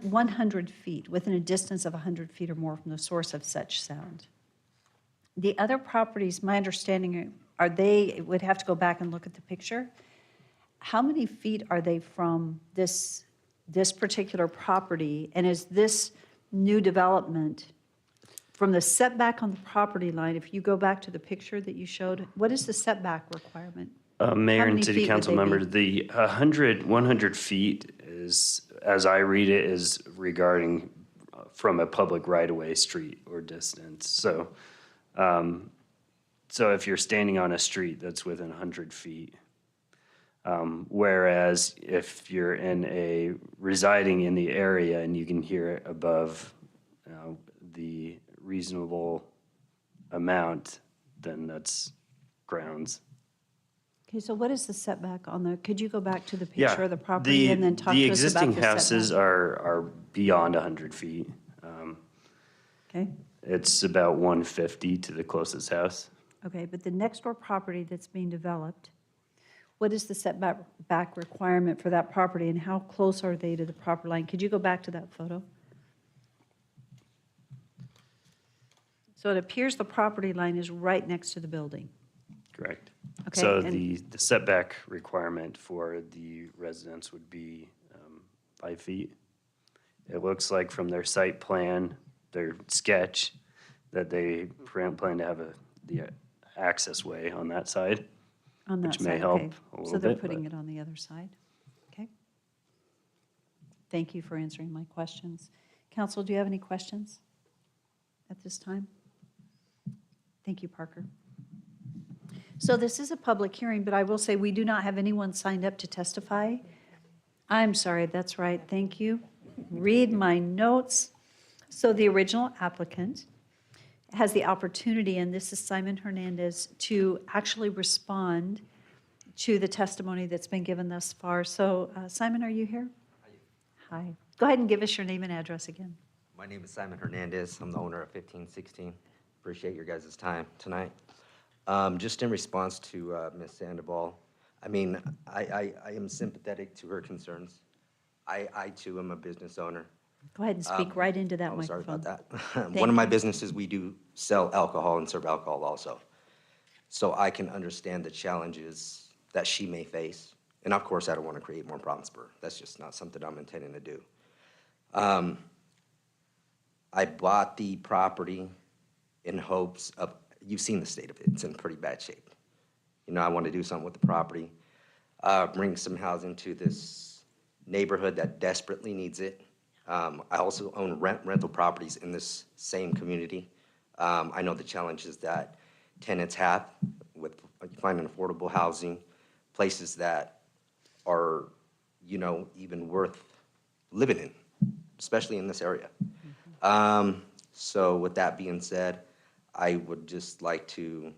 100 feet, within a distance of 100 feet or more from the source of such sound, the other properties, my understanding, would have to go back and look at the picture. How many feet are they from this particular property? And is this new development from the setback on the property line, if you go back to the picture that you showed, what is the setback requirement? Mayor and many city feet would council they members, be? the 100 feet is, as I read it, is regarding from a public right-of-way street or distance. So, so if you're standing on a street that's within 100 feet, Whereas if you're residing in the area and you can hear it above the reasonable amount, then that's grounds. Okay, so what is the setback on the, could you go back to the Yeah, picture of the property and then talk the to us about existing the setback? houses are beyond 100 feet. Okay, It's about 150 to the closest house. okay, but the next door property that's being developed, what is the setback requirement for that property and how close are they to the property line? Could you go back to that photo? So it appears the property line is right next to the building. Correct. Okay, So and- the setback requirement for the residents would be 5 feet. It looks like from their site plan, their sketch, that they plan to have the access way on that side, On that which may side, help okay. a little So they're bit, putting but- it on the other side? Okay. Thank you for answering my questions. Council, do you have any questions at this time? Thank you, Parker. So this is a public hearing, but I will say we do not have anyone signed up to testify. I'm sorry, that's right, thank you. Read my notes. So the original applicant has the opportunity, and this is Simon Hernandez, to actually respond to the testimony that's been given thus far. So Simon, are you here? Hi. Go ahead and give us your name and address again. My name is Simon Hernandez. I'm the owner of 1516. Appreciate your guys' time tonight. Just in response to Ms. Sandoval, I mean, I am sympathetic to her concerns. I too am a business owner. Go ahead and speak right into that Oh, microphone. sorry about that. Thank One of my you. businesses, we do sell alcohol and serve alcohol also. So I can understand the challenges that she may face. And of course, I don't want to create more problems for her. That's just not something I'm intending to do. I bought the property in hopes of, you've seen the state of it, it's in pretty bad shape. You know, I want to do something with the property, bring some housing to this neighborhood that desperately needs it. I also own rental properties in this same community. I know the challenges that tenants have with finding affordable housing, places that are, you know, even worth living in, especially in this area. So with that being said, I would just like to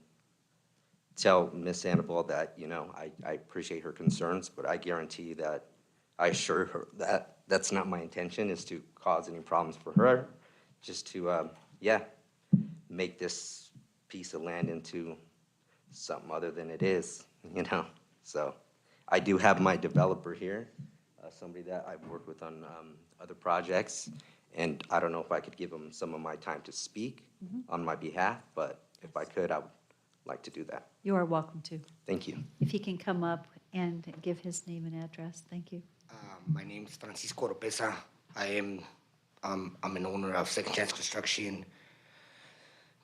tell Ms. Sandoval that, you know, I appreciate her concerns, but I guarantee that I assure her that that's not my intention, is to cause any problems for her, just to, make this piece of land into something other than it is, you know? So I do have my developer here, somebody that I've worked with on other projects, and I don't know if I could give him some of my time to speak on my behalf, but if I could, I would like to do that. You are welcome to. Thank you. If he can come up and give his name and address, thank you. My name is Francisco Oropesa. I'm an owner of Second Chance Construction,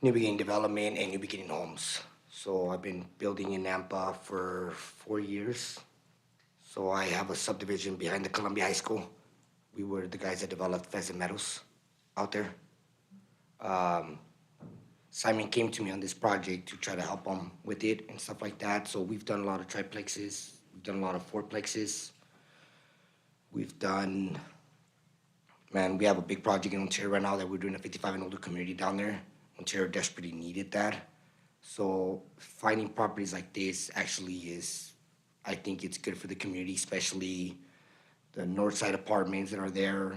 New Beginning Development, and New Beginning Homes. So I've been building in Nampa for 4 years. So I have a subdivision behind the Columbia High School. We were the guys that developed Pheasant Meadows out there. Simon came to me on this project to try to help him with it and stuff like that. So we've done a lot of triplexes. We've done a lot of fourplexes. We've done, man, we have a big project in Ontario right now that we're doing a 55 and older community down there. Ontario desperately needed that. So finding properties like this actually is, I think it's good for the community, especially the north side apartments that are there.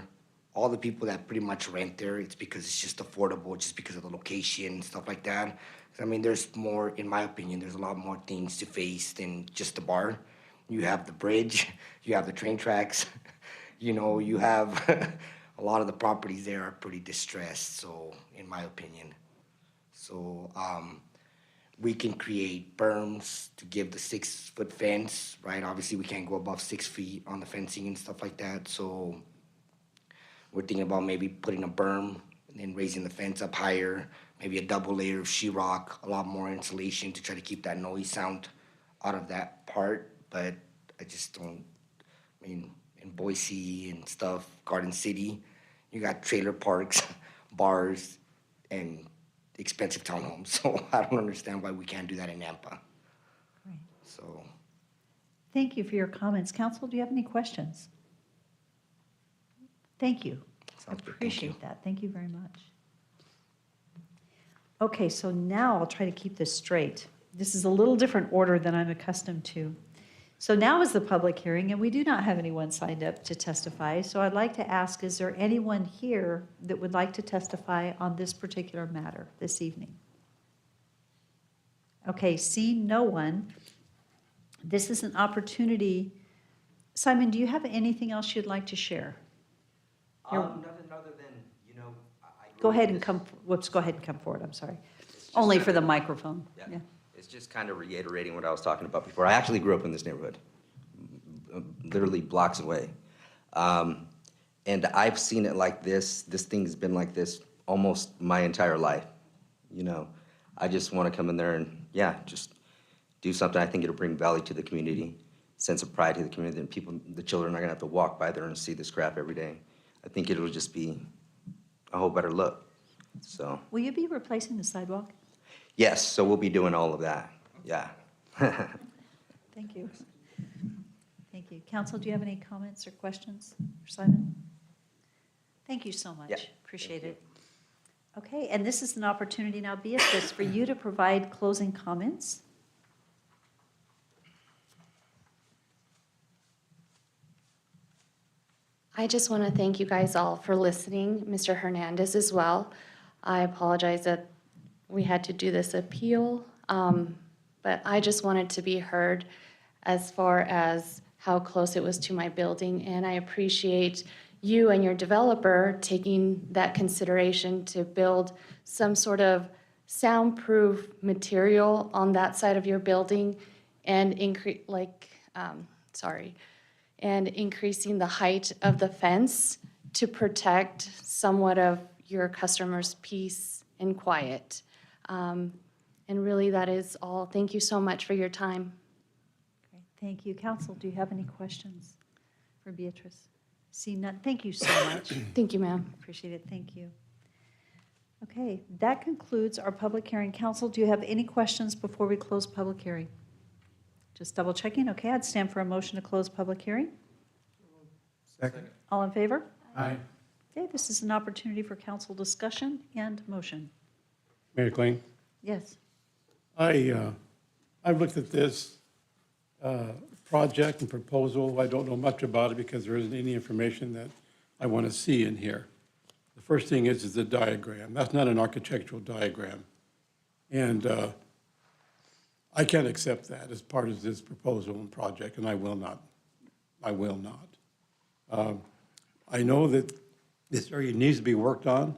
All the people that pretty much rent there, it's because it's just affordable, just because of the location, stuff like that. I mean, there's more, in my opinion, there's a lot more things to face than just the bar. You have the bridge, you have the train tracks, you know, you have a lot of the properties there are pretty distressed, so, in my opinion. So, we can create berms to give the 6-foot fence, right? Obviously, we can't go above 6 feet on the fencing and stuff like that, so we're thinking about maybe putting a berm and then raising the fence up higher, maybe a double layer of sheetrock, a lot more insulation to try to keep that noise sound out of that part. But I just don't, I mean, in Boise and stuff, Garden City, you got trailer parks, bars, and expensive townhomes. So I don't understand why we can't do that in Nampa. Right. So, Thank you for your comments. Council, do you have any questions? Thank you. I appreciate that. Thank you very much. Okay, so now I'll try to keep this straight. This is a little different order than I'm accustomed to. So now is the public hearing, and we do not have anyone signed up to testify. So I'd like to ask, is there anyone here that would like to testify on this particular matter this evening? Okay, seeing no one, this is an opportunity. Simon, do you have anything else you'd like to share? Nothing other than, you know, Go ahead and come, whoops, go ahead and come forward, I'm sorry. Only for the microphone. Yeah. It's just kind of reiterating what I was talking about before. I actually grew up in this neighborhood, literally blocks away. And I've seen it like this. This thing's been like this almost my entire life. You know, I just want to come in there and, yeah, just do something. I think it'll bring value to the community, sense of pride to the community, and people, the children are going to have to walk by there and see this crap every day. I think it'll just be a whole better look. So, Will you be replacing the sidewalk? yes, so we'll be doing all of that. Yeah. Thank you. Thank you. Council, do you have any comments or questions for Simon? Thank you so much. Yeah, Appreciate it. Okay, and this is an opportunity now, Beatrice, for you to provide closing comments. I just want to thank you guys all for listening, Mr. Hernandez as well. I apologize that we had to do this appeal, but I just wanted to be heard as far as how close it was to my building, and I appreciate you and your developer taking that consideration to build some sort of soundproof material on that side of your building and and increasing the height of the fence to protect somewhat of your customers' peace and quiet. And really, that is all. Thank you so much for your time. Great. Thank you. Council, do you have any questions for Beatrice? See none. Thank you so much. Thank you, ma'am. Appreciate it. Thank you. Okay, that concludes our public hearing. Council, do you have any questions before we close public hearing? Just double checking. Okay, I'd stand for a motion to close public hearing. Second. All in favor? Aye. Okay, this is an opportunity for council discussion and motion. Mayor Klein, Yes. I've looked at this project and proposal. I don't know much about it because there isn't any information that I want to see in here. The first thing is the diagram. That's not an architectural diagram. And I can't accept that as part of this proposal and project, and I will not. I will not. I know that this area needs to be worked on,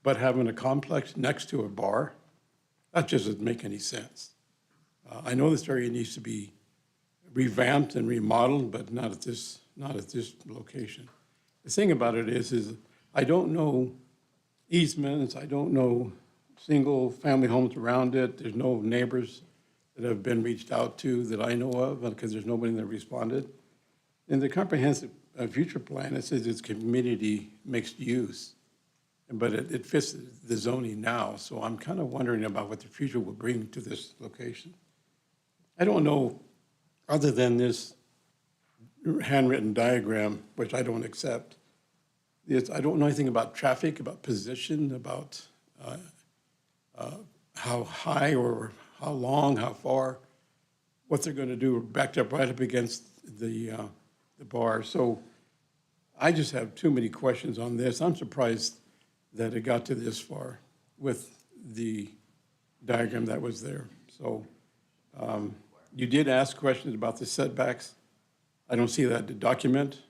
but having a complex next to a bar, that just doesn't make any sense. I know this area needs to be revamped and remodeled, but not at this location. The thing about it is I don't know easements, I don't know single-family homes around it. There's no neighbors that have been reached out to that I know of, because there's nobody that responded. In the comprehensive future plan, it says it's community mixed use, but it fits the zoning now. So I'm kind of wondering about what the future will bring to this location. I don't know, other than this handwritten diagram, which I don't accept, I don't know anything about traffic, about position, about how high or how long, how far, what they're going to do, backed up right up against the bar. So I just have too many questions on this. I'm surprised that it got to this far with the diagram that was there. So you did ask questions about the setbacks. I don't see that document.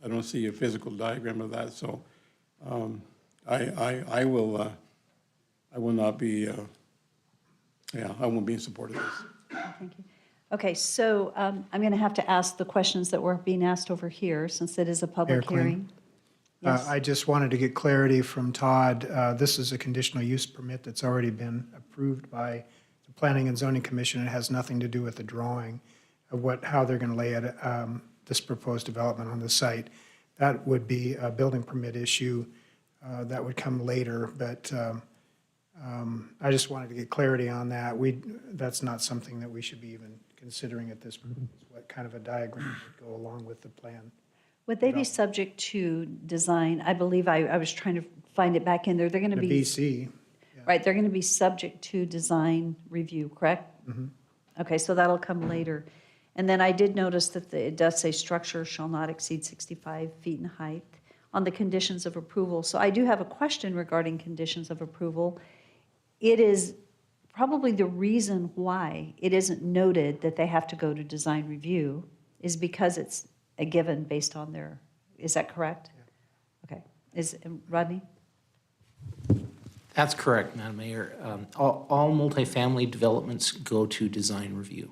I don't see a physical diagram of that. So I will not be, I won't be in support of this. Thank you. Okay, so I'm going to have to ask the questions that were being asked over here, since it is a Mayor public Quinn? hearing. Yes. I just wanted to get clarity from Todd. This is a conditional use permit that's already been approved by the Planning and Zoning Commission. It has nothing to do with the drawing of how they're going to lay it, this proposed development on the site. That would be a building permit issue that would come later, but I just wanted to get clarity on that. That's not something that we should be even considering at this point, is what kind of a diagram would go along with the plan. Would they be subject to design? I believe I was trying to find it back in there. They're going to The be. BC, Right, they're going to be subject to design review, correct? Okay, so that'll come later. And then I did notice that it does say structure shall not exceed 65 feet in height on the conditions of approval. So I do have a question regarding conditions of approval. It is probably the reason why it isn't noted that they have to go to design review is because it's a given based on their, is that correct? Okay, Rodney? That's correct, Madam Mayor. All multifamily developments go to design review.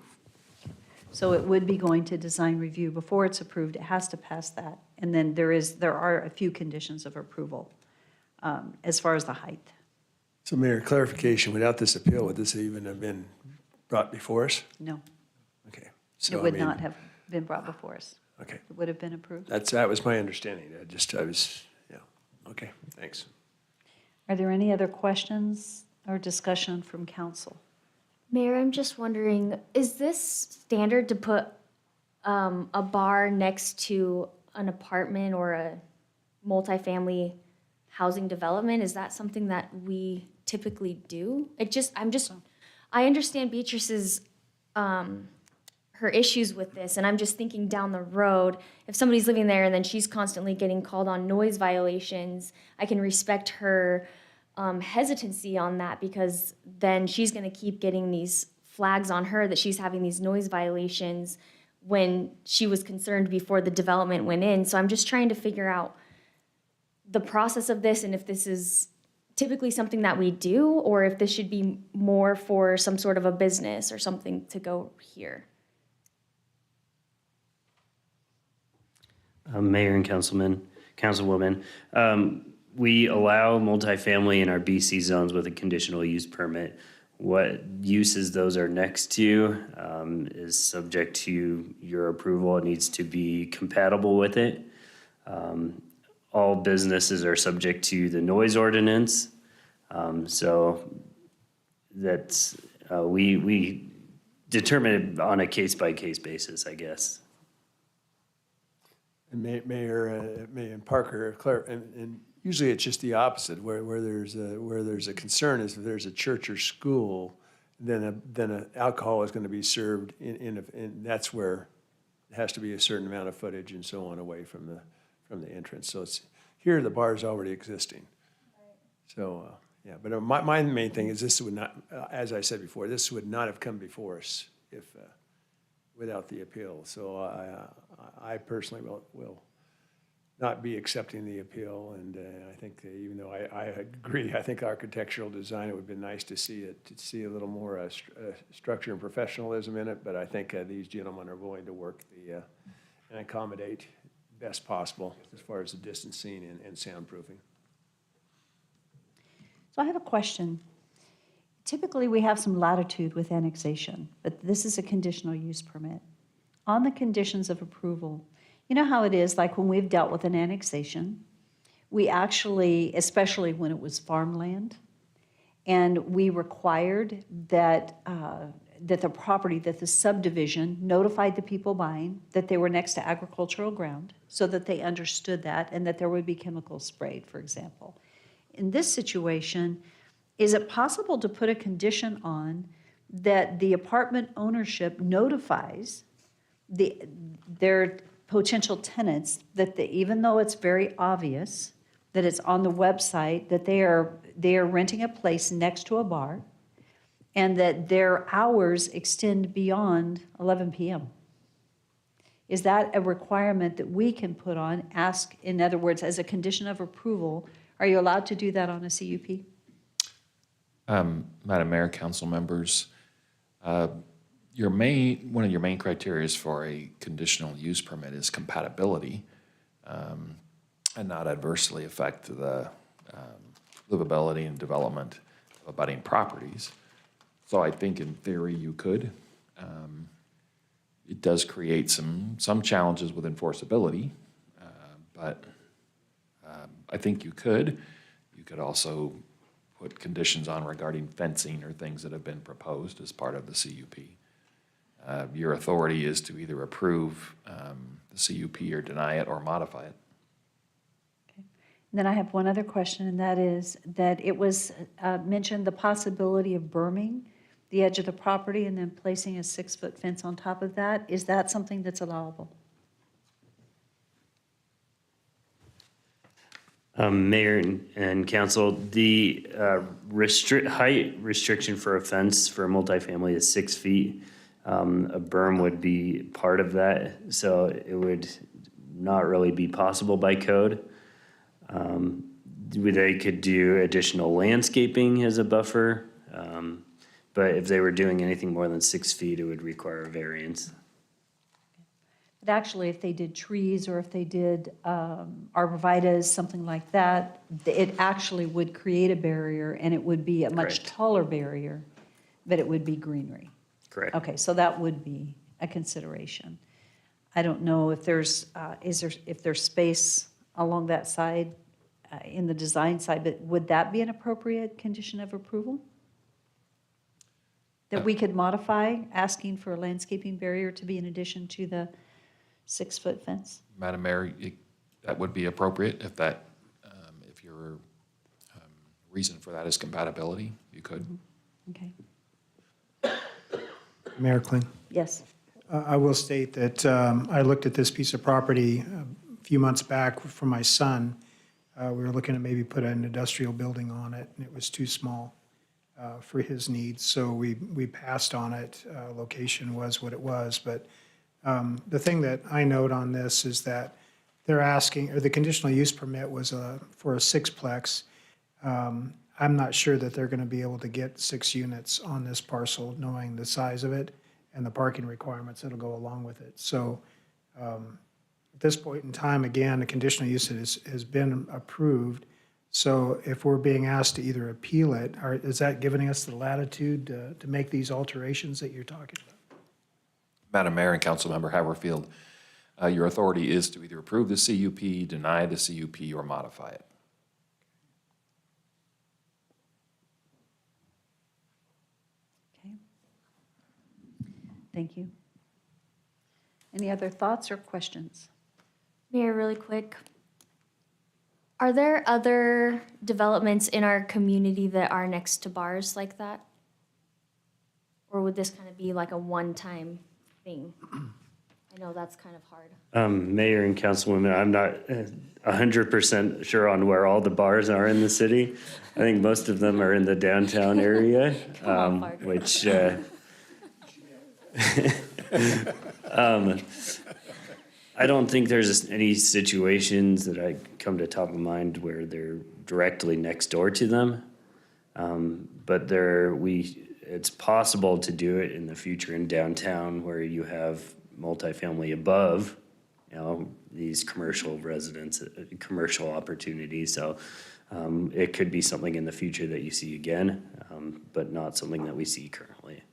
So it would be going to design review. Before it's approved, it has to pass that. And then there are a few conditions of approval as far as the height. So Mayor, clarification, without this appeal, would this even have been brought before us? No, Okay. it So, I would mean, not have been brought before us. Okay. It would have been approved. That was my understanding. Okay, thanks. Are there any other questions or discussion from council? Mayor, I'm just wondering, is this standard to put a bar next to an apartment or a multifamily housing development? Is that something that we typically do? I understand Beatrice's, her issues with this, and I'm just thinking down the road, if somebody's living there and then she's constantly getting called on noise violations, I can respect her hesitancy on that, because then she's going to keep getting these flags on her that she's having these noise violations when she was concerned before the development went in. So I'm just trying to figure out the process of this and if this is typically something that we do, or if this should be more for some sort of a business or something to go here. Mayor and Councilwoman, we allow multifamily in our BC zones with a conditional use permit. What uses those are next to is subject to your approval. It needs to be compatible with it. All businesses are subject to the noise ordinance. So that's, we determine it on a case-by-case basis, I guess. And Mayor and Parker, and usually it's just the opposite, where there's a concern is if there's a church or school, then alcohol is going to be served and that's where it has to be a certain amount of footage and so on away from the entrance. So it's here the bar is already existing. So yeah, but my main thing is this would not, as I said before, this would not have come before us if without the appeal. So I personally will not be accepting the appeal, and I think that even though I agree, I think architectural design, it would be nice to see a little more structure and professionalism in it, but I think these gentlemen are willing to work and accommodate best possible as far as the distancing and soundproofing. So I have a question. Typically, we have some latitude with annexation, but this is a conditional use permit. On the conditions of approval, you know how it is, like when we've dealt with an annexation, we actually, especially when it was farmland, and we required that the property, that the subdivision notified the people buying that they were next to agricultural ground so that they understood that and that there would be chemicals sprayed, for example. In this situation, is it possible to put a condition on that the apartment ownership notifies their potential tenants that even though it's very obvious that it's on the website that they are renting a place next to a bar and that their hours extend beyond 11 p.m.? Is that a requirement that we can put on, ask, in other words, as a condition of approval, are you allowed to do that on a CUP? Madam Mayor, council members, one of your main criteria for a conditional use permit is compatibility and not adversely affect the livability and development of abutting properties. So I think in theory you could. It does create some challenges with enforceability, but I think you could. You could also put conditions on regarding fencing or things that have been proposed as part of the CUP. Your authority is to either approve the CUP or deny it or modify it. Then I have one other question, and that is that it was mentioned the possibility of berming the edge of the property and then placing a 6-foot fence on top of that. Is that something that's allowable? Mayor and council, the height restriction for a fence for a multifamily is 6 feet. A berm would be part of that, so it would not really be possible by code. They could do additional landscaping as a buffer, but if they were doing anything more than 6 feet, it would require a variance. But actually, if they did trees or if they did arborvitaes, something like that, it actually would create a barrier, and it would be a much Correct. taller barrier, but it would be greenery. Correct. Okay, so that would be a consideration. I don't know if there's space along that side, in the design side, but would that be an appropriate condition of approval? That we could modify, asking for a landscaping barrier to be in addition to the 6-foot fence? Madam Mayor, that would be appropriate if that, if your reason for that is compatibility, you could. Okay, Mayor Kling. yes. I will state that I looked at this piece of property a few months back for my son. We were looking to maybe put an industrial building on it, and it was too small for his needs, so we passed on it. Location was what it was, but the thing that I note on this is that they're asking, or the conditional use permit was for a 6-plex. I'm not sure that they're going to be able to get 6 units on this parcel, knowing the size of it and the parking requirements that'll go along with it. So at this point in time, again, the conditional use has been approved. So if we're being asked to either appeal it, is that giving us the latitude to make these alterations that you're talking about? Madam Mayor and Councilmember Haverfield, your authority is to either approve the CUP, deny the CUP, or modify it. Okay. Thank you. Any other thoughts or questions? Mayor, really quick. Are there other developments in our community that are next to bars like that? Or would this kind of be like a one-time thing? I know that's kind of hard. Mayor and councilwoman, I'm not 100% sure on where all the bars are in the city. I think most of them are in the downtown area, which I don't think there's any situations that I come to top of mind where they're directly next door to them. But it's possible to do it in the future in downtown where you have multifamily above, these commercial residents, commercial opportunities. So it could be something in the future that you see again, but not something that we see currently.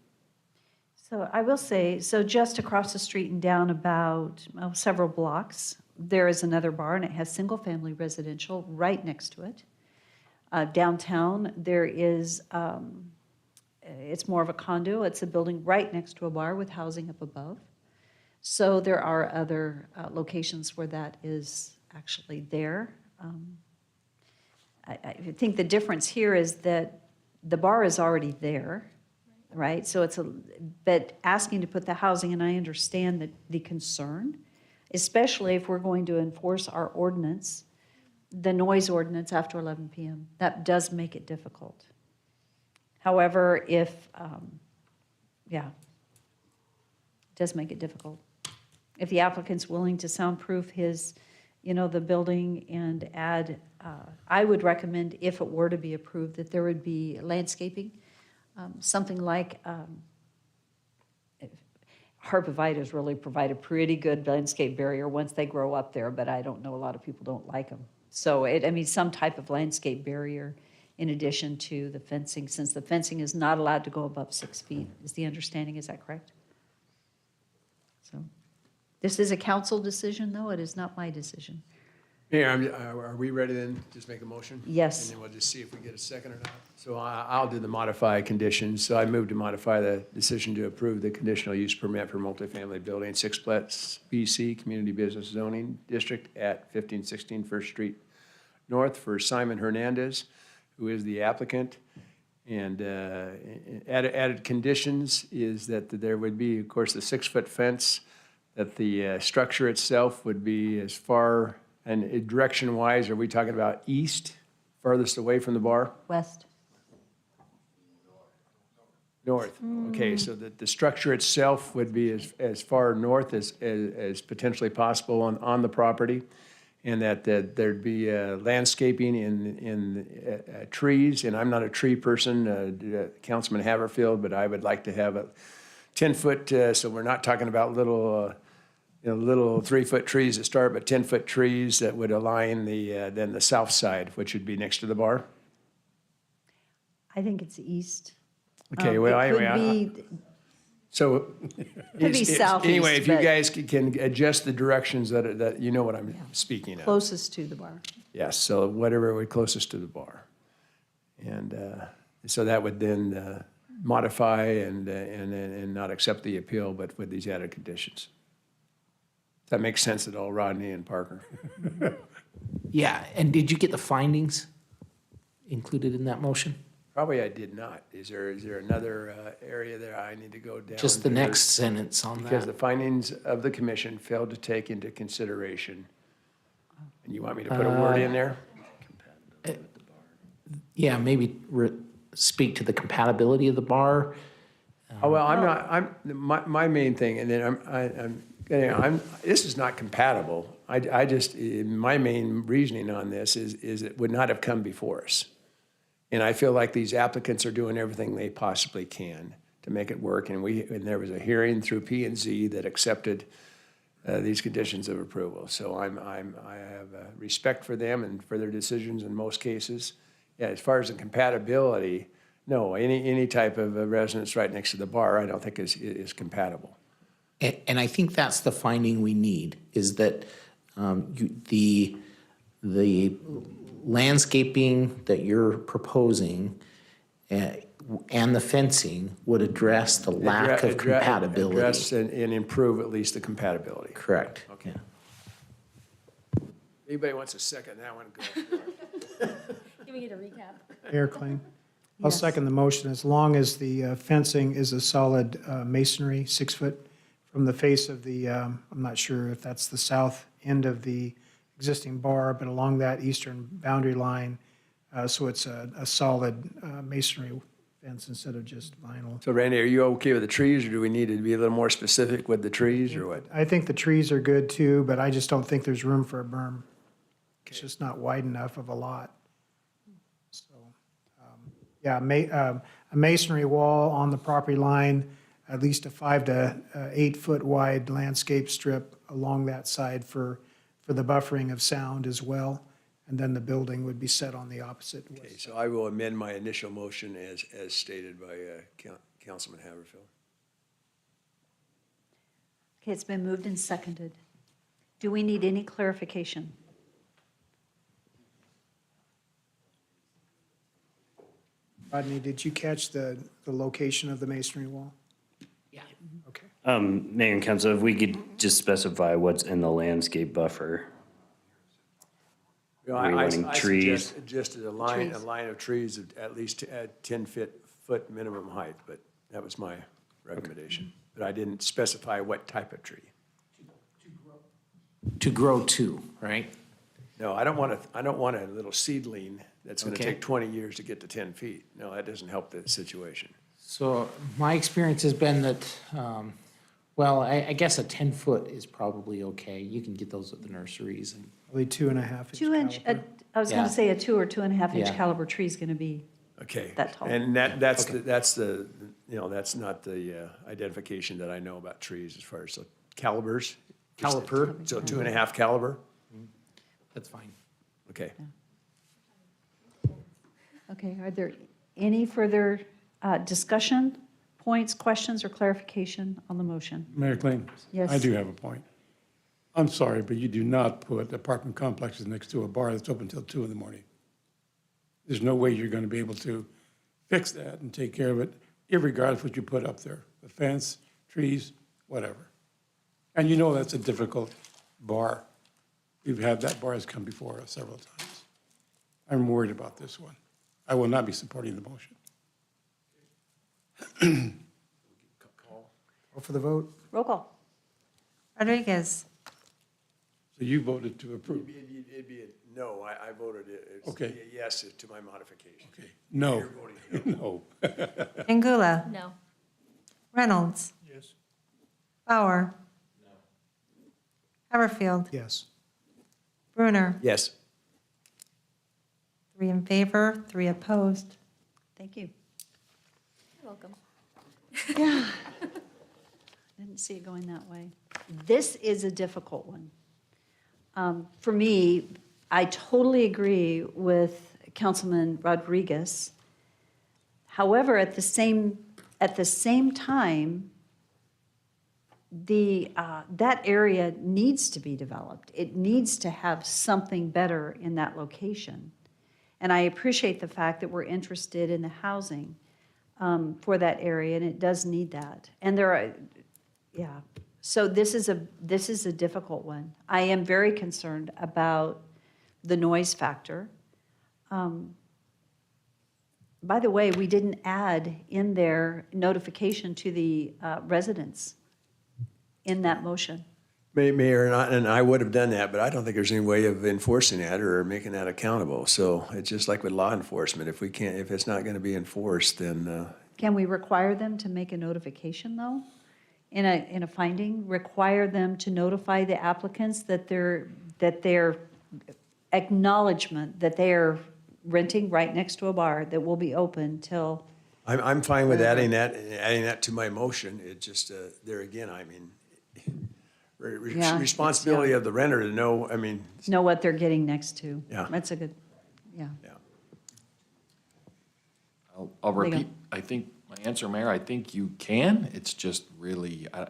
So I will say, so just across the street and down about several blocks, there is another bar, and it has single-family residential right next to it. Downtown, there is, it's more of a condo. It's a building right next to a bar with housing up above. So there are other locations where that is actually there. I think the difference here is that the bar is already there, right? So but asking to put the housing, and I understand the concern, especially if we're going to enforce our ordinance, the noise ordinance after 11 p.m. That does make it difficult. However, it does make it difficult. If the applicant's willing to soundproof his, the building and add, I would recommend, if it were to be approved, that there would be landscaping, something like, arborvitaes really provide a pretty good landscape barrier once they grow up there, but I don't know, a lot of people don't like them. So some type of landscape barrier in addition to the fencing, since the fencing is not allowed to go above 6 feet, is the understanding, is that correct? So, this is a council decision, though, it is not my decision. Here, are we ready then? Just make a motion? Yes. And then we'll just see if we get a second or not. So I'll do the modify conditions. So I move to modify the decision to approve the conditional use permit for multifamily building, Sixplex BC Community Business Zoning District at 1516 First Street North for Simon Hernandez, who is the applicant. And added conditions is that there would be, of course, the 6-foot fence, that the structure itself would be as far, and direction-wise, are we talking about east, farthest away from the bar? West. North. Okay, so that the structure itself would be as far north as potentially possible on the property, and that there'd be landscaping in trees, and I'm not a tree person, Councilman Haverfield, but I would like to have a 10-foot, so we're not talking about little 3-foot trees that start, but 10-foot trees that would align then the south side, which would be next to the bar. I think it's east. Okay, well, It anyway, could be, so. be southeast, Anyway, if you but- guys can adjust the directions that, you know what I'm speaking of. closest to the bar. Yes, so whatever would closest to the bar. And so that would then modify and not accept the appeal, but with these added conditions. Does that make sense at all, Rodney and Parker? Yeah, and did you get the findings included in that motion? Probably I did not. Is there another area that I need to go down? Just the to? next sentence on Because the that. findings of the commission failed to take into consideration. And you want me to put a word in there? Yeah, maybe speak to the compatibility of the bar. Oh, well, my main thing, and then this is not compatible. I just, my main reasoning on this is it would not have come before us. And I feel like these applicants are doing everything they possibly can to make it work. And there was a hearing through P&Z that accepted these conditions of approval. So I have respect for them and for their decisions in most cases. Yeah, as far as the compatibility, no, any type of residence right next to the bar, I don't think is compatible. And I think that's the finding we need, is that the landscaping that you're proposing and the fencing would address the lack of compatibility. Address and improve at least the compatibility. Correct. Okay. Anybody wants a second that one, go. Can we get a recap? Mayor Kling? I'll Yes. second the motion as long as the fencing is a solid masonry, 6-foot from the face of the, I'm not sure if that's the south end of the existing bar, but along that eastern boundary line, so it's a solid masonry fence instead of just vinyl. So Randy, are you okay with the trees, or do we need to be a little more specific with the trees, or what? I think the trees are good too, but I just don't think there's room for a berm. It's just not wide enough of a lot. So, yeah, a masonry wall on the property line, at least a 5 to 8 foot wide landscape strip along that side for the buffering of sound as well. And then the building would be set on the opposite Okay, west. so I will amend my initial motion as stated by Councilman Haverfield. Okay, it's been moved and seconded. Do we need any clarification? Rodney, did you catch the location of the masonry wall? Yeah. Okay. Mayor and Council, if we could just specify what's in the landscape buffer. You know, Are we wanting trees? Suggested a line of trees of at least 10-foot minimum height, but that was my recommendation. But I didn't specify what type of tree. To grow two, right? No, I don't want a little seedling that's gonna Okay. take 20 years to get to 10 feet. No, that doesn't help the situation. So my experience has been that, well, I guess a 10-foot is probably okay. You can get those at the nurseries and. Probably 2.5 inch 2 inch, caliber. I was going Yeah. to say a 2 or 2.5 inch Yeah. caliber tree is going to be Okay. that tall. And that's the, you know, that's not the identification that I know about trees as far as the calibers. Caliper. So 2.5 caliber? That's fine. Okay. Okay, are there any further discussion, points, questions, or clarification on the motion? Mayor Kling? Yes. I do have a point. I'm sorry, but you do not put apartment complexes next to a bar that's open until 2 in the morning. There's no way you're going to be able to fix that and take care of it, irregardless what you put up there, the fence, trees, whatever. And you know that's a difficult bar. We've had that bar has come before us several times. I'm worried about this one. I will not be supporting the motion. Call for the vote. Roll call. Rodriguez. So you voted to approve. It'd be a no, I voted it's Okay. a yes to my modification. Okay, no, no. Angula. No. Reynolds. Yes. Bauer. Haverfield. Yes. Brunner. Yes. 3 in favor, 3 opposed. Thank you. You're welcome. Yeah. Didn't see it going that way. This is a difficult one. For me, I totally agree with Councilman Rodriguez. However, at the same time, that area needs to be developed. It needs to have something better in that location. And I appreciate the fact that we're interested in the housing for that area, and it does need that. And there are, yeah. So this is a difficult one. I am very concerned about the noise factor. By the way, we didn't add in there notification to the residents in that motion. Mayor, and I would have done that, but I don't think there's any way of enforcing that or making that accountable. So it's just like with law enforcement. If it's not going to be enforced, then Can we require them to make a notification, though? In a finding, require them to notify the applicants that their acknowledgement that they are renting right next to a bar that will be open till. I'm fine with adding that to my motion. It just, there again, I mean, Yeah, responsibility of the renter to know, I mean. Know what they're getting next to. Yeah. That's a good, yeah. I'll Lego. repeat, I think, my answer, Mayor, I think you can. It's just really, how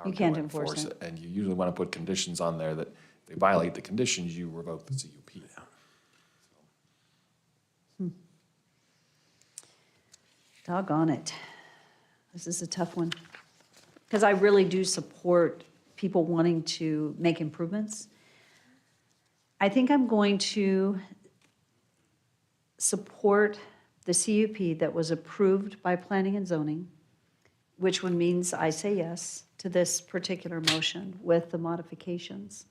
You do can't enforce it. And you usually want to put conditions on there that they violate the conditions, you revoke the CUP. Doggone it. This is a tough one. Because I really do support people wanting to make improvements. I think I'm going to support the CUP that was approved by Planning and Zoning, which one means I say yes to this particular motion with the modifications.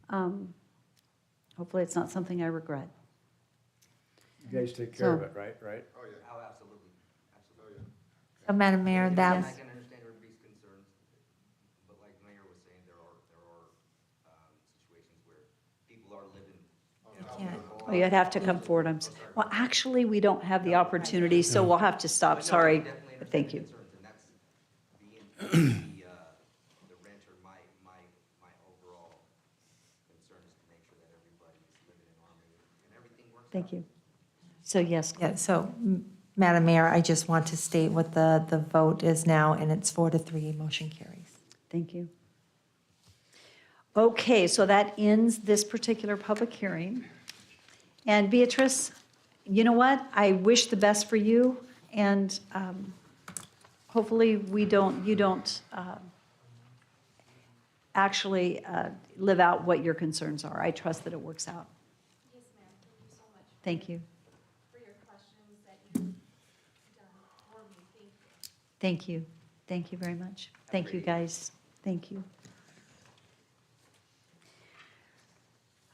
Hopefully, it's not something I regret. You guys take care of it, right? Right? Oh, yeah. Oh, absolutely. Absolutely. So Madam Mayor, that I was, can understand everybody's concerns, but like Mayor was saying, there are situations where people are living. Oh, you'd have to come forward. Well, actually, we don't have the opportunity, so we'll have to stop. Sorry. But thank you. And that's being the renter, my overall concern is to make sure that everybody's living in harmony and everything works out. Thank you. So yes, yeah, so, Madam Mayor, I just want to state what the vote is now, and it's 4-3, motion carries. thank you. Okay, so that ends this particular public hearing. And Beatrice, you know what? I wish the best for you, and hopefully you don't actually live out what your concerns are. I trust that it works out. Yes, ma'am. Thank you so much Thank you. for your questions that you've done for me. Thank you. Thank you. Thank you very much. Thank you, guys. Thank you.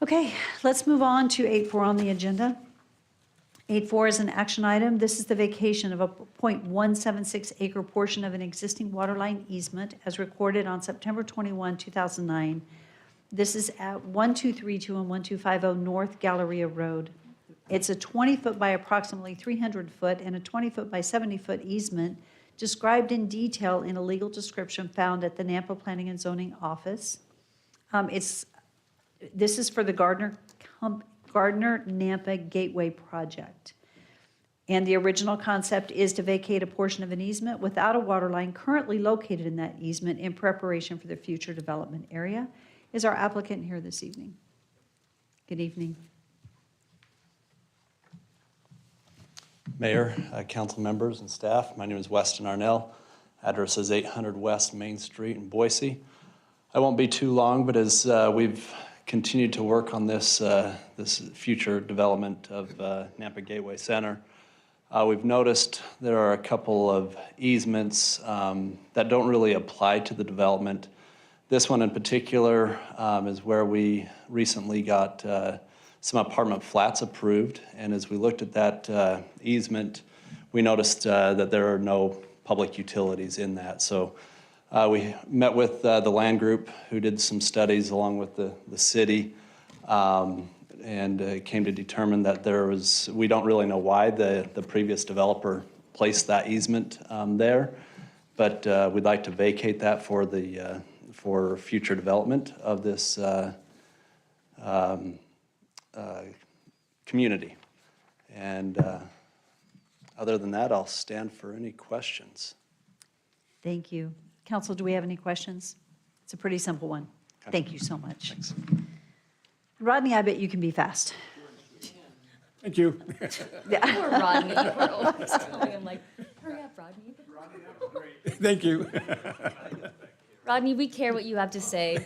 Okay, let's move on to 8.4 on the agenda. 8.4 is an action item. This is the vacation of a .176 acre portion of an existing waterline easement as recorded on September 21, 2009. This is at 1232 and 1250 North Galleria Road. It's a 20-foot by approximately 300-foot and a 20-foot by 70-foot easement described in detail in a legal description found at the Nampa Planning and Zoning Office. This is for the Gardner-Nampa Gateway Project. And the original concept is to vacate a portion of an easement without a water line currently located in that easement in preparation for the future development area. Is our applicant here this evening? Good evening. Mayor, council members, and staff, my name is Weston Arnell. Address is 800 West Main Street in Boise. I won't be too long, but as we've continued to work on this future development of Nampa Gateway Center, we've noticed there are a couple of easements that don't really apply to the development. This one in particular is where we recently got some apartment flats approved, and as we looked at that easement, we noticed that there are no public utilities in that. So we met with the land group who did some studies along with the city, and came to determine that we don't really know why the previous developer placed that easement there, but we'd like to vacate that for future development of this community. And other than that, I'll stand for any questions. Thank you. Council, do we have any questions? It's a pretty simple one. Thank you so much. Thanks. Rodney, I bet you can be fast. Thank you. Poor Rodney. We're always telling him, like, hurry up, Rodney. Thank you. Rodney, we care what you have to say.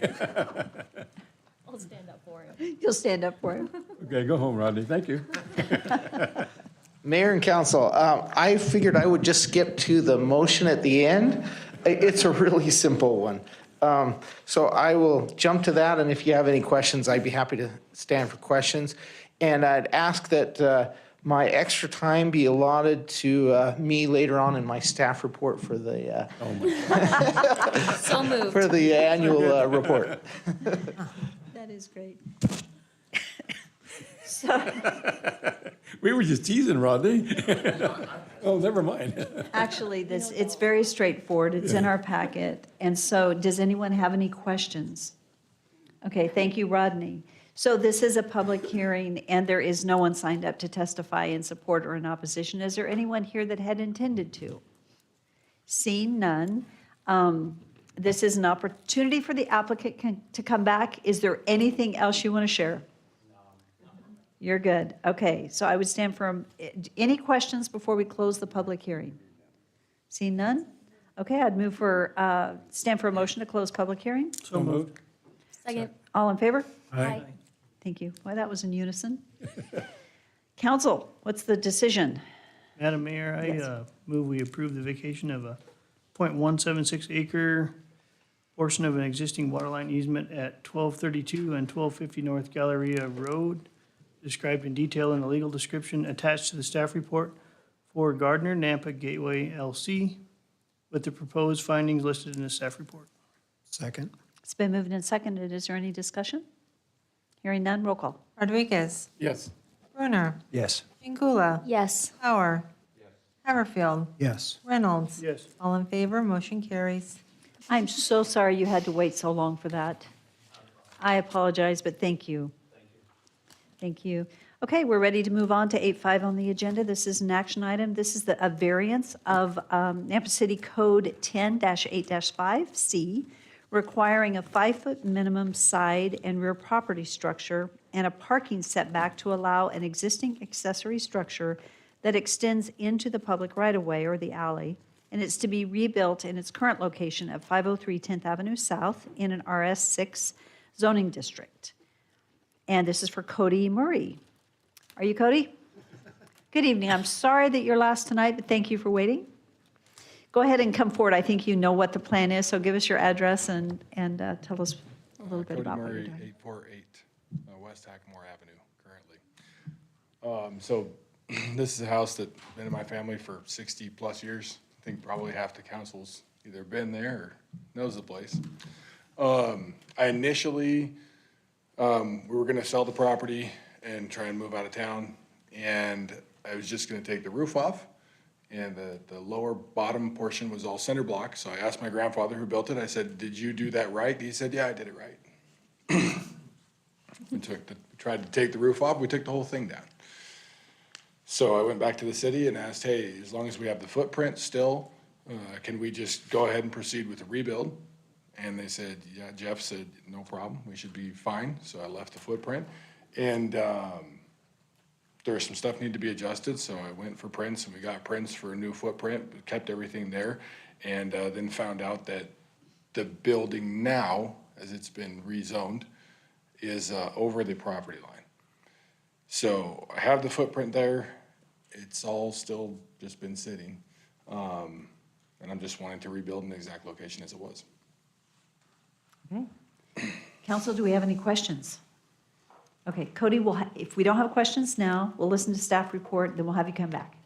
I'll stand up for him. You'll stand up for him. Okay, go home, Rodney. Thank you. Mayor and council, I figured I would just skip to the motion at the end. It's a really simple one. So I will jump to that, and if you have any questions, I'd be happy to stand for questions. And I'd ask that my extra time be allotted to me later on in my staff report for the So moved. for the annual report. That is great. So, We were just teasing, Rodney. Oh, never mind. actually, it's very straightforward. It's in our packet. And so, does anyone have any questions? Okay, thank you, Rodney. So this is a public hearing, and there is no one signed up to testify in support or in opposition. Is there anyone here that had intended to? Seeing none, this is an opportunity for the applicant to come back. Is there anything else you want to share? You're good. Okay, so I would stand for, any questions before we close the public hearing? Seeing none? Okay, I'd stand for a motion to close public hearing. So moved. Second. All in favor? Aye. Thank you. Well, that was in unison. Council, what's the decision? Madam Mayor, I move we approve the vacation of a .176 acre portion of an existing waterline easement at 1232 and 1250 North Galleria Road, described in detail in the legal description attached to the staff report for Gardner Nampa Gateway LC, with the proposed findings listed in the staff report. Second. It's been moved and seconded. Is there any discussion? Hearing none, roll call. Rodriguez. Yes. Brunner. Yes. Pingula. Yes. Power. Haverfield. Yes. Reynolds. Yes. All in favor, motion carries. I'm so sorry you had to wait so long for that. I apologize, but thank you. Thank you. Okay, we're ready to move on to 8.5 on the agenda. This is an action item. This is a variance of Nampa City Code 10-8-5C, requiring a 5-foot minimum side and rear property structure and a parking setback to allow an existing accessory structure that extends into the public right-of-way or the alley, and it's to be rebuilt in its current location at 503 10th Avenue South in an RS6 zoning district. And this is for Cody Murray. Are you Cody? Good evening. I'm sorry that you're last tonight, but thank you for waiting. Go ahead and come forward. I think you know what the plan is, so give us your address and tell us a little bit about what you're doing. Cody Murray, 848 West Hackamore Avenue, currently. So this is a house that's been in my family for 60-plus years. I think probably half the council's either been there or knows the place. I initially, we were going to sell the property and try and move out of town, and I was just going to take the roof off. And the lower bottom portion was all cinder block. So I asked my grandfather who built it, I said, "Did you do that right?" He said, "Yeah, I did it right." We tried to take the roof off, we took the whole thing down. So I went back to the city and asked, hey, as long as we have the footprint still, can we just go ahead and proceed with the rebuild? And they said, yeah, Jeff said, no problem, we should be fine. So I left the footprint. And there was some stuff needed to be adjusted, so I went for prints, and we got prints for a new footprint, but kept everything there. And then found out that the building now, as it's been rezoned, is over the property line. So I have the footprint there. It's all still just been sitting. And I'm just wanting to rebuild in the exact location as it was. Okay. Council, do we have any questions? Okay, Cody, if we don't have questions now, we'll listen to staff report, then we'll have you come back.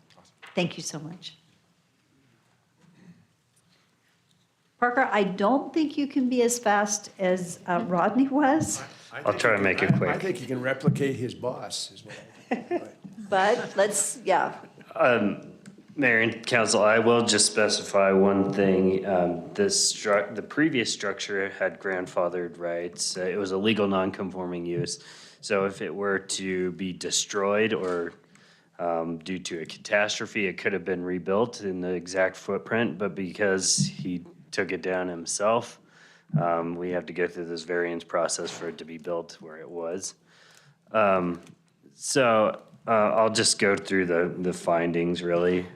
Thank you so much. Parker, I don't think you can be as fast as Rodney was, I'll try to make it I quick. think you can replicate his boss, is what I think. but yeah. Mayor and council, I will just specify one thing. The previous structure had grandfathered rights. It was a legal non-conforming use. So if it were to be destroyed or due to a catastrophe, it could have been rebuilt in the exact footprint. But because he took it down himself, we have to go through this variance process for it to be built where it was. I'll just go through the findings, really.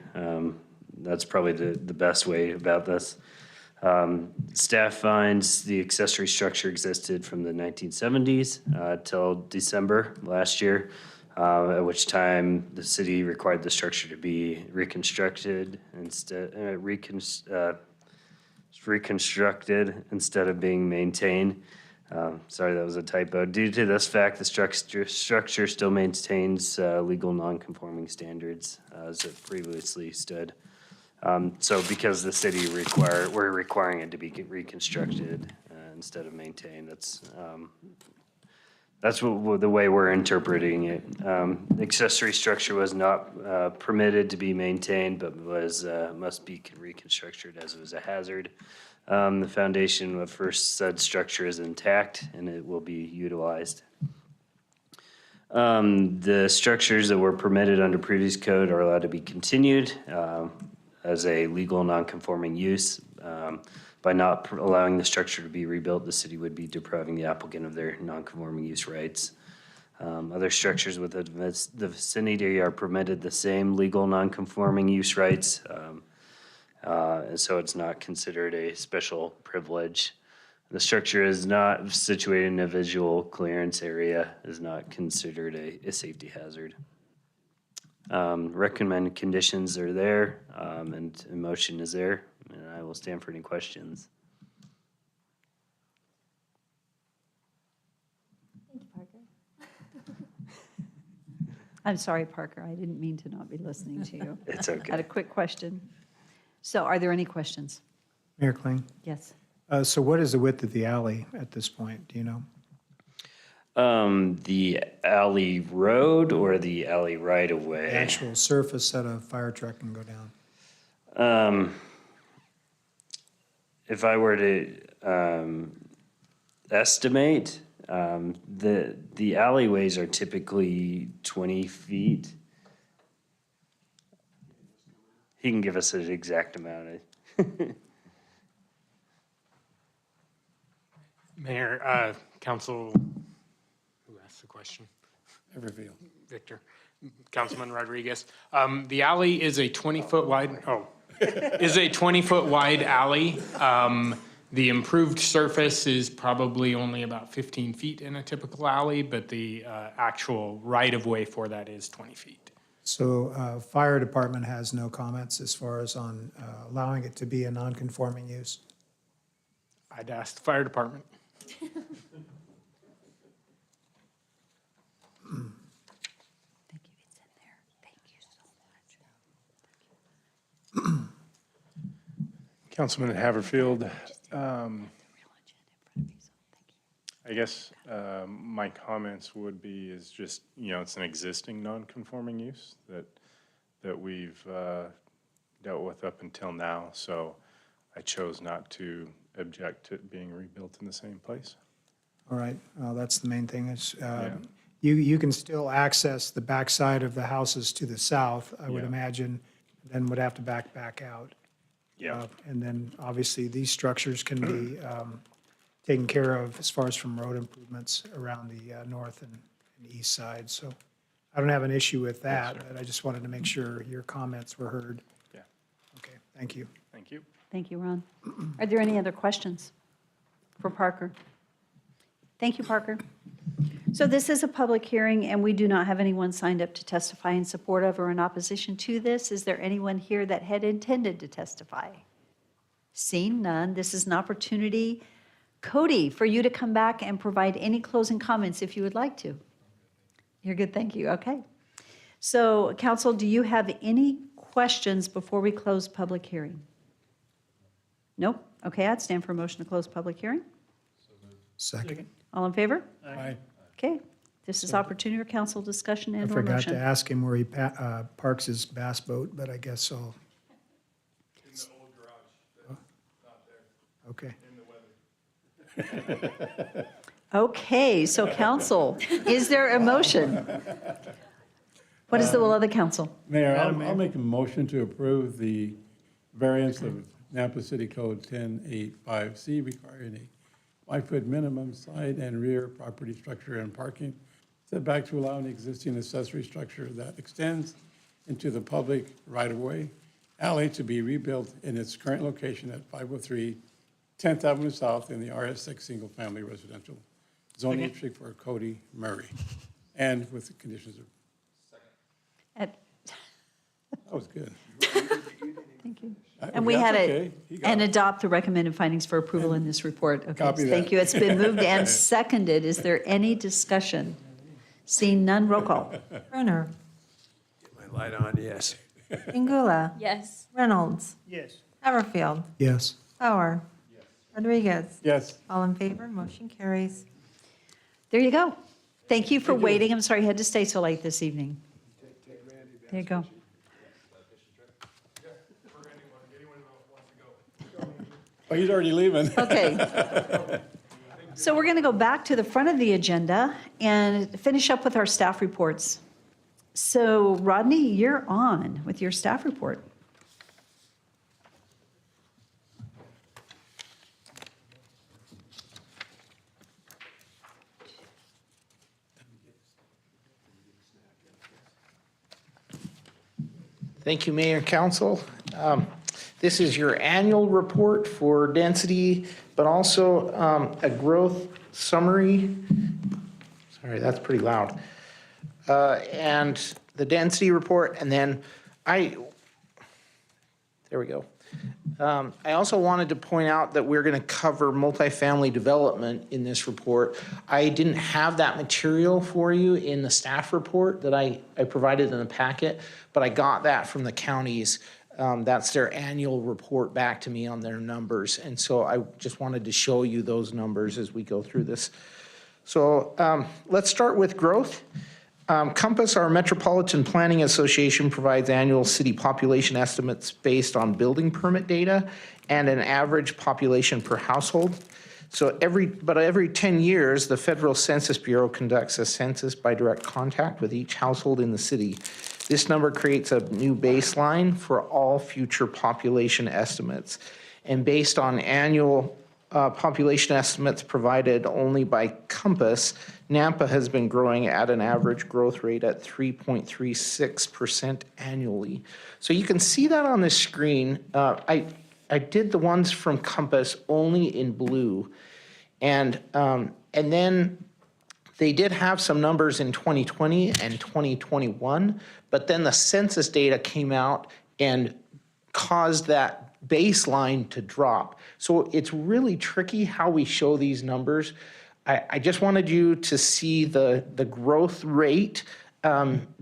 That's probably the best way about this. Staff finds the accessory structure existed from the 1970s till December last year, at which time the city required the structure to be reconstructed instead of being maintained. Sorry, that was a typo. Due to this fact, the structure still maintains legal non-conforming standards as it previously stood. So because the city we're requiring it to be reconstructed instead of maintained. That's the way we're interpreting it. The accessory structure was not permitted to be maintained, but must be reconstructed as it was a hazard. The foundation of first said structure is intact and it will be utilized. The structures that were permitted under previous code are allowed to be continued as a legal non-conforming use. By not allowing the structure to be rebuilt, the city would be depriving the applicant of their non-conforming use rights. Other structures within the vicinity are permitted the same legal non-conforming use rights. And so it's not considered a special privilege. The structure is not situated in a visual clearance area, is not considered a safety hazard. Recommended conditions are there, and a motion is there, and I will stand for any questions. Thank you, Parker. I'm sorry, Parker, I didn't mean to not be listening to you. It's okay. I had a quick question. So are there any questions? Mayor Kling? Yes. So what is the width of the alley at this point, do you know? The alley road or the alley right of way? The actual surface that a fire truck can go down? If I were to estimate, the alleyways are typically 20 feet. He can give us an exact amount. Mayor, council, who asked the question? Everfield. Victor. Councilman Rodriguez. The alley is a 20-foot wide, is a 20-foot wide alley. The improved surface is probably only about 15 feet in a typical alley, but the actual right-of-way for that is 20 feet. So fire department has no comments as far as on allowing it to be a non-conforming use? I'd ask the fire department. Thank you, it's in there. Thank you so much. Councilman Haverfield, I guess my comments would be is just, it's an existing non-conforming use that we've dealt with up until now. So I chose not to object to it being rebuilt in the same place. All right, that's the main thing is you can still access the backside of the houses to the south, I would Yeah. imagine, then would have to back out. And then, obviously, these structures can be taken care of as far as from road improvements around the north and east side. So I don't have an issue with that, but I just wanted to make sure your comments were heard. Yeah. Okay, thank you. Thank you. Thank you, Ron. Are there any other questions for Parker? Thank you, Parker. So this is a public hearing, and we do not have anyone signed up to testify in support of or in opposition to this. Is there anyone here that had intended to testify? Seeing none, this is an opportunity, Cody, for you to come back and provide any closing comments if you would like to. You're good, thank you. Okay. So, council, do you have any questions before we close public hearing? Nope. Okay, I'd stand for a motion to close public hearing. Second. All in favor? Aye. Okay, this is opportunity for council discussion I and or forgot to motion. ask him where he parks his bass boat, but I guess I'll. In the old garage, not there. Okay. In the weather. Okay, so council, is there a motion? What is the will of the council? Mayor, I'll make a motion to approve the variance of Napa City Code 1085C requiring a 5-foot minimum side and rear property structure and parking setback to allow an existing accessory structure that extends into the public right-of-way alley to be rebuilt in its current location at 503 10th Avenue South in the RS6 Single Family Residential Zoning District for Cody Murray, and with the conditions of. At- That was good. Thank you. And we had okay. He got and it. adopt the recommended findings for approval in this report. Okay, Copy that. thank you. It's been moved and seconded. Is there any discussion? Seeing none, roll call. Brunner, My light on, yes. Ingula, Yes. Reynolds, Yes. Haverfield, Yes. Bauer, Rodriguez. Yes. All in favor, motion carries. There you go. Thank you for waiting. I'm sorry you had to stay so late this evening. There you go. Oh, he's already leaving. Okay. So we're going to go back to the front of the agenda and finish up with our staff reports. So Rodney, you're on with your staff report. Thank you, Mayor and Council. This is your annual report for density, but also a growth summary. Sorry, that's pretty loud. And the density report, and then there we go. I also wanted to point out that we're going to cover multifamily development in this report. I didn't have that material for you in the staff report that I provided in the packet, but I got that from the counties. That's their annual report back to me on their numbers. And so I just wanted to show you those numbers as we go through this. So let's start with growth. Compass, our Metropolitan Planning Association, provides annual city population estimates based on building permit data and an average population per household. So every 10 years, the Federal Census Bureau conducts a census by direct contact with each household in the city. This number creates a new baseline for all future population estimates. And based on annual population estimates provided only by Compass, Nampa has been growing at an average growth rate at 3.36% annually. So you can see that on the screen. I did the ones from Compass only in blue. And then they did have some numbers in 2020 and 2021, but then the census data came out and caused that baseline to drop. So it's really tricky how we show these numbers. I just wanted you to see the growth rate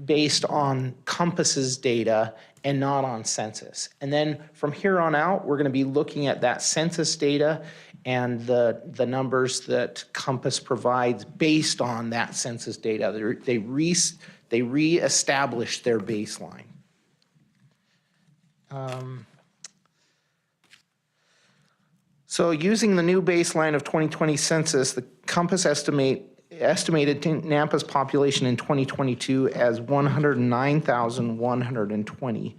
based on Compass's data and not on census. And then from here on out, we're going to be looking at that census data and the numbers that Compass provides based on that census data. They re-established their baseline. So using the new baseline of 2020 census, the Compass estimated Nampa's population in 2022 as 109,120.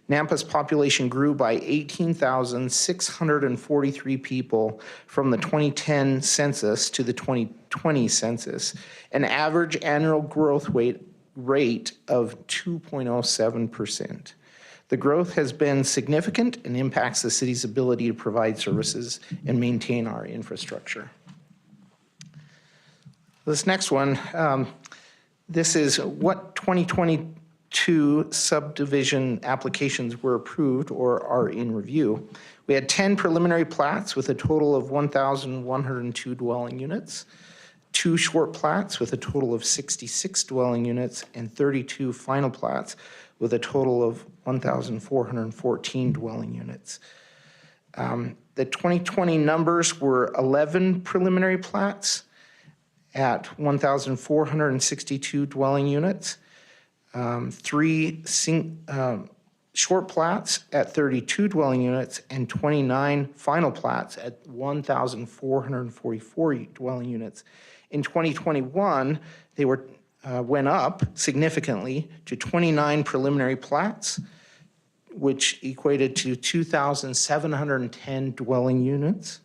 Nampa's population grew by 18,643 people from the 2010 census to the 2020 census, an average annual growth rate of 2.07%. The growth has been significant and impacts the city's ability to provide services and maintain our infrastructure. This next one, this is what 2022 subdivision applications were approved or are in review. We had 10 preliminary plats with a total of 1,102 dwelling units, 2 short plats with a total of 66 dwelling units, and 32 final plats with a total of 1,414 dwelling units. The 2020 numbers were 11 preliminary plats at 1,462 dwelling units, 3 short plats at 32 dwelling units, and 29 final plats at 1,444 dwelling units. In 2021, they went up significantly to 29 preliminary plats, which equated to 2,710 dwelling units,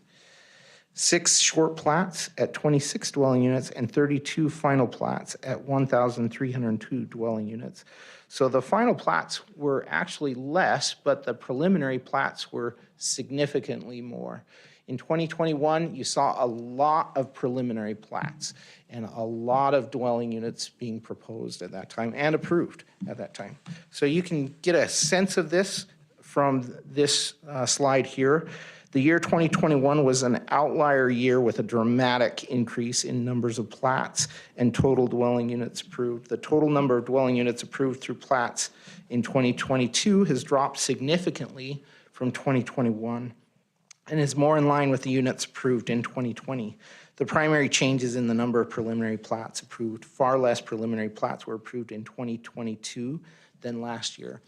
6 short plats at 26 dwelling units, and 32 final plats at 1,302 dwelling units. So the final plats were actually less, but the preliminary plats were significantly more. In 2021, you saw a lot of preliminary plats and a lot of dwelling units being proposed at that time and approved at that time. So you can get a sense of this from this slide here. The year 2021 was an outlier year with a dramatic increase in numbers of plats and total dwelling units approved. The total number of dwelling units approved through plats in 2022 has dropped significantly from 2021 and is more in line with the units approved in 2020. The primary changes in the number of preliminary plats approved. Far less preliminary plats were approved in 2022 than last year.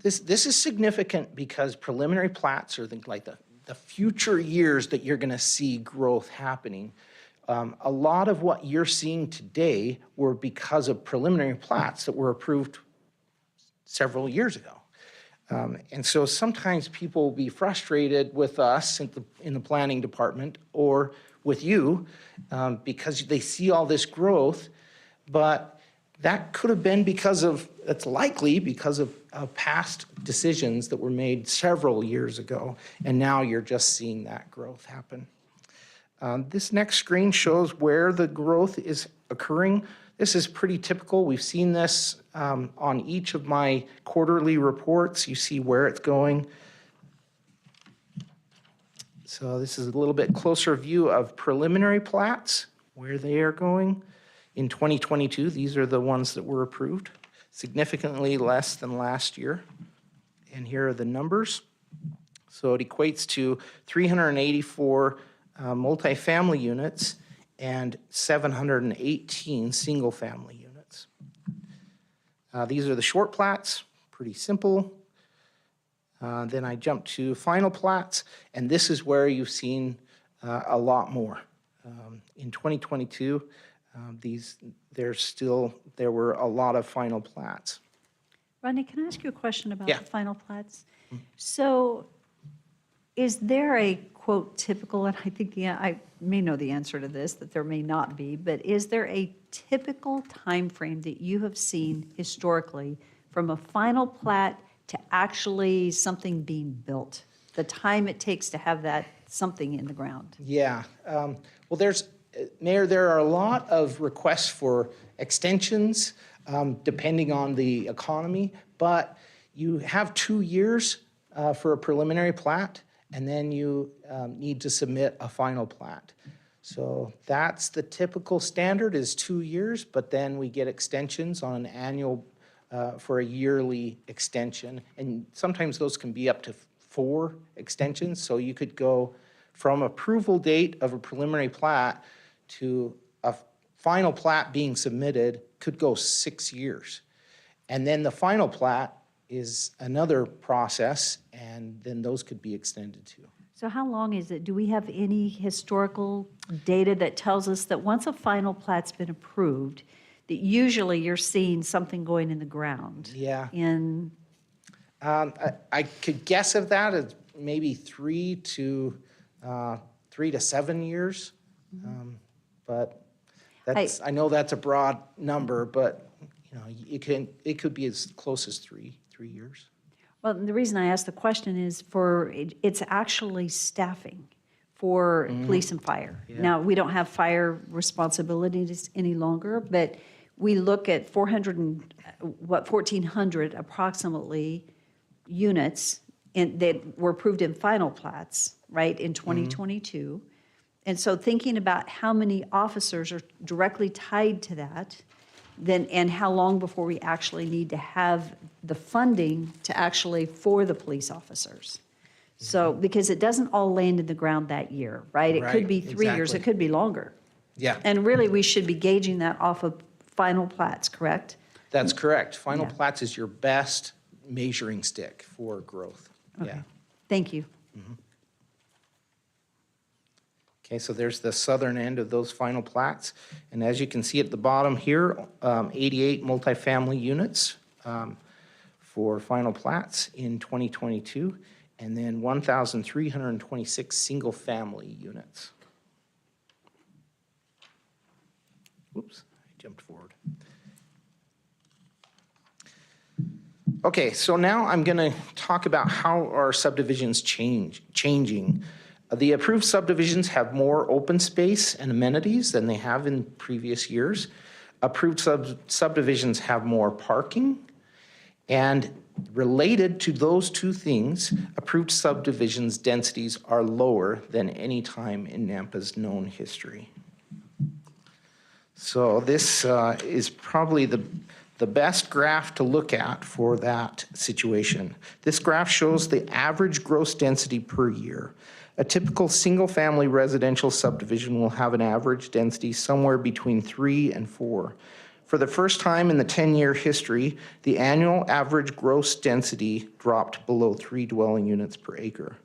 This is significant because preliminary plats are like the future years that you're going to see growth happening. A lot of what you're seeing today were because of preliminary plats that were approved several years ago. And so sometimes people will be frustrated with us in the planning department or with you because they see all this growth, but that could have been it's likely because of past decisions that were made several years ago, and now you're just seeing that growth happen. This next screen shows where the growth is occurring. This is pretty typical. We've seen this on each of my quarterly reports. You see where it's going. So this is a little bit closer view of preliminary plats, where they are going. In 2022, these are the ones that were approved, significantly less than last year. And here are the numbers. So it equates to 384 multifamily units and 718 single-family units. These are the short plats, pretty simple. Then I jump to final plats, and this is where you've seen a lot more. In 2022, there were a lot of final plats. Rodney, can I ask you a question about Yeah. the final plats? So is there a, quote, typical, and I think I may know the answer to this, that there may not be, but is there a typical timeframe that you have seen historically from a final plat to actually something being built? The time it takes to have that something in the ground? Yeah. Well, Mayor, there are a lot of requests for extensions depending on the economy, but you have 2 years for a preliminary plat, and then you need to submit a final plat. So that's the typical standard is 2 years, but then we get extensions on an annual for a yearly extension. And sometimes those can be up to 4 extensions. So you could go from approval date of a preliminary plat to a final plat being submitted could go 6 years. And then the final plat is another process, and then those could be extended too. So how long is it? Do we have any historical data that tells us that once a final plat's been approved, that usually you're seeing something going in the ground? Yeah. I could guess at that as maybe 3 to 7 years. But that's, I know that's a broad number, but, you know, it could be as close as 3 years. Well, the reason I asked the question is it's actually staffing for police and fire. Yeah. Now, we don't have fire responsibilities any longer, but we look at 1,400 approximately units that were approved in final plats, right, in 2022. And so thinking about how many officers are directly tied to that, then, and how long before we actually need to have the funding to actually for the police officers. So, because it doesn't all land in the ground that year, right? It could Right, be 3 years, it exactly. could be longer. Yeah, And really, we should be gauging that off of final plats, correct? that's correct. Final Yeah. plats is your best measuring stick for growth. Yeah. Thank you. Okay, so there's the southern end of those final plats. And as you can see at the bottom here, 88 multifamily units for final plats in 2022, and then 1,326 single-family units. Oops, I jumped forward. Okay, so now I'm going to talk about how our subdivisions changing. The approved subdivisions have more open space and amenities than they have in previous years. Approved subdivisions have more parking. And related to those two things, approved subdivisions' densities are lower than any time in Nampa's known history. So this is probably the best graph to look at for that situation. This graph shows the average gross density per year. A typical single-family residential subdivision will have an average density somewhere between 3 and 4. For the first time in the 10-year history, the annual average gross density dropped below 3 dwelling units per acre.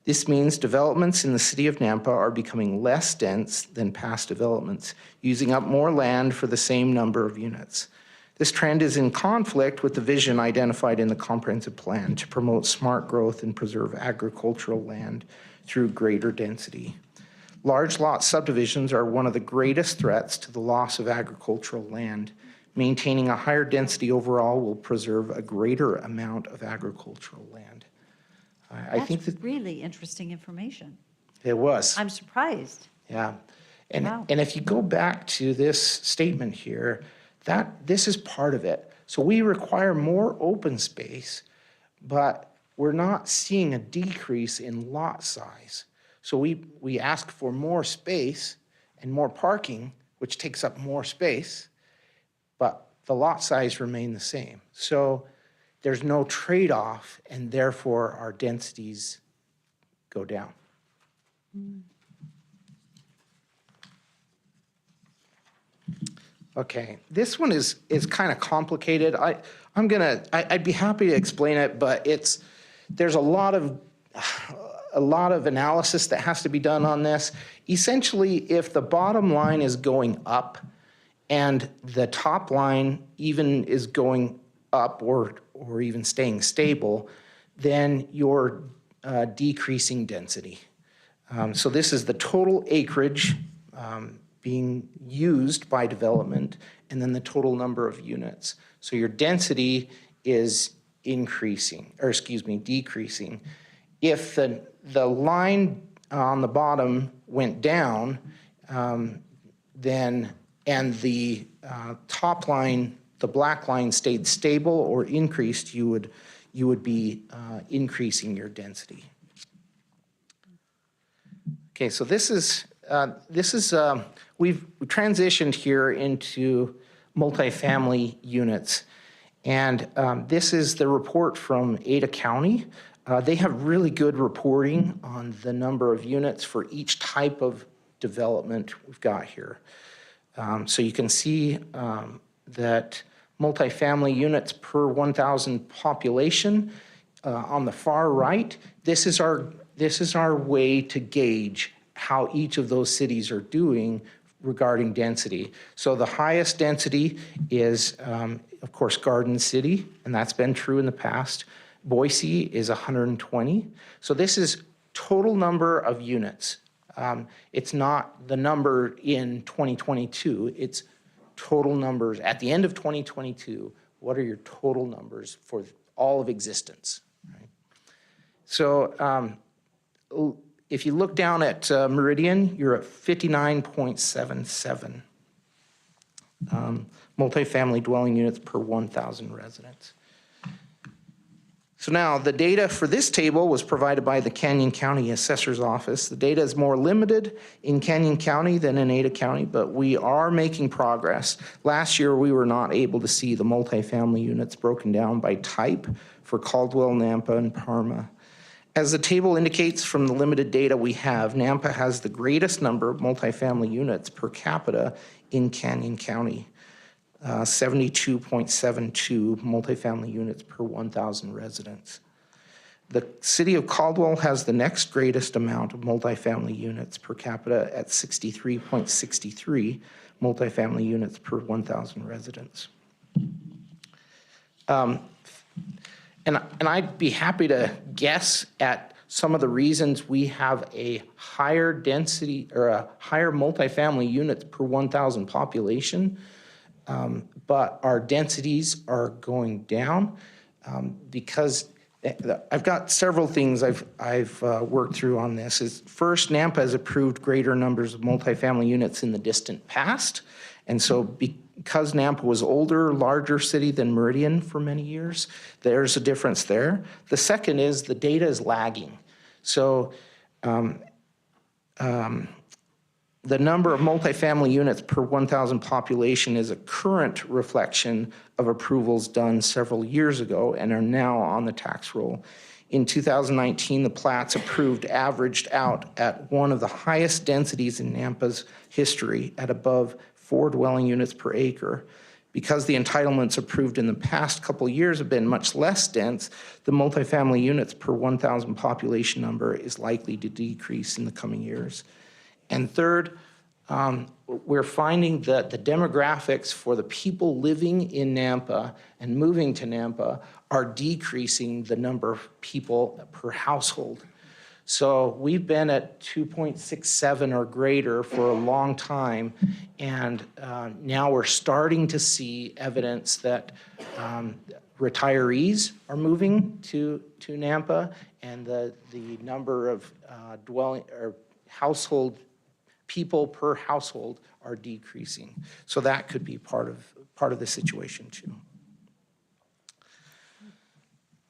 This means developments in the city of Nampa are becoming less dense than past developments, using up more land for the same number of units. This trend is in conflict with the vision identified in the comprehensive plan to promote smart growth and preserve agricultural land through greater density. Large lot subdivisions are one of the greatest threats to the loss of agricultural land. Maintaining a higher density overall will preserve a greater amount of agricultural land. I think That's that really interesting information. it was. I'm surprised. Yeah. And, Wow. and if you go back to this statement here, this is part of it. So we require more open space, but we're not seeing a decrease in lot size. So we ask for more space and more parking, which takes up more space, but the lot size remain the same. So there's no trade-off, and therefore our densities go down. Okay, this one is kind of complicated. I'd be happy to explain it, but there's a lot of analysis that has to be done on this. Essentially, if the bottom line is going up and the top line even is going up or even staying stable, then you're decreasing density. So this is the total acreage being used by development, and then the total number of units. So your density is decreasing. If the line on the bottom went down, then, and the top line, the black line stayed stable or increased, you would be increasing your density. Okay, so we've transitioned here into multifamily units. And this is the report from Ada County. They have really good reporting on the number of units for each type of development we've got here. So you can see that multifamily units per 1,000 population on the far right, this is our way to gauge how each of those cities are doing regarding density. So the highest density is, of course, Garden City, and that's been true in the past. Boise is 120. So this is total number of units. It's not the number in 2022, it's total numbers. At the end of 2022, what are your total numbers for all of existence? Right? So if you look down at Meridian, you're at 59.77 multifamily dwelling units per 1,000 residents. So now the data for this table was provided by the Canyon County Assessor's Office. The data is more limited in Canyon County than in Ada County, but we are making progress. Last year, we were not able to see the multifamily units broken down by type for Caldwell, Nampa, and Parma. As the table indicates from the limited data we have, Nampa has the greatest number of multifamily units per capita in Canyon County. 72.72 multifamily units per 1,000 residents. The city of Caldwell has the next greatest amount of multifamily units per capita at 63.63 multifamily units per 1,000 residents. And I'd be happy to guess at some of the reasons we have a higher density or a higher multifamily units per 1,000 population. But our densities are going down because I've got several things I've worked through on this. First, Nampa has approved greater numbers of multifamily units in the distant past. And so because Nampa was older, larger city than Meridian for many years, there's a difference there. The second is the data is lagging. So the number of multifamily units per 1,000 population is a current reflection of approvals done several years ago and are now on the tax roll. In 2019, the plats approved averaged out at one of the highest densities in Nampa's history at above 4 dwelling units per acre. Because the entitlements approved in the past couple of years have been much less dense, the multifamily units per 1,000 population number is likely to decrease in the coming years. And third, we're finding that the demographics for the people living in Nampa and moving to Nampa are decreasing the number of people per household. So we've been at 2.67 or greater for a long time, and now we're starting to see evidence that retirees are moving to Nampa, and the number of dwelling or household people per household are decreasing. So that could be part of the situation too.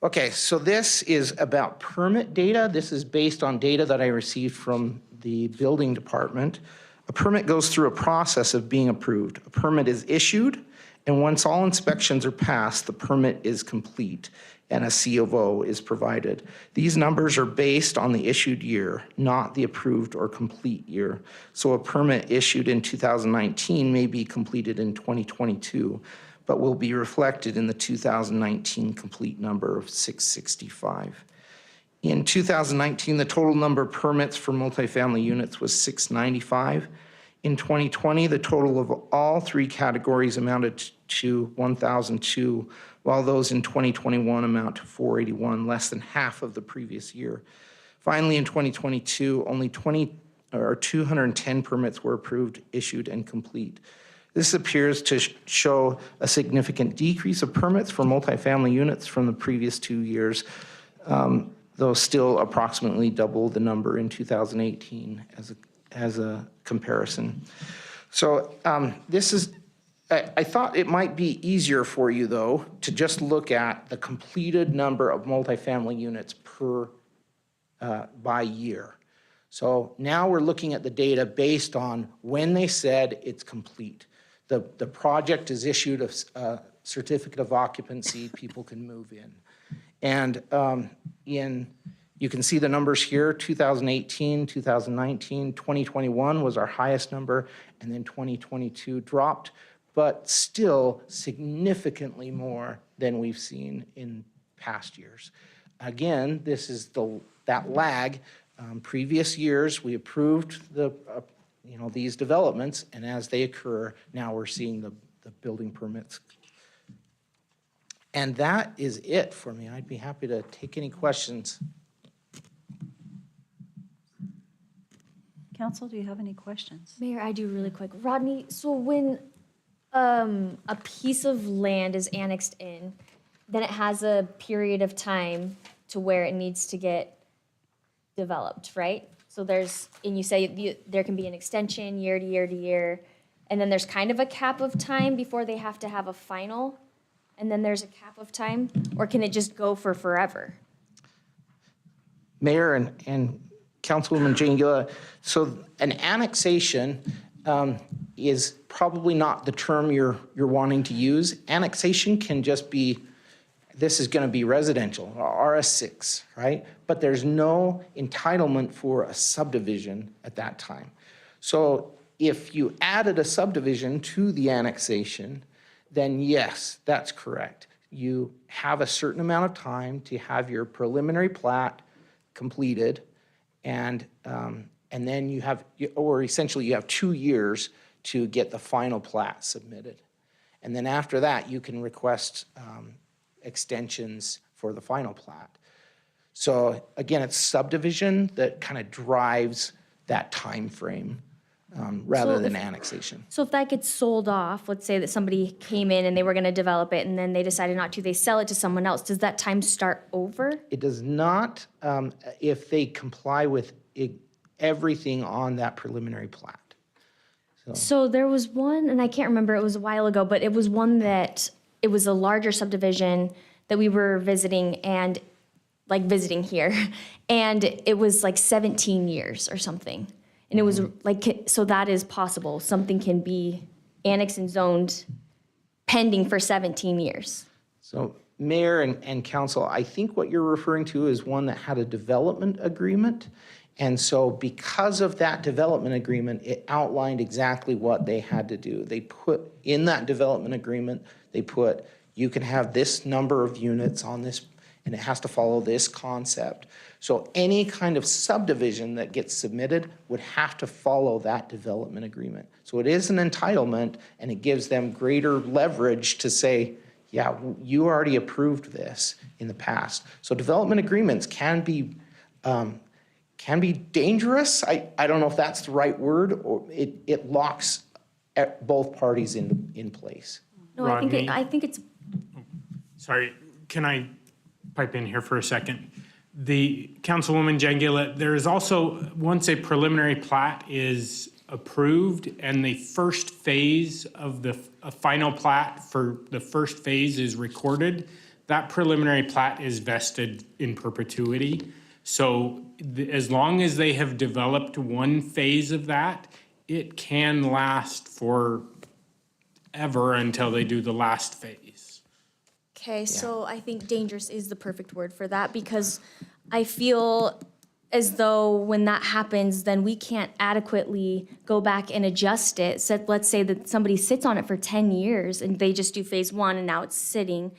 Okay, so this is about permit data. This is based on data that I received from the building department. A permit goes through a process of being approved. A permit is issued, and once all inspections are passed, the permit is complete and a C of O is provided. These numbers are based on the issued year, not the approved or complete year. So a permit issued in 2019 may be completed in 2022, but will be reflected in the 2019 complete number of 665. In 2019, the total number of permits for multifamily units was 695. In 2020, the total of all three categories amounted to 1,002, while those in 2021 amount to 481, less than half of the previous year. Finally, in 2022, only 210 permits were approved, issued, and complete. This appears to show a significant decrease of permits for multifamily units from the previous 2 years, though still approximately double the number in 2018 as a comparison. So I thought it might be easier for you, though, to just look at the completed number of multifamily units by year. So now we're looking at the data based on when they said it's complete. The project is issued a certificate of occupancy, people can move in. And you can see the numbers here, 2018, 2019, 2021 was our highest number, and then 2022 dropped, but still significantly more than we've seen in past years. Again, this is that lag. Previous years, we approved these developments, and as they occur, now we're seeing the building permits. And that is it for me. I'd be happy to take any questions. Council, do you have any questions? Mayor, I do really quick. Rodney, so when a piece of land is annexed in, then it has a period of time to where it needs to get developed, right? So there's, and you say there can be an extension year to year to year, and then there's kind of a cap of time before they have to have a final, and then there's a cap of time, or can it just go for forever? Mayor and Councilwoman Jangula, so an annexation is probably not the term you're wanting to use. Annexation can just be, this is going to be residential, RS6, right? But there's no entitlement for a subdivision at that time. So if you added a subdivision to the annexation, then yes, that's correct. You have a certain amount of time to have your preliminary plat completed, and then you have, or essentially you have 2 years to get the final plat submitted. And then after that, you can request extensions for the final plat. So again, it's subdivision that kind of drives that time frame rather than annexation. So if that gets sold off, let's say that somebody came in and they were gonna develop it and then they decided not to, they sell it to someone else, does that time start over? It does not if they comply with everything on that preliminary plat. So there was one, and I can't remember, it was a while ago, but it was one that, it was a larger subdivision that we were visiting and, like visiting here, and it was like 17 years or something. And it was like, so that is possible, something can be annexed and zoned pending for 17 years. So Mayor and Council, I think what you're referring to is one that had a development agreement. And so because of that development agreement, it outlined exactly what they had to do. They put in that development agreement, they put, you can have this number of units on this, and it has to follow this concept. So any kind of subdivision that gets submitted would have to follow that development agreement. So it is an entitlement, and it gives them greater leverage to say, yeah, you already approved this in the past. So development agreements can be dangerous. I don't know if that's the right word, or it locks both parties in place. No, Rodney? I think it's, Sorry, can I pipe in here for a second? The Councilwoman Jangila, there is also, once a preliminary plat is approved and the first phase of a final plat for the first phase is recorded, that preliminary plat is vested in perpetuity. So as long as they have developed one phase of that, it can last forever until they do the last phase. okay, so I think dangerous is the perfect word for that, because I feel as though when that happens, then we can't adequately go back and adjust it. So let's say that somebody sits on it for 10 years and they just do phase one and now it's sitting.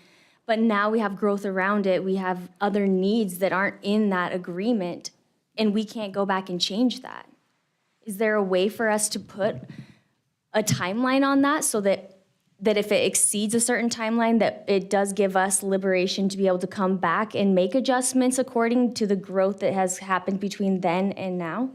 But now we have growth around it. We have other needs that aren't in that agreement, and we can't go back and change that. Is there a way for us to put a timeline on that so that if it exceeds a certain timeline, that it does give us liberation to be able to come back and make adjustments according to the growth that has happened between then and now?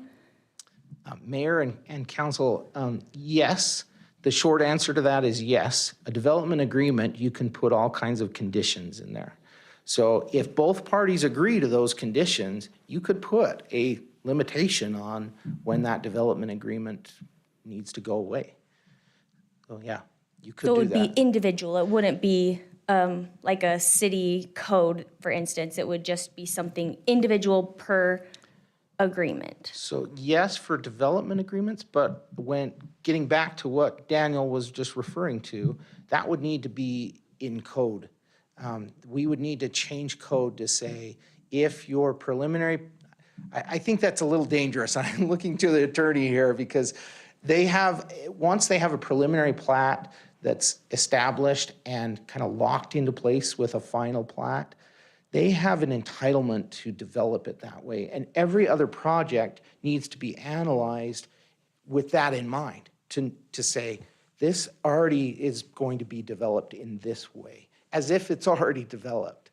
Mayor and Council, yes. The short answer to that is yes. A development agreement, you can put all kinds of conditions in there. So if both parties agree to those conditions, you could put a limitation on when that development agreement needs to go away. So yeah, you could So do it would that. be individual. It wouldn't be like a city code, for instance. It would just be something individual per agreement. So yes, for development agreements, but when getting back to what Daniel was just referring to, that would need to be in code. We would need to change code to say, if your preliminary, I think that's a little dangerous. I'm looking to the attorney here because they have, once they have a preliminary plat that's established and kind of locked into place with a final plat, they have an entitlement to develop it that way. And every other project needs to be analyzed with that in mind, to say, this already is going to be developed in this way. as if it's already developed,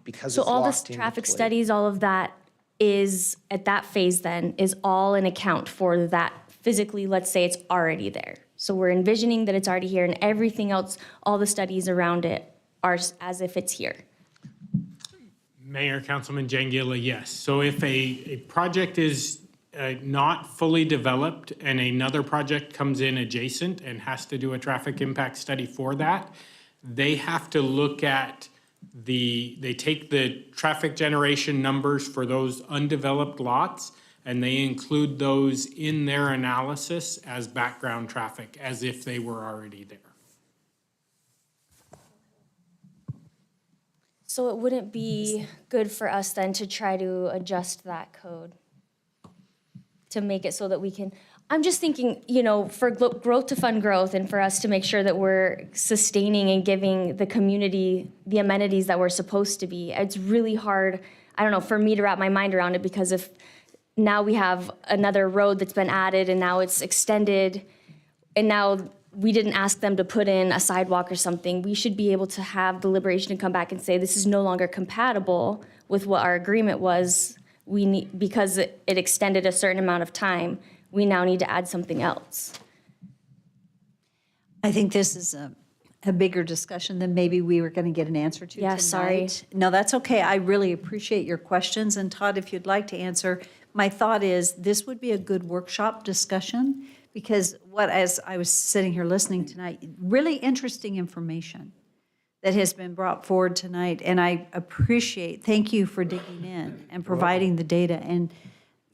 because So it's all locked this into traffic place. studies, all of that is, at that phase then, is all an account for that physically, let's say it's already there. So we're envisioning that it's already here and everything else, all the studies around it are as if it's here. Mayor, Councilman Jangila, yes. So if a project is not fully developed and another project comes in adjacent and has to do a traffic impact study for that, they have to look at they take the traffic generation numbers for those undeveloped lots and they include those in their analysis as background traffic, as if they were already there. So it wouldn't be good for us then to try to adjust that code to make it so that we can, I'm just thinking, you know, for growth to fund growth and for us to make sure that we're sustaining and giving the community the amenities that we're supposed to be. It's really hard, I don't know, for me to wrap my mind around it because if now we have another road that's been added and now it's extended and now we didn't ask them to put in a sidewalk or something, we should be able to have deliberation and come back and say, this is no longer compatible with what our agreement was. We need, because it extended a certain amount of time, we now need to add something else. I think this is a bigger discussion than maybe we were going to get an answer to Yeah, tonight. sorry. No, that's okay. I really appreciate your questions. And Todd, if you'd like to answer, my thought is this would be a good workshop discussion because as I was sitting here listening tonight, really interesting information that has been brought forward tonight. And I thank you for digging in and providing the data. And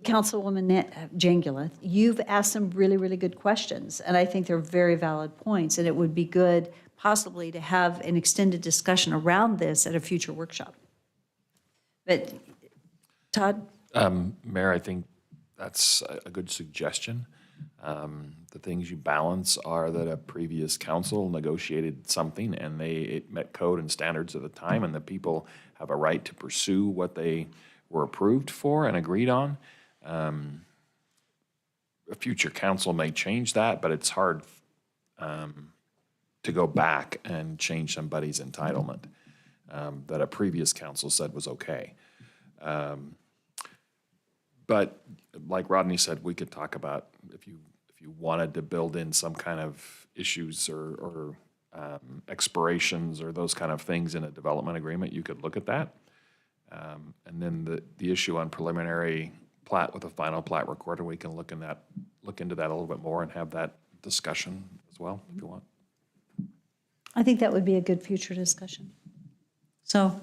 Councilwoman Jangula, you've asked some really, really good questions. And I think they're very valid points. And it would be good possibly to have an extended discussion around this at a future workshop. But Todd? Mayor, I think that's a good suggestion. The things you balance are that a previous council negotiated something and it met code and standards at the time, and the people have a right to pursue what they were approved for and agreed on. A future council may change that, but it's hard to go back and change somebody's entitlement that a previous council said was okay. But like Rodney said, we could talk about if you wanted to build in some kind of issues or expirations or those kind of things in a development agreement, you could look at that. And then the issue on preliminary plat with a final plat recorder, we can look into that a little bit more and have that discussion as well, if you want. I think that would be a good future discussion. So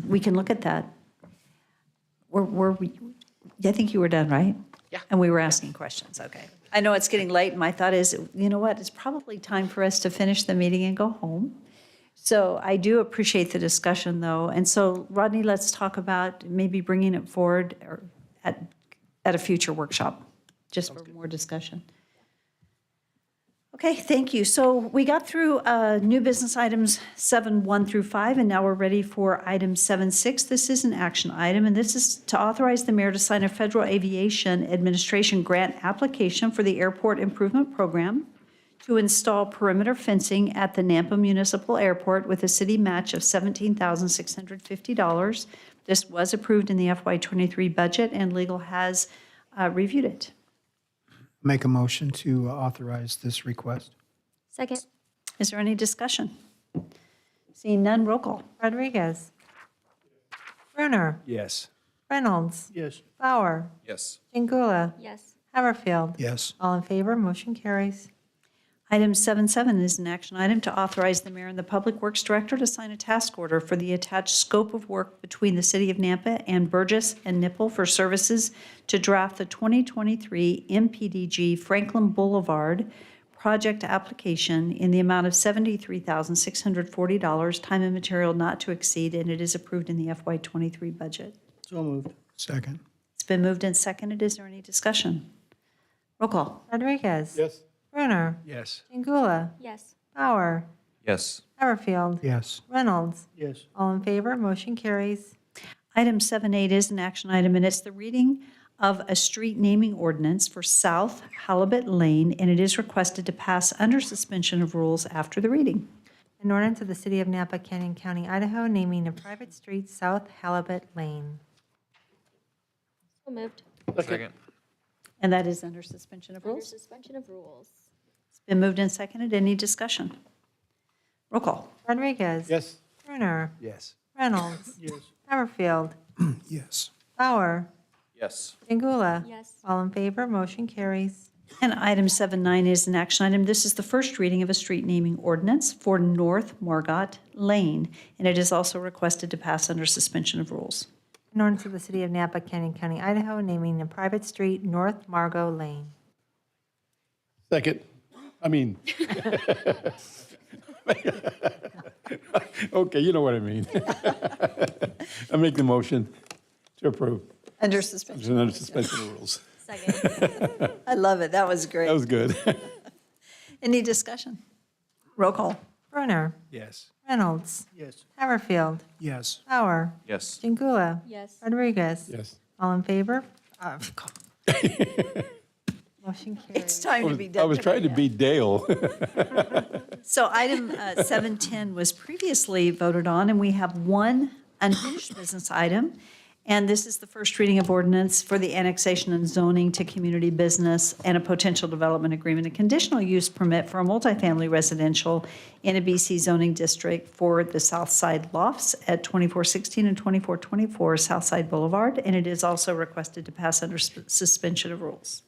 we can look at that. I think you were done, right? Yeah. And we were asking questions, okay. I know it's getting late, and my thought is, you know what, it's probably time for us to finish the meeting and go home. So I do appreciate the discussion, though. And so, Rodney, let's talk about maybe bringing it forward or at a future workshop, just for more discussion. Okay, thank you. So we got through new business items 7.1 through 5, and now we're ready for item 7.6. This is an action item, and this is to authorize the mayor to sign a Federal Aviation Administration grant application for the Airport Improvement Program to install perimeter fencing at the Nampa Municipal Airport with a city match of $17,650. This was approved in the FY23 budget, and legal has reviewed it. Make a motion to authorize this request. Second. Is there any discussion? Seeing none, roll call. Rodriguez. Brunner. Yes. Reynolds. Yes. Bauer. Yes. Jingula. Yes. Haverfield. Yes. All in favor, motion carries. Item 7.7 is an action item to authorize the mayor and the Public Works Director to sign a task order for the attached scope of work between the City of Nampa and Burgess and Nipple for services to draft the 2023 MPDG Franklin Boulevard project application in the amount of $73,640, time and material not to exceed, and it is approved in the FY23 budget. So moved. Second. It's been moved and seconded. Is there any discussion? Roll call. Rodriguez. Yes. Brunner. Yes. Jingula. Yes. Bauer. Yes. Haverfield. Yes. Reynolds. Yes. All in favor, motion carries. Item 7.8 is an action item, and it's the reading of a street naming ordinance for South Halibut Lane, and it is requested to pass under suspension of rules after the reading. An ordinance of the City of Napa, Canyon County, Idaho, naming a private street South Halibut Lane. So moved. Second. And that is under suspension of Under rules. suspension of rules. It's been moved and seconded. Any discussion? Roll call. Rodriguez. Yes. Brunner. Yes. Reynolds. Yes. Haverfield. Yes. Bauer. Yes. Jingula. Yes. All in favor, motion carries. And item 7.9 is an action item. This is the first reading of a street naming ordinance for North Margot Lane, and it is also requested to pass under suspension of rules. An ordinance of the City of Napa, Canyon County, Idaho, naming a private street North Margot Lane. Second. I mean. Okay, you know what I mean. I make the motion to approve. Under suspension. Under suspension of rules. Second. I love it. That was great. That was good. Any discussion? Roll call. Brunner. Yes. Reynolds. Yes. Haverfield. Yes. Bauer. Yes. Jingula. Yes. Rodriguez. Yes. All in favor? Motion carries. It's time to be done. I was trying to beat Dale. So item 710 was previously voted on, and we have one unfinished business item. And this is the first reading of ordinance for the annexation and zoning to community business and a potential development agreement, a conditional use permit for a multifamily residential in a BC zoning district for the South Side Lofts at 2416 and 2424 Southside Boulevard. And it is also requested to pass under suspension of rules.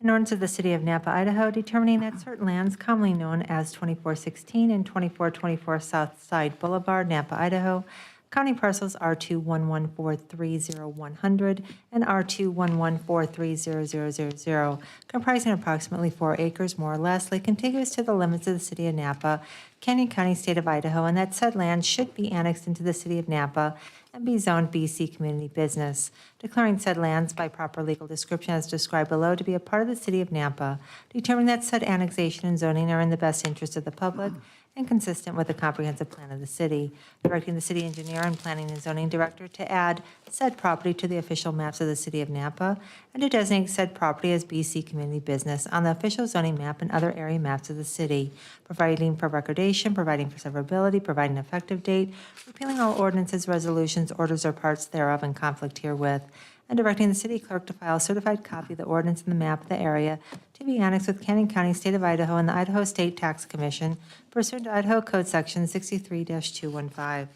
An ordinance of the City of Napa, Idaho, determining that certain lands commonly known as 2416 and 2424 South Side Boulevard, Napa, Idaho, county parcels R211430100 and R211430000, comprising approximately 4 acres more or less, lay contiguous to the limits of the City of Napa, Canyon County, State of Idaho, and that said land should be annexed into the City of Napa and be zoned BC Community Business, declaring said lands by proper legal description as described below to be a part of the City of Napa, determining that said annexation and zoning are in the best interest of the public and consistent with the comprehensive plan of the city, directing the city engineer and planning and zoning director to add said property to the official maps of the City of Napa and to designate said property as BC Community Business on the official zoning map and other area maps of the city, providing for recordation, providing for severability, providing an effective date, repealing all ordinances, resolutions, orders, or parts thereof in conflict herewith, and directing the city clerk to file a certified copy of the ordinance and the map of the area to be annexed with Canyon County, State of Idaho, and the Idaho State Tax Commission pursuant to Idaho Code Section 63-215.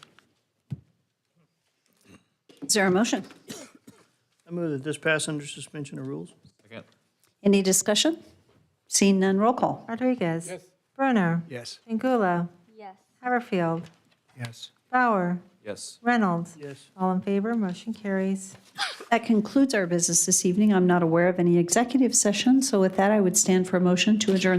Is there a motion? I move that this pass under suspension of rules. Second. Any discussion? Seeing none, roll call. Rodriguez. Brunner. Yes. Jingula. Yes. Haverfield. Yes. Bauer. Yes. Reynolds. Yes. All in favor, motion carries. That concludes our business this evening. I'm not aware of any executive session, so with that, I would stand for a motion to adjourn